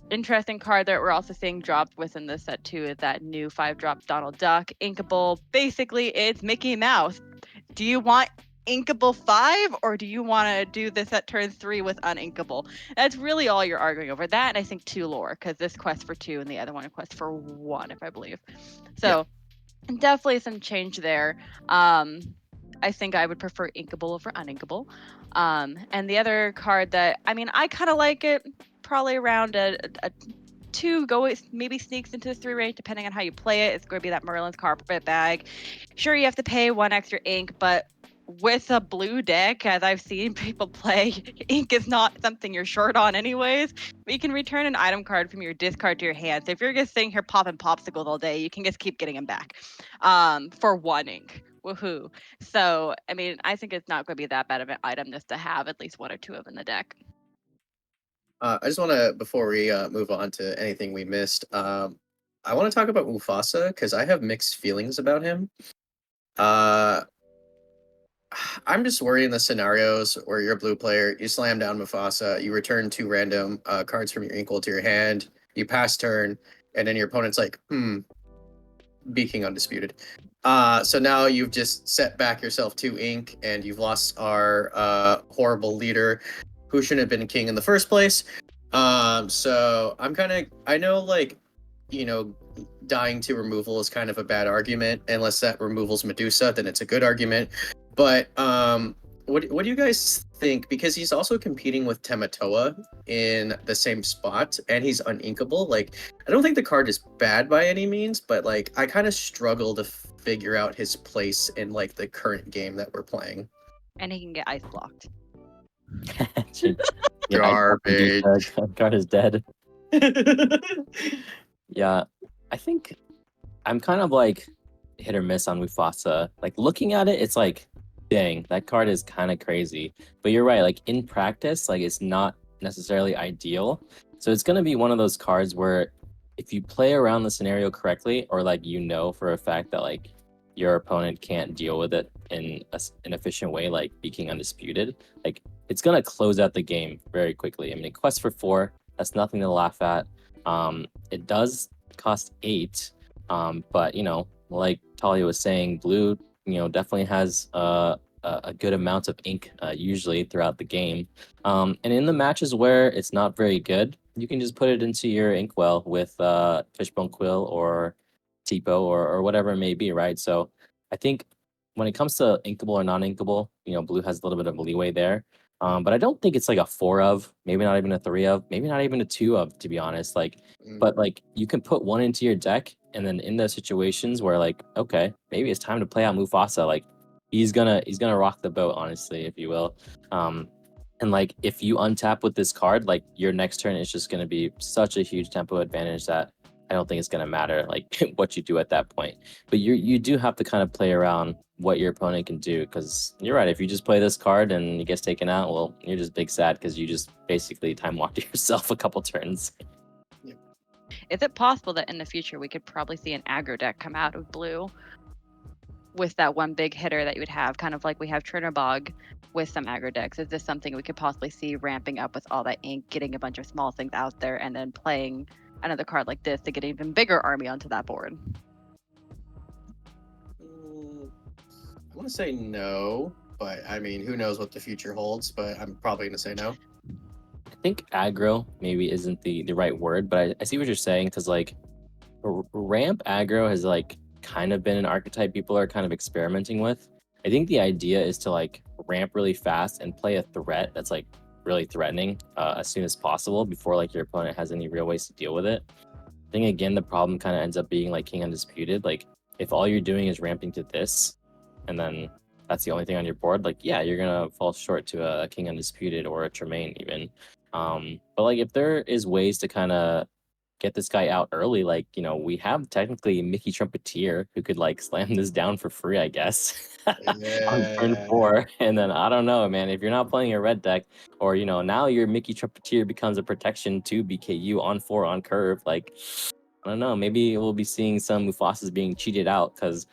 Interesting card that we're also seeing dropped within this set too is that new 5-drop Donald Duck inkable. Basically, it's Mickey Mouse. Do you want inkable 5, or do you want to do this at turn 3 with uninkable? That's really all you're arguing over. That, and I think 2 lore, because this quest for 2 and the other one quest for 1, if I believe. So definitely some change there. I think I would prefer inkable over uninkable. And the other card that, I mean, I kind of like it, probably around a 2, maybe sneaks into the 3 range, depending on how you play it. It's going to be that Merlin's Carpet Bag. Sure, you have to pay 1 extra ink, but with a blue deck, as I've seen people play, ink is not something you're short on anyways. But you can return an item card from your discard to your hand. So if you're just sitting here popping popsicles all day, you can just keep getting them back for 1 ink. Woohoo. So, I mean, I think it's not going to be that bad of an item just to have at least 1 or 2 of in the deck. I just want to, before we move on to anything we missed, I want to talk about Mufasa, because I have mixed feelings about him. I'm just worried in the scenarios where you're a blue player, you slam down Mufasa, you return 2 random cards from your inkwell to your hand, you pass turn, and then your opponent's like, be king undisputed. So now you've just set back yourself 2 ink, and you've lost our horrible leader, who shouldn't have been king in the first place. So I'm kind of, I know, like, you know, dying to removal is kind of a bad argument. Unless that removal's Medusa, then it's a good argument. But what do you guys think? Because he's also competing with Tematoa in the same spot, and he's uninkable. Like, I don't think the card is bad by any means, but like, I kind of struggle to figure out his place in like the current game that we're playing. And he can get ice blocked. Garbage. Card is dead. Yeah, I think I'm kind of like hit or miss on Mufasa. Like looking at it, it's like, dang, that card is kind of crazy. But you're right, like in practice, like it's not necessarily ideal. So it's gonna be one of those cards where if you play around the scenario correctly, or like you know for a fact that like your opponent can't deal with it in an efficient way, like being undisputed, like it's gonna close out the game very quickly. I mean, Quest for 4, that's nothing to laugh at. It does cost 8, but you know, like Talia was saying, blue, you know, definitely has a good amount of ink usually throughout the game. And in the matches where it's not very good, you can just put it into your inkwell with Fishbone Quill or Tipo or whatever it may be, right? So I think when it comes to inkable or non-inkable, you know, blue has a little bit of leeway there. But I don't think it's like a 4 of, maybe not even a 3 of, maybe not even a 2 of, to be honest. Like, but like you can put one into your deck, and then in those situations where like, okay, maybe it's time to play out Mufasa, like he's gonna rock the boat, honestly, if you will. And like if you untap with this card, like your next turn is just gonna be such a huge tempo advantage that I don't think it's gonna matter like what you do at that point. But you do have to kind of play around what your opponent can do, because you're right. If you just play this card and it gets taken out, well, you're just big sad because you just basically time walked yourself a couple turns. Is it possible that in the future we could probably see an aggro deck come out of blue with that one big hitter that you would have, kind of like we have Trinobog with some aggro decks? Is this something we could possibly see ramping up with all that ink, getting a bunch of small things out there, and then playing another card like this to get an even bigger army onto that board? I want to say no, but I mean, who knows what the future holds, but I'm probably going to say no. I think aggro maybe isn't the right word, but I see what you're saying, because like ramp aggro has like kind of been an archetype people are kind of experimenting with. I think the idea is to like ramp really fast and play a threat that's like really threatening as soon as possible before like your opponent has any real ways to deal with it. I think again the problem kind of ends up being like King Undisputed. Like if all you're doing is ramping to this, and then that's the only thing on your board, like yeah, you're gonna fall short to a King Undisputed or a Tremaine even. But like if there is ways to kind of get this guy out early, like, you know, we have technically Mickey Trumpeteer who could like slam this down for free, I guess, on turn 4. And then I don't know, man, if you're not playing a red deck, or you know, now your Mickey Trumpeteer becomes a protection to BKU on 4 on curve, like I don't know, maybe we'll be seeing some Mufasas being cheated out, because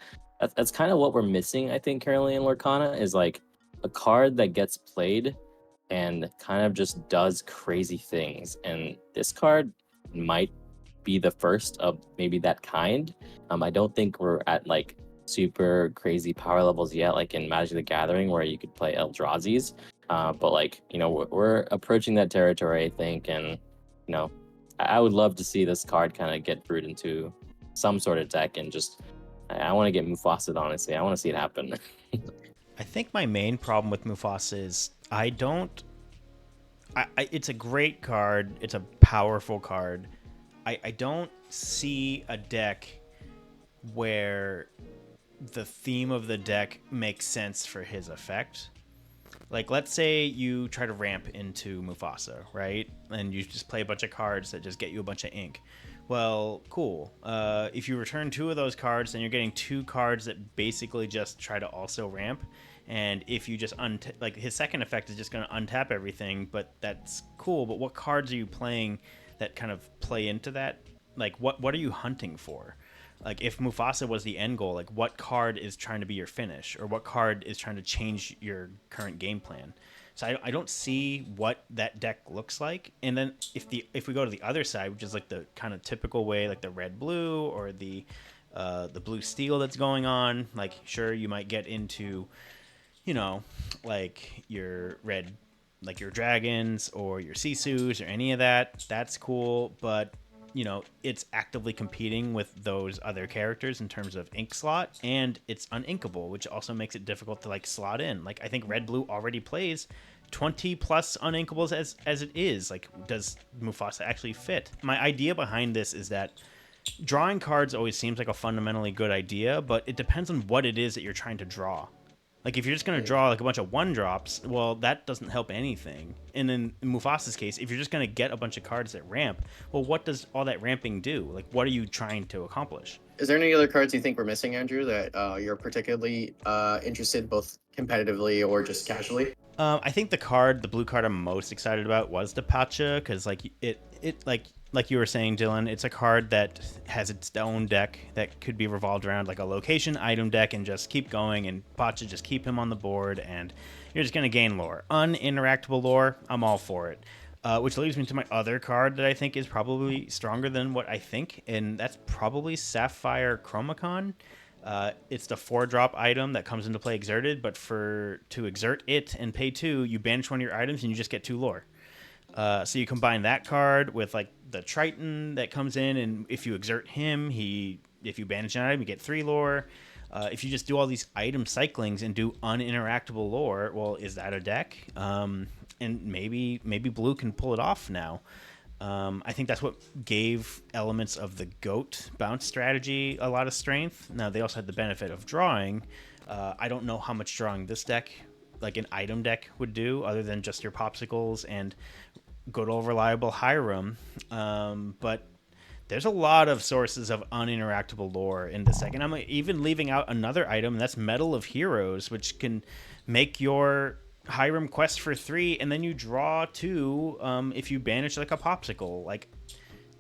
that's kind of what we're missing, I think, currently in Lorcana, is like a card that gets played and kind of just does crazy things. And this card might be the first of maybe that kind. I don't think we're at like super crazy power levels yet, like in Magic the Gathering, where you could play Eldrazi's. But like, you know, we're approaching that territory, I think. And, you know, I would love to see this card kind of get brewed into some sort of deck, and just, I want to get Mufasa, honestly. I want to see it happen. I think my main problem with Mufasa is it's a great card. It's a powerful card. I don't see a deck where the theme of the deck makes sense for his effect. Like, let's say you try to ramp into Mufasa, right? And you just play a bunch of cards that just get you a bunch of ink. Well, cool. If you return 2 of those cards, then you're getting 2 cards that basically just try to also ramp. And if you just like, his second effect is just going to untap everything, but that's cool. But what cards are you playing that kind of play into that? Like, what are you hunting for? Like, if Mufasa was the end goal, like, what card is trying to be your finish, or what card is trying to change your current game plan? So I don't see what that deck looks like. And then if we go to the other side, which is like the kind of typical way, like the red blue or the blue steel that's going on, like, sure, you might get into, you know, like your red, like your dragons or your Sisus or any of that. That's cool, but it's actively competing with those other characters in terms of ink slot, and it's uninkable, which also makes it difficult to like slot in. Like I think Red Blue already plays 20 plus uninkables as it is. Like, does Mufasa actually fit? My idea behind this is that drawing cards always seems like a fundamentally good idea, but it depends on what it is that you're trying to draw. Like, if you're just going to draw like a bunch of 1-drops, well, that doesn't help anything. And in Mufasa's case, if you're just going to get a bunch of cards that ramp, well, what does all that ramping do? Like, what are you trying to accomplish? Is there any other cards you think we're missing, Andrew, that you're particularly interested both competitively or just casually? I think the blue card I'm most excited about was the Pacha, because like like you were saying, Dylan, it's a card that has its own deck that could be revolved around like a location item deck and just keep going, and Pacha just keep him on the board, and you're just going to gain lore. Uninteractable lore, I'm all for it. Which leads me to my other card that I think is probably stronger than what I think, and that's probably Sapphire Chromacon. It's the 4-drop item that comes into play exerted, but to exert it and pay 2, you banish one of your items and you just get 2 lore. So you combine that card with like the Triton that comes in, and if you exert him, if you banish an item, you get 3 lore. If you just do all these item cyclings and do uninteractable lore, well, is that a deck? And maybe Blue can pull it off now. I think that's what gave elements of the GOAT bounce strategy a lot of strength. Now, they also had the benefit of drawing. I don't know how much drawing this deck, like an item deck, would do, other than just your popsicles and good old reliable Hiram. But there's a lot of sources of uninteractable lore in this deck. And I'm even leaving out another item, and that's Medal of Heroes, which can make your Hiram quest for 3, and then you draw 2 if you banish like a popsicle. Like,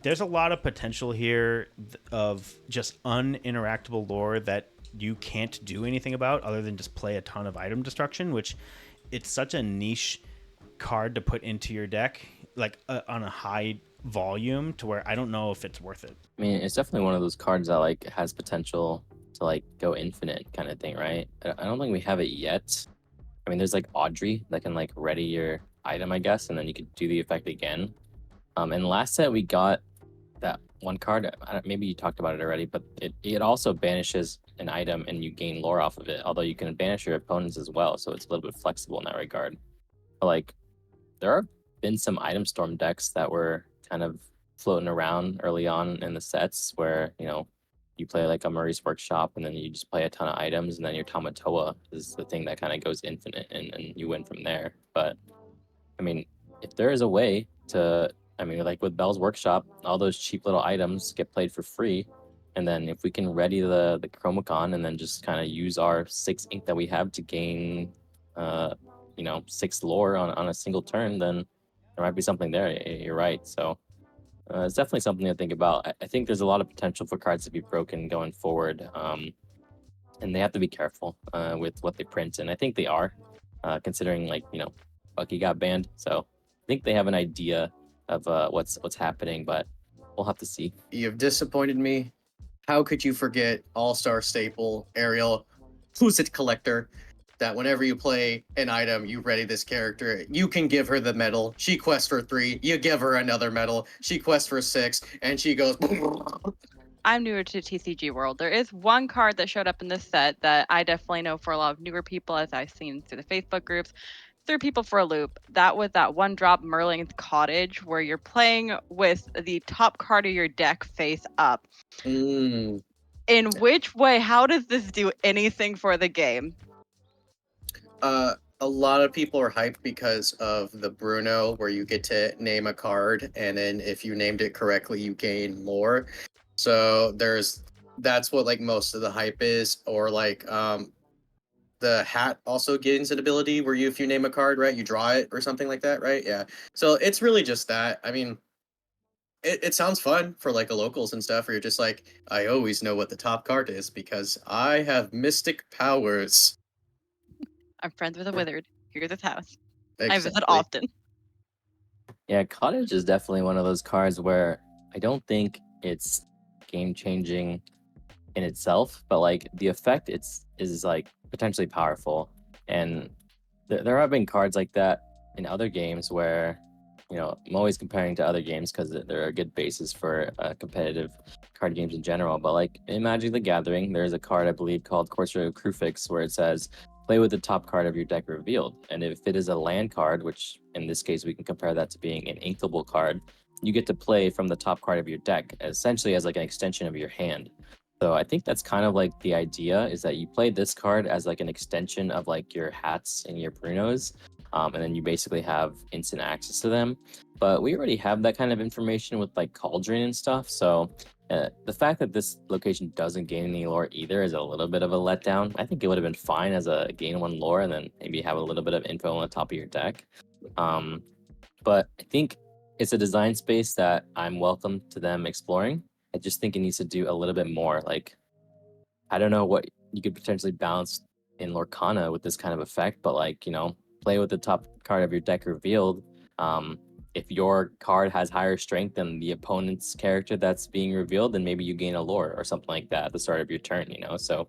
there's a lot of potential here of just uninteractable lore that you can't do anything about other than just play a ton of item destruction, which it's such a niche card to put into your deck, like on a high volume, to where I don't know if it's worth it. I mean, it's definitely one of those cards that like has potential to like go infinite kind of thing, right? I don't think we have it yet. I mean, there's like Audrey that can like ready your item, I guess, and then you could do the effect again. And last set we got that one card. Maybe you talked about it already, but it also banishes an item and you gain lore off of it. Although you can banish your opponents as well, so it's a little bit flexible in that regard. But like, there have been some item storm decks that were kind of floating around early on in the sets where you play like a Murray's Workshop, and then you just play a ton of items, and then your Tamatoa is the thing that kind of goes infinite, and you win from there. But, I mean, if there is a way to, like with Bell's Workshop, all those cheap little items get played for free, and then if we can ready the Chromacon and then just kind of use our 6 ink that we have to gain, 6 lore on a single turn, then there might be something there. You're right, so... it's definitely something to think about. I think there's a lot of potential for cards to be broken going forward, and they have to be careful with what they print, and I think they are, considering Bucky got banned, so I think they have an idea of what's happening, but we'll have to see. You've disappointed me. How could you forget All-Star staple Ariel, Who's It Collector? That whenever you play an item, you ready this character. You can give her the medal. She quests for 3. You give her another medal. She quests for 6, and she goes. I'm newer to TCG world. There is one card that showed up in this set that I definitely know for a lot of newer people, as I've seen through the Facebook groups, threw people for a loop. That was that 1-drop Merlin's Cottage, where you're playing with the top card of your deck face up. In which way? How does this do anything for the game? A lot of people are hyped because of the Bruno, where you get to name a card, and then if you named it correctly, you gain lore. So that's what like most of the hype is, or like the hat also gains an ability where if you name a card, right, you draw it or something like that, right? Yeah. So it's really just that. I mean, it sounds fun for like a locals and stuff, where you're just like, I always know what the top card is because I have mystic powers. I'm friends with a wizard. Here's his house. Exactly. I visit often. Yeah, Cottage is definitely one of those cards where I don't think it's game changing in itself, but like the effect is like potentially powerful. And there have been cards like that in other games where I'm always comparing to other games because they're a good basis for competitive card games in general. But like in Magic the Gathering, there's a card I believe called Corsair Crucifix where it says play with the top card of your deck revealed. And if it is a land card, which in this case we can compare that to being an inkable card, you get to play from the top card of your deck, essentially as like an extension of your hand. So I think that's kind of like the idea is that you play this card as like an extension of like your hats and your Brunos, and then you basically have instant access to them. But we already have that kind of information with like Cauldron and stuff. So the fact that this location doesn't gain any lore either is a little bit of a letdown. I think it would have been fine as a gain one lore and then maybe have a little bit of info on the top of your deck. But I think it's a design space that I'm welcome to them exploring. I just think it needs to do a little bit more. Like, I don't know what you could potentially balance in Lorcana with this kind of effect, but like, play with the top card of your deck revealed. If your card has higher strength than the opponent's character that's being revealed, then maybe you gain a lore or something like that at the start of your turn, So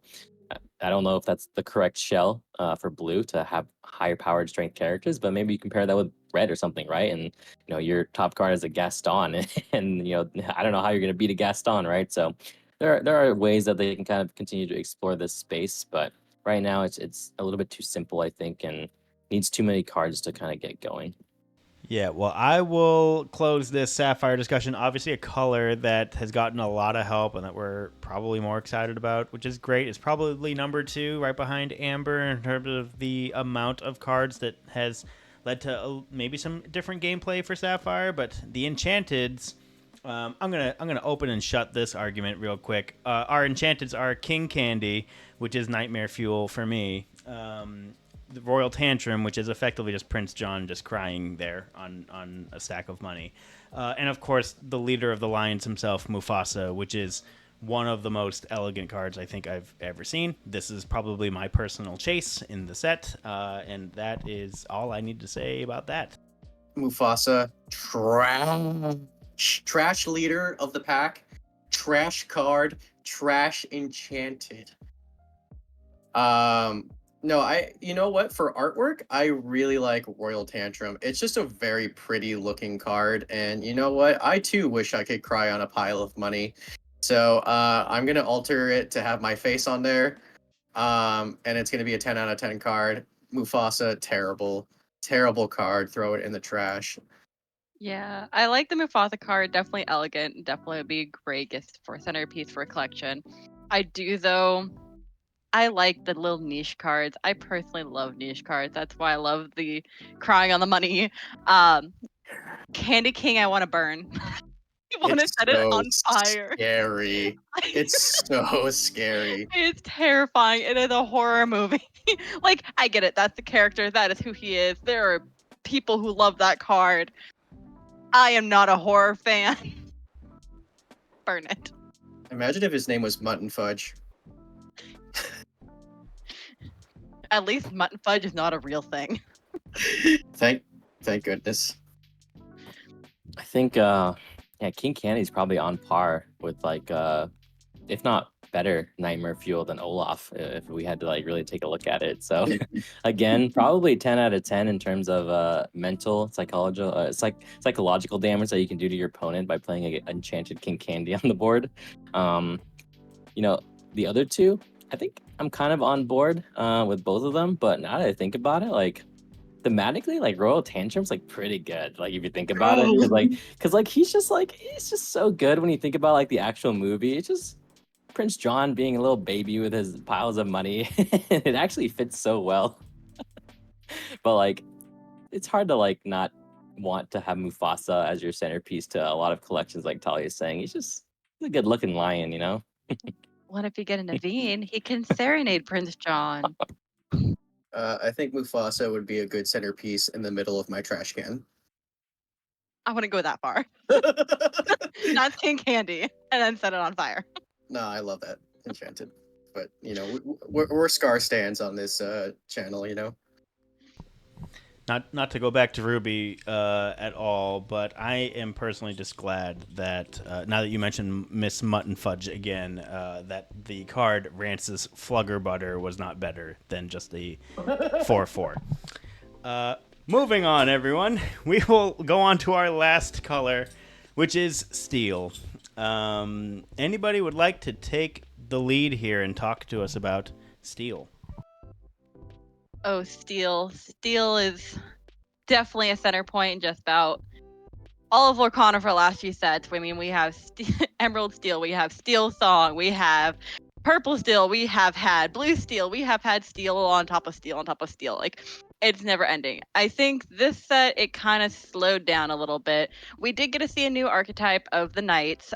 I don't know if that's the correct shell for blue to have higher powered strength characters, but maybe you compare that with red or something, right? And your top card is a Gaston, and I don't know how you're going to beat a Gaston, right? So there are ways that they can kind of continue to explore this space, but right now it's a little bit too simple, I think, and needs too many cards to kind of get going. Yeah, well, I will close this Sapphire discussion. Obviously, a color that has gotten a lot of help and that we're probably more excited about, which is great. It's probably number 2, right behind Amber, in terms of the amount of cards that has led to maybe some different gameplay for Sapphire. But the Enchanteds, I'm gonna open and shut this argument real quick. Our Enchanteds are King Candy, which is nightmare fuel for me. The Royal Tantrum, which is effectively just Prince John just crying there on a stack of money. And of course, the leader of the Lions himself, Mufasa, which is one of the most elegant cards I think I've ever seen. This is probably my personal chase in the set, and that is all I need to say about that. Mufasa, trash leader of the pack, trash card, trash enchanted. No, you know what? For artwork, I really like Royal Tantrum. It's just a very pretty looking card, and you know what? I too wish I could cry on a pile of money. So I'm gonna alter it to have my face on there, and it's gonna be a 10 out of 10 card. Mufasa, terrible card. Throw it in the trash. Yeah, I like the Mufasa card. Definitely elegant. Definitely would be a great gift for a centerpiece for a collection. I do though. I like the little niche cards. I personally love niche cards. That's why I love the crying on the money. Candy King, I want to burn. I want to set it on fire. Scary. It's so scary. It's terrifying. It is a horror movie. Like, I get it. That's the character. That is who he is. There are people who love that card. I am not a horror fan. Burn it. Imagine if his name was Mutton Fudge. At least Mutton Fudge is not a real thing. Thank goodness. I think King Candy's probably on par with like if not better nightmare fuel than Olaf if we had to like really take a look at it. So again, probably 10 out of 10 in terms of mental psychological damage that you can do to your opponent by playing an enchanted King Candy on the board. The other two, I think I'm kind of on board with both of them, but now that I think about it, like thematically, like Royal Tantrum's like pretty good. Like if you think about it, because he's just so good when you think about like the actual movie. It's just Prince John being a little baby with his piles of money. It actually fits so well. But like, it's hard to like not want to have Mufasa as your centerpiece to a lot of collections. Like Talia is saying, he's a good looking lion, What if you get a Naveen? He can serenade Prince John. I think Mufasa would be a good centerpiece in the middle of my trash can. I wouldn't go that far. Not King Candy and then set it on fire. No, I love that enchanted, but we're Scar stands on this channel. Not to go back to Ruby at all, but I am personally just glad that now that you mentioned Miss Mutton Fudge again, that the card Rance's Flugger Butter was not better than just the 4/4. Moving on, everyone. We will go on to our last color, which is steel. Anybody would like to take the lead here and talk to us about steel? Oh, steel. Steel is definitely a center point in just about all of Lorcana for the last few sets. I mean, we have Emerald Steel, we have Steel Song, we have Purple Steel, we have had Blue Steel, we have had Steel on top of Steel on top of Steel. Like, it's never ending. I think this set, it kind of slowed down a little bit. We did get to see a new archetype of the Knights,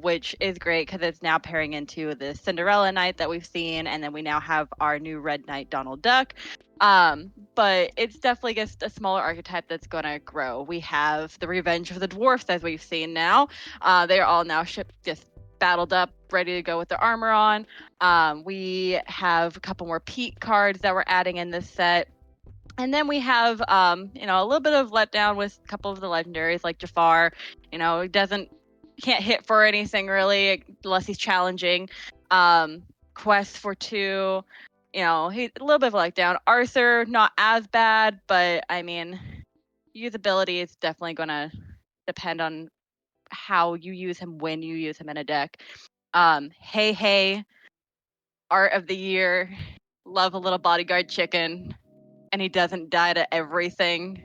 which is great because it's now pairing into the Cinderella Knight that we've seen, and then we now have our new Red Knight, Donald Duck. But it's definitely just a smaller archetype that's going to grow. We have the Revenge of the Dwarfs, as we've seen now. They're all now just battled up, ready to go with their armor on. We have a couple more Pete cards that we're adding in this set. And then we have, a little bit of letdown with a couple of the legendaries like Jafar. Can't hit for anything really unless he's challenging. Quest for 2, he's a little bit of a letdown. Arthur, not as bad, but I mean, usability is definitely going to depend on how you use him, when you use him in a deck. Hey, Art of the Year, love a little bodyguard chicken, and he doesn't die to everything,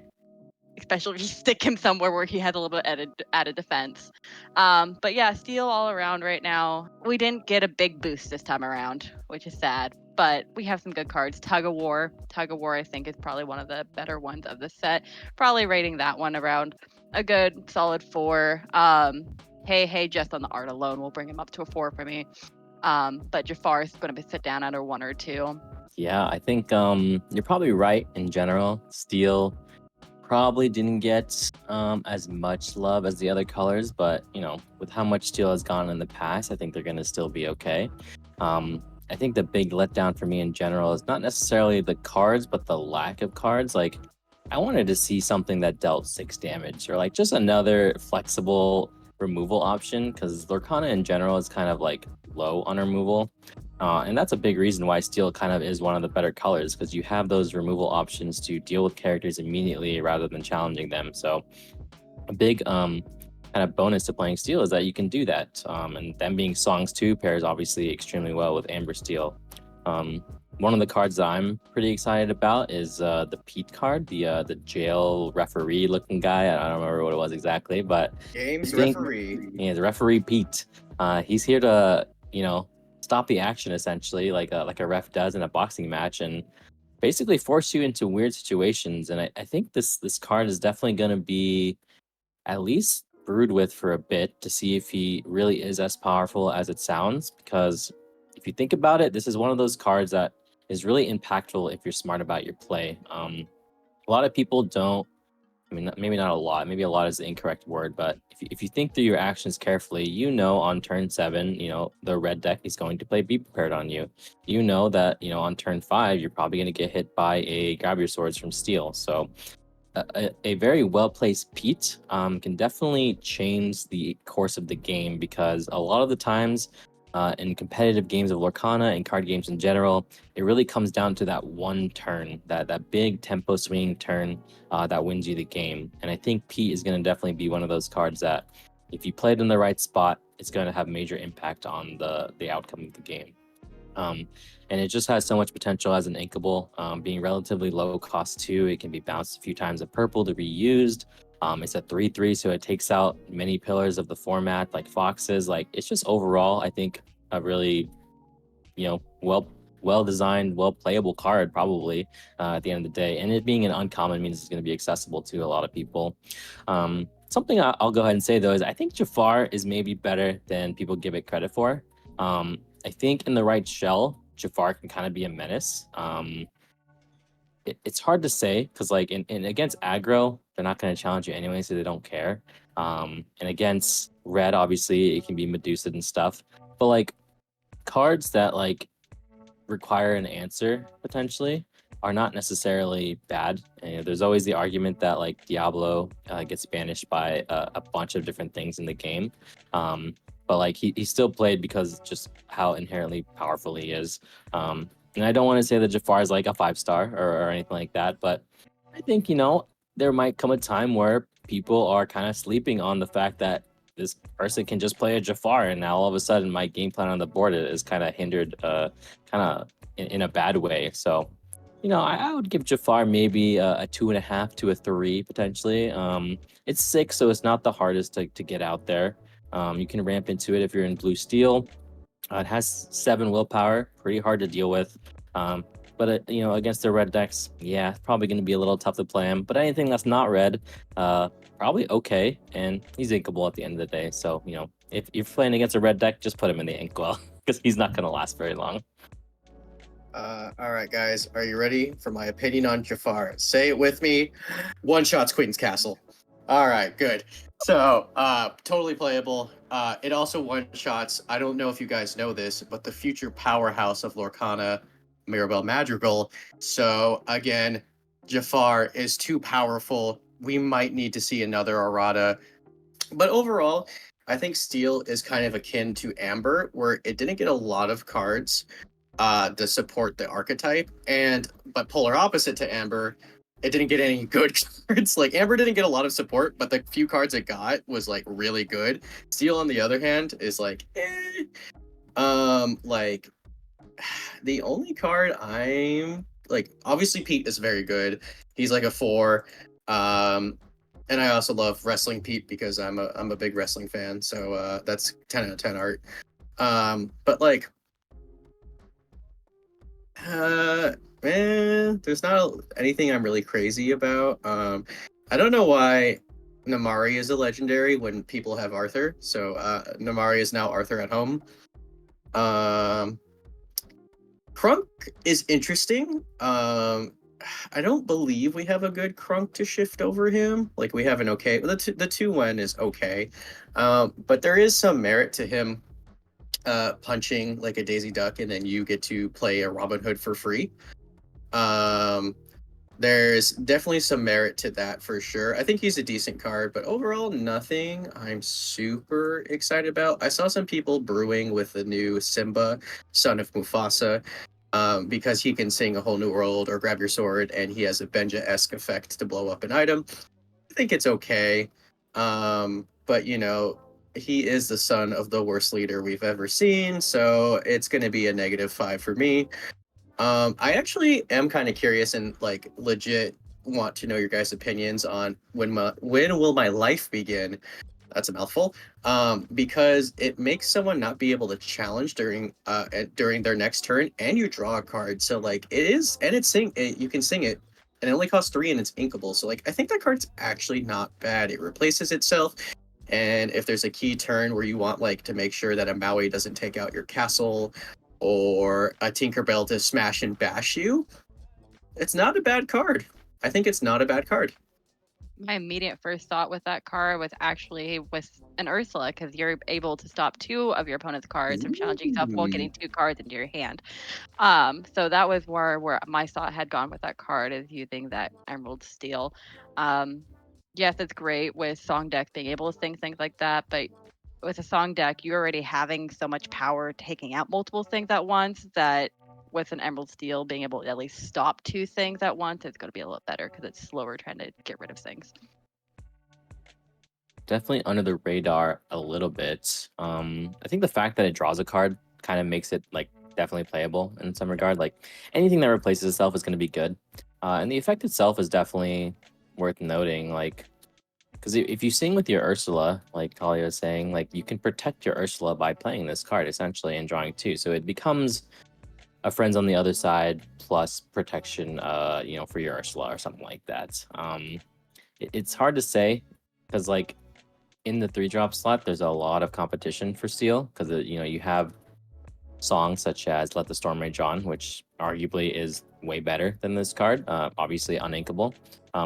especially if you stick him somewhere where he has a little bit added defense. But yeah, steel all around right now. We didn't get a big boost this time around, which is sad, but we have some good cards. Tug of War, I think, is probably one of the better ones of the set. Probably rating that one around a good solid 4. Hey, just on the art alone will bring him up to a 4 for me. But Jafar is going to sit down under 1 or 2. Yeah, I think you're probably right in general. Steel probably didn't get as much love as the other colors, but with how much steel has gone in the past, I think they're going to still be okay. I think the big letdown for me in general is not necessarily the cards, but the lack of cards. Like, I wanted to see something that dealt 6 damage, or like just another flexible removal option, because Lorcana in general is kind of like low on removal. And that's a big reason why steel kind of is one of the better colors, because you have those removal options to deal with characters immediately rather than challenging them. So a big kind of bonus to playing steel is that you can do that. And them being songs too pairs obviously extremely well with Amber Steel. One of the cards that I'm pretty excited about is the Pete card, the jail referee looking guy. I don't remember what it was exactly, but Games referee. Yeah, the referee Pete. He's here to stop the action essentially, like a ref does in a boxing match, and basically force you into weird situations. And I think this card is definitely going to be at least brewed with for a bit to see if he really is as powerful as it sounds. Because if you think about it, this is one of those cards that is really impactful if you're smart about your play. A lot of people don't. I mean, maybe not a lot. Maybe a lot is the incorrect word, but if you think through your actions carefully, on turn 7, the red deck is going to play Be Prepared on you. That, on turn 5, you're probably going to get hit by a Grab Your Swords from Steel. So a very well-placed Pete can definitely change the course of the game, because a lot of the times in competitive games of Lorcana and card games in general, it really comes down to that one turn, that big tempo swinging turn that wins you the game. And I think Pete is going to definitely be one of those cards that, if you play it in the right spot, it's going to have major impact on the outcome of the game. And it just has so much potential as an inkable, being relatively low cost too. It can be bounced a few times at purple to be used. It's a 3/3, so it takes out many pillars of the format, like foxes. Like, it's just overall, I think, a really, well designed, well playable card, probably at the end of the day. And it being an uncommon means it's going to be accessible to a lot of people. Something I'll go ahead and say though is I think Jafar is maybe better than people give it credit for. I think in the right shell, Jafar can kind of be a menace. It's hard to say, because like in against aggro, they're not going to challenge you anyway, so they don't care. And against red, obviously, it can be Medusa and stuff. But like cards that like require an answer potentially are not necessarily bad. And there's always the argument that like Diablo gets banished by a bunch of different things in the game. But like he still played because just how inherently powerful he is. And I don't want to say that Jafar is like a 5-star or anything like that, but I think, there might come a time where people are kind of sleeping on the fact that this person can just play a Jafar, and now all of a sudden my game plan on the board is kind of hindered, kind of in a bad way. So, I would give Jafar maybe a 2.5 to a 3 potentially. It's 6, so it's not the hardest to get out there. You can ramp into it if you're in blue steel. It has 7 willpower, pretty hard to deal with. But against the red decks, yeah, it's probably going to be a little tough to play him. But anything that's not red, probably okay. And he's inkable at the end of the day. So, if you're playing against a red deck, just put him in the inkwell because he's not going to last very long. All right, guys, are you ready for my opinion on Jafar? Say it with me. One shots Queen's Castle. All right, good. So, totally playable. It also one shots. I don't know if you guys know this, but the future powerhouse of Lorcana, Mirabelle Madrigal. So again, Jafar is too powerful. We might need to see another errata. But overall, I think Steel is kind of akin to Amber, where it didn't get a lot of cards to support the archetype, but polar opposite to Amber, it didn't get any good cards. Like Amber didn't get a lot of support, but the few cards it got was like really good. Steel, on the other hand, is like, like the only card I'm like, obviously Pete is very good. He's like a 4. And I also love Wrestling Pete because I'm a big wrestling fan. So that's 10 out of 10 art. But like, there's not anything I'm really crazy about. I don't know why Namari is a legendary when people have Arthur. So Namari is now Arthur at home. Crunk is interesting. I don't believe we have a good Crunk to shift over him. Like we have an okay. The 2/1 is okay, but there is some merit to him punching like a Daisy Duck, and then you get to play a Robin Hood for free. There's definitely some merit to that for sure. I think he's a decent card, but overall, nothing I'm super excited about. I saw some people brewing with the new Simba, son of Mufasa, because he can sing A Whole New World or Grab Your Sword, and he has a Benja-esque effect to blow up an item. I think it's okay, but he is the son of the worst leader we've ever seen, so it's going to be a -5 for me. I actually am kind of curious and like legit want to know your guys' opinions on when will my life begin? That's a mouthful. Because it makes someone not be able to challenge during their next turn, and you draw a card. So like you can sing it, and it only costs 3 and it's inkable. So like I think that card's actually not bad. It replaces itself. And if there's a key turn where you want like to make sure that a Maui doesn't take out your castle or a Tinkerbell to smash and bash you, it's not a bad card. I think it's not a bad card. My immediate first thought with that card was actually with an Ursula, because you're able to stop 2 of your opponent's cards from challenging yourself while getting 2 cards into your hand. So that was where my thought had gone with that card, is using that Emerald Steel. Yes, it's great with song deck being able to sing things like that, but with a song deck, you're already having so much power taking out multiple things at once that with an Emerald Steel being able to at least stop 2 things at once, it's going to be a little better because it's slower trying to get rid of things. Definitely under the radar a little bit. I think the fact that it draws a card kind of makes it like definitely playable in some regard. Like anything that replaces itself is going to be good. And the effect itself is definitely worth noting. Like, because if you sing with your Ursula, like Talia was saying, like you can protect your Ursula by playing this card essentially and drawing 2. So it becomes a friends on the other side plus protection, for your Ursula or something like that. It's hard to say because like in the 3-drop slot, there's a lot of competition for Steel because you have songs such as Let the Storm Rage On, which arguably is way better than this card, obviously uninkable.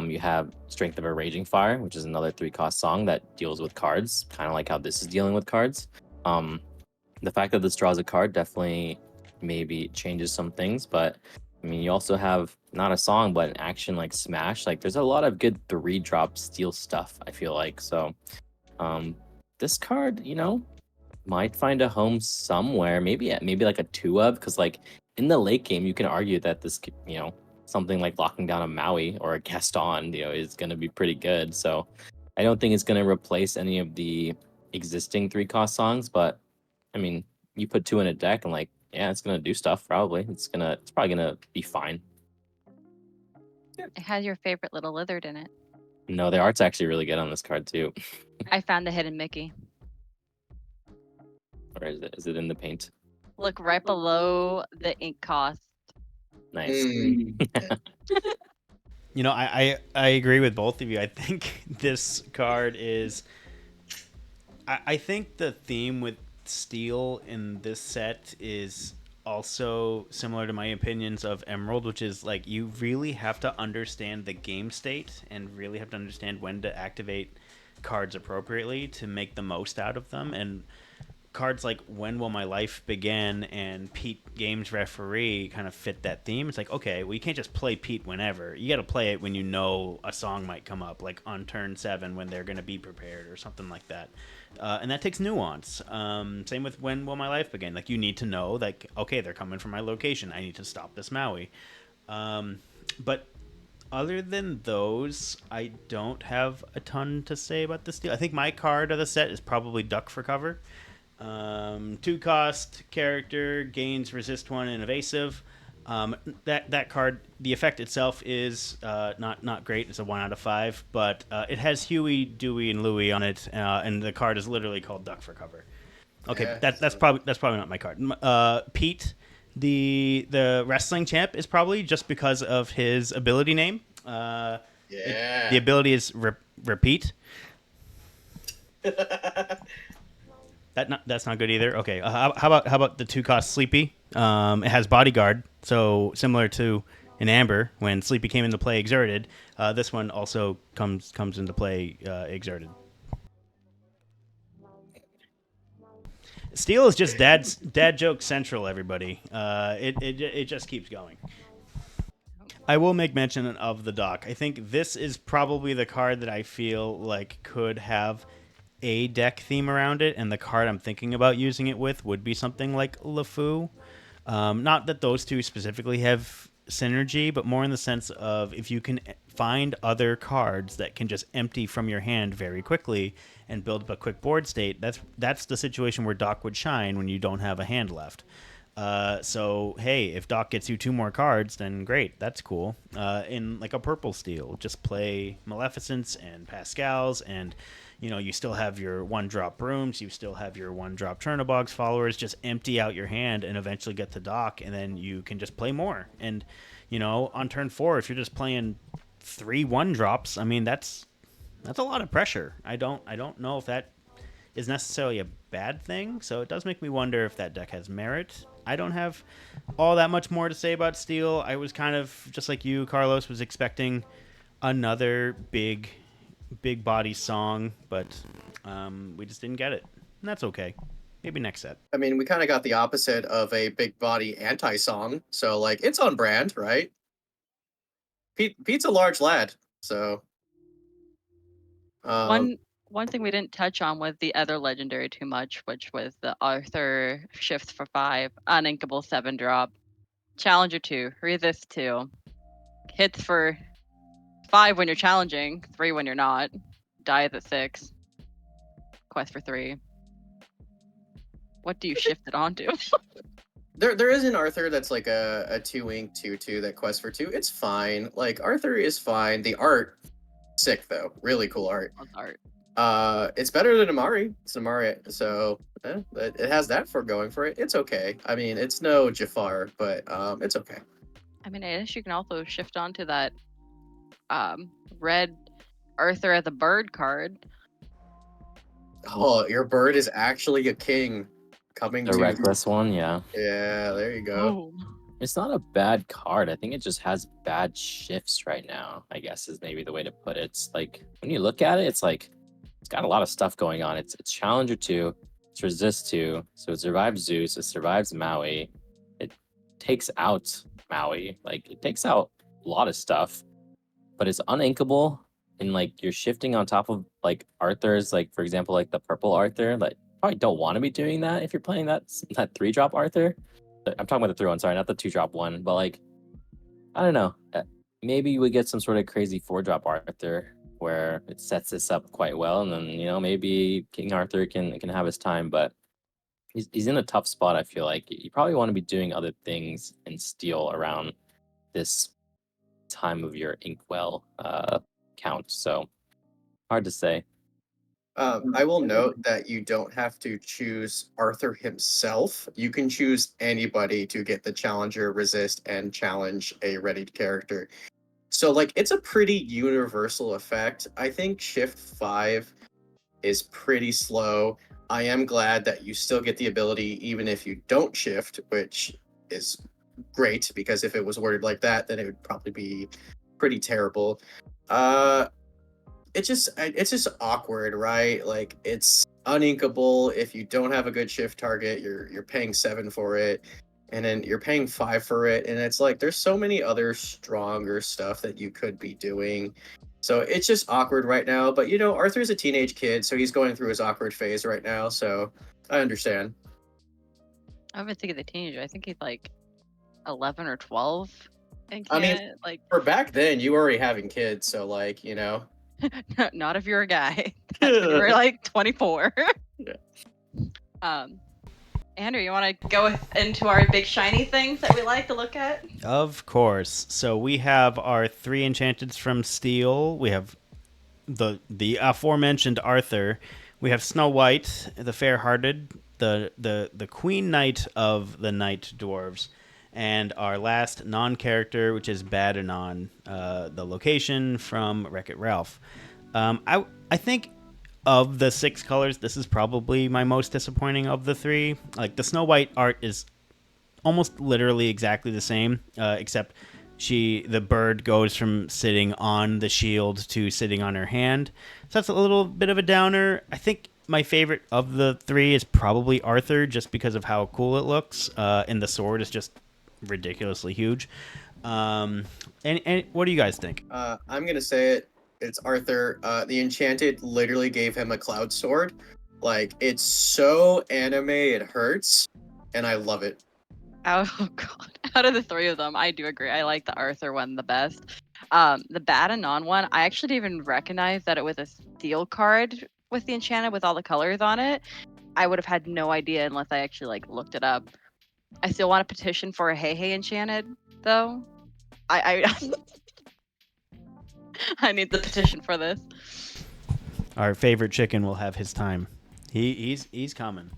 You have Strength of a Raging Fire, which is another 3-cost song that deals with cards, kind of like how this is dealing with cards. The fact that this draws a card definitely maybe changes some things, but I mean, you also have not a song, but an action like Smash. Like, there's a lot of good 3-drop Steel stuff, I feel like. So, this card, might find a home somewhere. Maybe like a 2 of, because like in the late game, you can argue that this, something like locking down a Maui or a Gaston, is going to be pretty good. So I don't think it's going to replace any of the existing 3-cost songs, but I mean, you put 2 in a deck and yeah, it's going to do stuff probably. It's probably going to be fine. It has your favorite little lizard in it. No, the art's actually really good on this card too. I found the hidden Mickey. Or is it? Is it in the paint? Look right below the ink cost. Nice. I agree with both of you. I think this card is. I think the theme with steel in this set is also similar to my opinions of Emerald, which is like you really have to understand the game state and really have to understand when to activate cards appropriately to make the most out of them. And cards like When Will My Life Begin and Pete Games Referee kind of fit that theme. It's like, okay, well, you can't just play Pete whenever. You got to play it when you know a song might come up, like on turn 7 when they're going to be prepared or something like that. And that takes nuance. Same with When Will My Life Begin. Like, you need to know, like, okay, they're coming from my location. I need to stop this Maui. But other than those, I don't have a ton to say about this deal. I think my card of the set is probably Duck for Cover. 2-cost character, gains resist 1 and evasive. That card, the effect itself is not great. It's a 1 out of 5, but it has Huey, Dewey, and Louie on it, and the card is literally called Duck for Cover. Okay, yeah, that's probably not my card. Pete, the wrestling champ, is probably just because of his ability name. The ability is repeat. That's not good either. Okay, how about the 2-cost Sleepy? It has Bodyguard, so similar to in Amber when Sleepy came into play exerted. This one also comes into play exerted. Steel is just dad joke central, everybody. It just keeps going. I will make mention of the dock. I think this is probably the card that I feel like could have a deck theme around it, and the card I'm thinking about using it with would be something like LeFou. Not that those two specifically have synergy, but more in the sense of if you can find other cards that can just empty from your hand very quickly and build up a quick board state, that's the situation where Doc would shine when you don't have a hand left. So hey, if Doc gets you 2 more cards, then great, that's cool. In like a purple steel, just play Maleficence and Pascal's, and you still have your 1-drop Brooms, you still have your 1-drop Chernobog's followers. Just empty out your hand and eventually get to Doc, and then you can just play more. And on turn 4, if you're just playing 3 1-drops, I mean that's a lot of pressure. I don't know if that is necessarily a bad thing. So it does make me wonder if that deck has merit. I don't have all that much more to say about Steel. I was kind of just like you, Carlos, was expecting another big body song, but we just didn't get it, and that's okay. Maybe next set. I mean, we kind of got the opposite of a big body anti-song, so like it's on brand, right? Pete's a large lad, so one thing we didn't touch on was the other legendary too much, which was the Arthur Shifts for 5 uninkable 7-drop Challenger 2, Resist 2, hits for 5 when you're challenging, 3 when you're not, dies at 6, quest for 3. What do you shift it onto? There is an Arthur that's like a 2-ink 2/2 that quests for 2. It's fine. Like, Arthur is fine. The art, sick though. Really cool art. It's better than Amari. It's Amari, so it has that for going for it. It's okay. I mean, it's no Jafar, but it's okay. I mean, I guess you can also shift onto that red Arthur as a bird card. Oh, your bird is actually a king coming the reckless one, yeah. Yeah, there you go. Oh. It's not a bad card. I think it just has bad shifts right now, I guess is maybe the way to put it. It's like when you look at it, it's like it's got a lot of stuff going on. It's Challenger 2, it's Resist 2, so it survives Zeus, it survives Maui, it takes out Maui, like it takes out a lot of stuff, but it's uninkable, and like you're shifting on top of like Arthur's, like for example, like the purple Arthur. Like probably don't want to be doing that if you're playing that 3-drop Arthur. I'm talking about the 3-1, sorry, not the 2-drop one, but like I don't know. Maybe we get some sort of crazy 4-drop Arthur where it sets this up quite well, and then maybe King Arthur can have his time, but he's in a tough spot. I feel like you probably want to be doing other things in Steel around this time of your Inkwell count. So hard to say. I will note that you don't have to choose Arthur himself. You can choose anybody to get the challenger, resist, and challenge a readied character. So, like, it's a pretty universal effect. I think Shift 5 is pretty slow. I am glad that you still get the ability even if you don't shift, which is great, because if it was worded like that, then it would probably be pretty terrible. It's just awkward, right? Like, it's uninkable. If you don't have a good shift target, you're paying 7 for it, and then you're paying 5 for it, and it's like there's so many other stronger stuff that you could be doing. So it's just awkward right now. But Arthur's a teenage kid, so he's going through his awkward phase right now. So I understand. I'm even thinking the teenager. I think he's like 11 or 12. I mean, for back then, you were already having kids, so not if you're a guy. That's when you were like 24. Yeah. Andrew, you want to go into our big shiny things that we like to look at? Of course. So we have our 3 enchanteds from Steel. We have the aforementioned Arthur. We have Snow White, the Fair-Hearted, the Queen Knight of the Night Dwarves, and our last non-character, which is Badanon, the location from Wreck-It Ralph. I think of the 6 colors, this is probably my most disappointing of the 3. Like, the Snow White art is almost literally exactly the same, except the bird goes from sitting on the shield to sitting on her hand. So that's a little bit of a downer. I think my favorite of the 3 is probably Arthur, just because of how cool it looks, and the sword is just ridiculously huge. And what do you guys think? I'm gonna say it. It's Arthur. The Enchanted literally gave him a cloud sword. Like, it's so anime, it hurts, and I love it. Oh god! Out of the 3 of them, I do agree. I like the Arthur one the best. The Badanon one, I actually didn't even recognize that it was a steel card with the enchanted with all the colors on it. I would have had no idea unless I actually looked it up. I still want to petition for a Hey enchanted though. I I need the petition for this. Our favorite chicken will have his time. He's coming.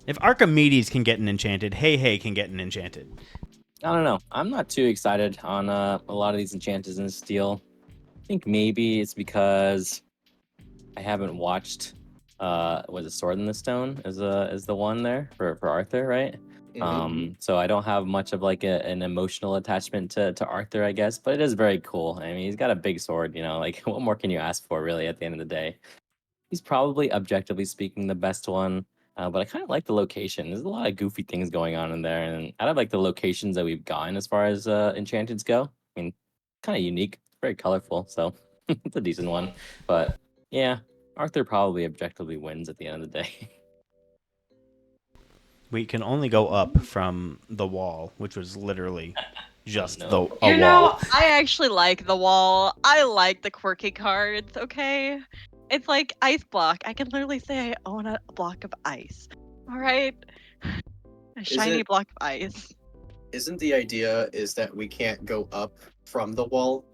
If Archimedes can get an enchanted, Hey can get an enchanted. I don't know. I'm not too excited on a lot of these enchanters in Steel. I think maybe it's because I haven't watched was it Sword in the Stone is the one there for Arthur, right? Mhm. So I don't have much of an emotional attachment to Arthur, I guess, but it is very cool. I mean, he's got a big sword, like what more can you ask for really at the end of the day? He's probably objectively speaking the best one. But I kind of like the location. There's a lot of goofy things going on in there, and out of the locations that we've gotten as far as enchanteds go, I mean, kind of unique, very colorful, so it's a decent one. But yeah, Arthur probably objectively wins at the end of the day. We can only go up from the wall, which was literally just No. a wall. I actually like the wall. I like the quirky cards, okay? It's like ice block. I can literally say I own a block of ice. Alright? A shiny block of ice. Isn't the idea is that we can't go up from the wall?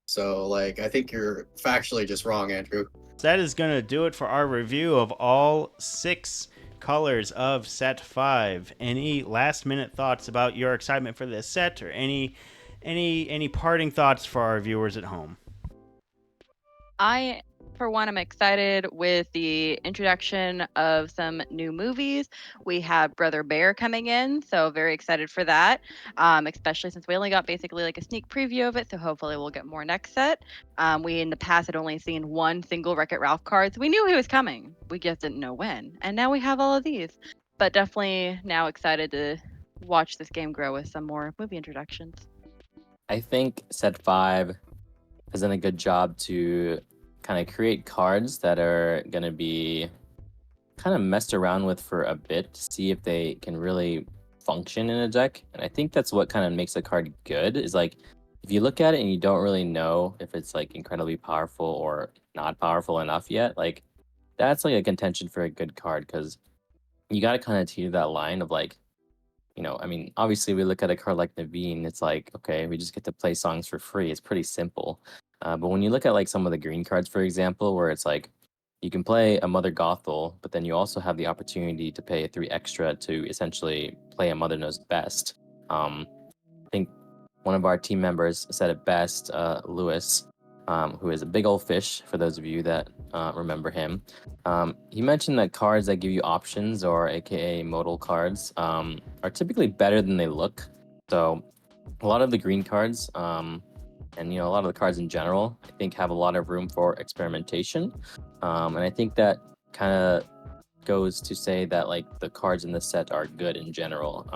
So, I think you're factually just wrong, Andrew. That is going to do it for our review of all 6 colors of set 5. Any last minute thoughts about your excitement for this set, or any parting thoughts for our viewers at home? I, for one, am excited with the introduction of some new movies. We have Brother Bear coming in, so very excited for that, especially since we only got basically a sneak preview of it, so hopefully we'll get more next set. We, in the past, had only seen one single Wreck-It Ralph card, so we knew he was coming. We just didn't know when, and now we have all of these. But definitely now excited to watch this game grow with some more movie introductions. I think set 5 has done a good job to kind of create cards that are going to be kind of messed around with for a bit to see if they can really function in a deck, and I think that's what kind of makes a card good. Is like if you look at it and you don't really know if it's like incredibly powerful or not powerful enough yet, like that's like a contention for a good card because you got to kind of teeter that line of like, I mean, obviously we look at a card like Naveen, it's like, okay, we just get to play songs for free. It's pretty simple. But when you look at like some of the green cards, for example, where it's like you can play a Mother Gothel, but then you also have the opportunity to pay 3 extra to essentially play a Mother Knows Best. I think one of our team members said it best, Lewis, who is a big old fish, for those of you that remember him. He mentioned that cards that give you options, or aka modal cards, are typically better than they look. So a lot of the green cards, and a lot of the cards in general, I think have a lot of room for experimentation. And I think that kind of goes to say that like the cards in the set are good in general.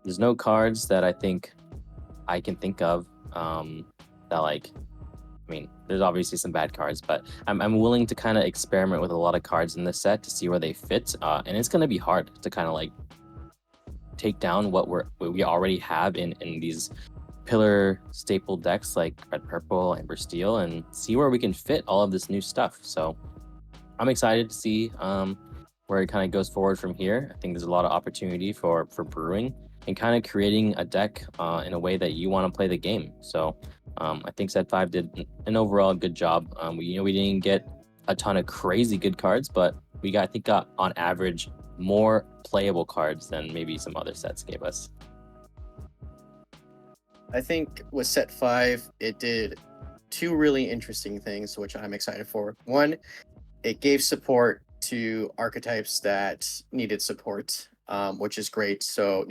There's no cards that I think I can think of that like, I mean, there's obviously some bad cards, but I'm willing to kind of experiment with a lot of cards in this set to see where they fit. And it's going to be hard to kind of like take down what we already have in these pillar staple decks like red, purple, amber, steel, and see where we can fit all of this new stuff. So I'm excited to see where it kind of goes forward from here. I think there's a lot of opportunity for brewing and kind of creating a deck in a way that you want to play the game. So I think Set 5 did an overall good job. We didn't get a ton of crazy good cards, but we got on average more playable cards than maybe some other sets gave us. I think with Set 5, it did 2 really interesting things, which I'm excited for. One, it gave support to archetypes that needed support, which is great. So,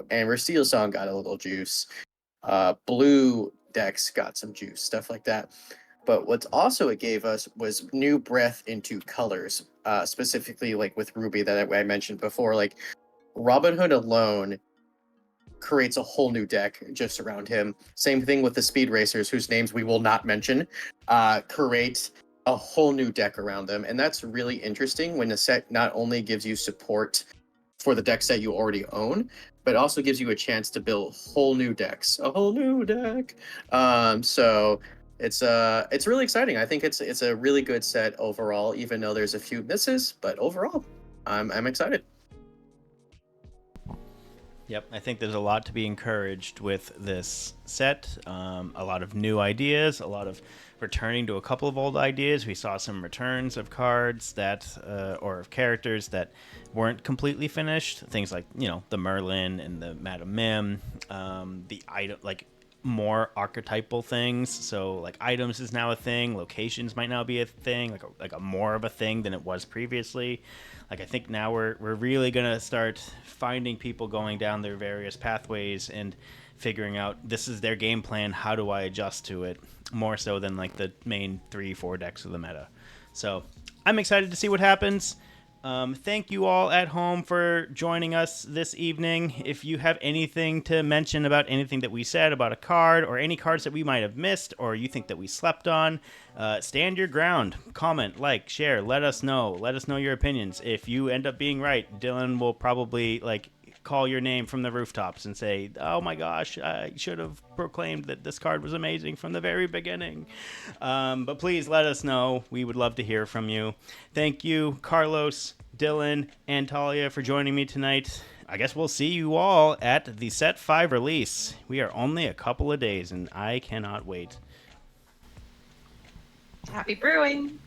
Amber Steel Song got a little juice. Blue decks got some juice, stuff like that. But what's also it gave us was new breath into colors, specifically like with Ruby that I mentioned before. Like Robin Hood alone creates a whole new deck just around him. Same thing with the Speed Racers, whose names we will not mention, create a whole new deck around them. And that's really interesting when the set not only gives you support for the decks that you already own, but also gives you a chance to build whole new decks, a whole new deck. So it's really exciting. I think it's a really good set overall, even though there's a few misses, but overall, I'm excited. Yep, I think there's a lot to be encouraged with this set. A lot of new ideas, a lot of returning to a couple of old ideas. We saw some returns of cards that, or of characters that weren't completely finished. Things like, the Merlin and the Madame Mim, the item, like more archetypal things. So like items is now a thing. Locations might now be a thing, like a more of a thing than it was previously. Like I think now we're really gonna start finding people going down their various pathways and figuring out this is their game plan. How do I adjust to it? More so than like the main 3-4 decks of the meta. So I'm excited to see what happens. Thank you all at home for joining us this evening. If you have anything to mention about anything that we said about a card or any cards that we might have missed or you think that we slept on, stand your ground. Comment, like, share, let us know. Let us know your opinions. If you end up being right, Dylan will probably call your name from the rooftops and say, oh my gosh, I should have proclaimed that this card was amazing from the very beginning. But please let us know. We would love to hear from you. Thank you, Carlos, Dylan, and Talia for joining me tonight. I guess we'll see you all at the Set 5 release. We are only a couple of days, and I cannot wait. Happy brewing!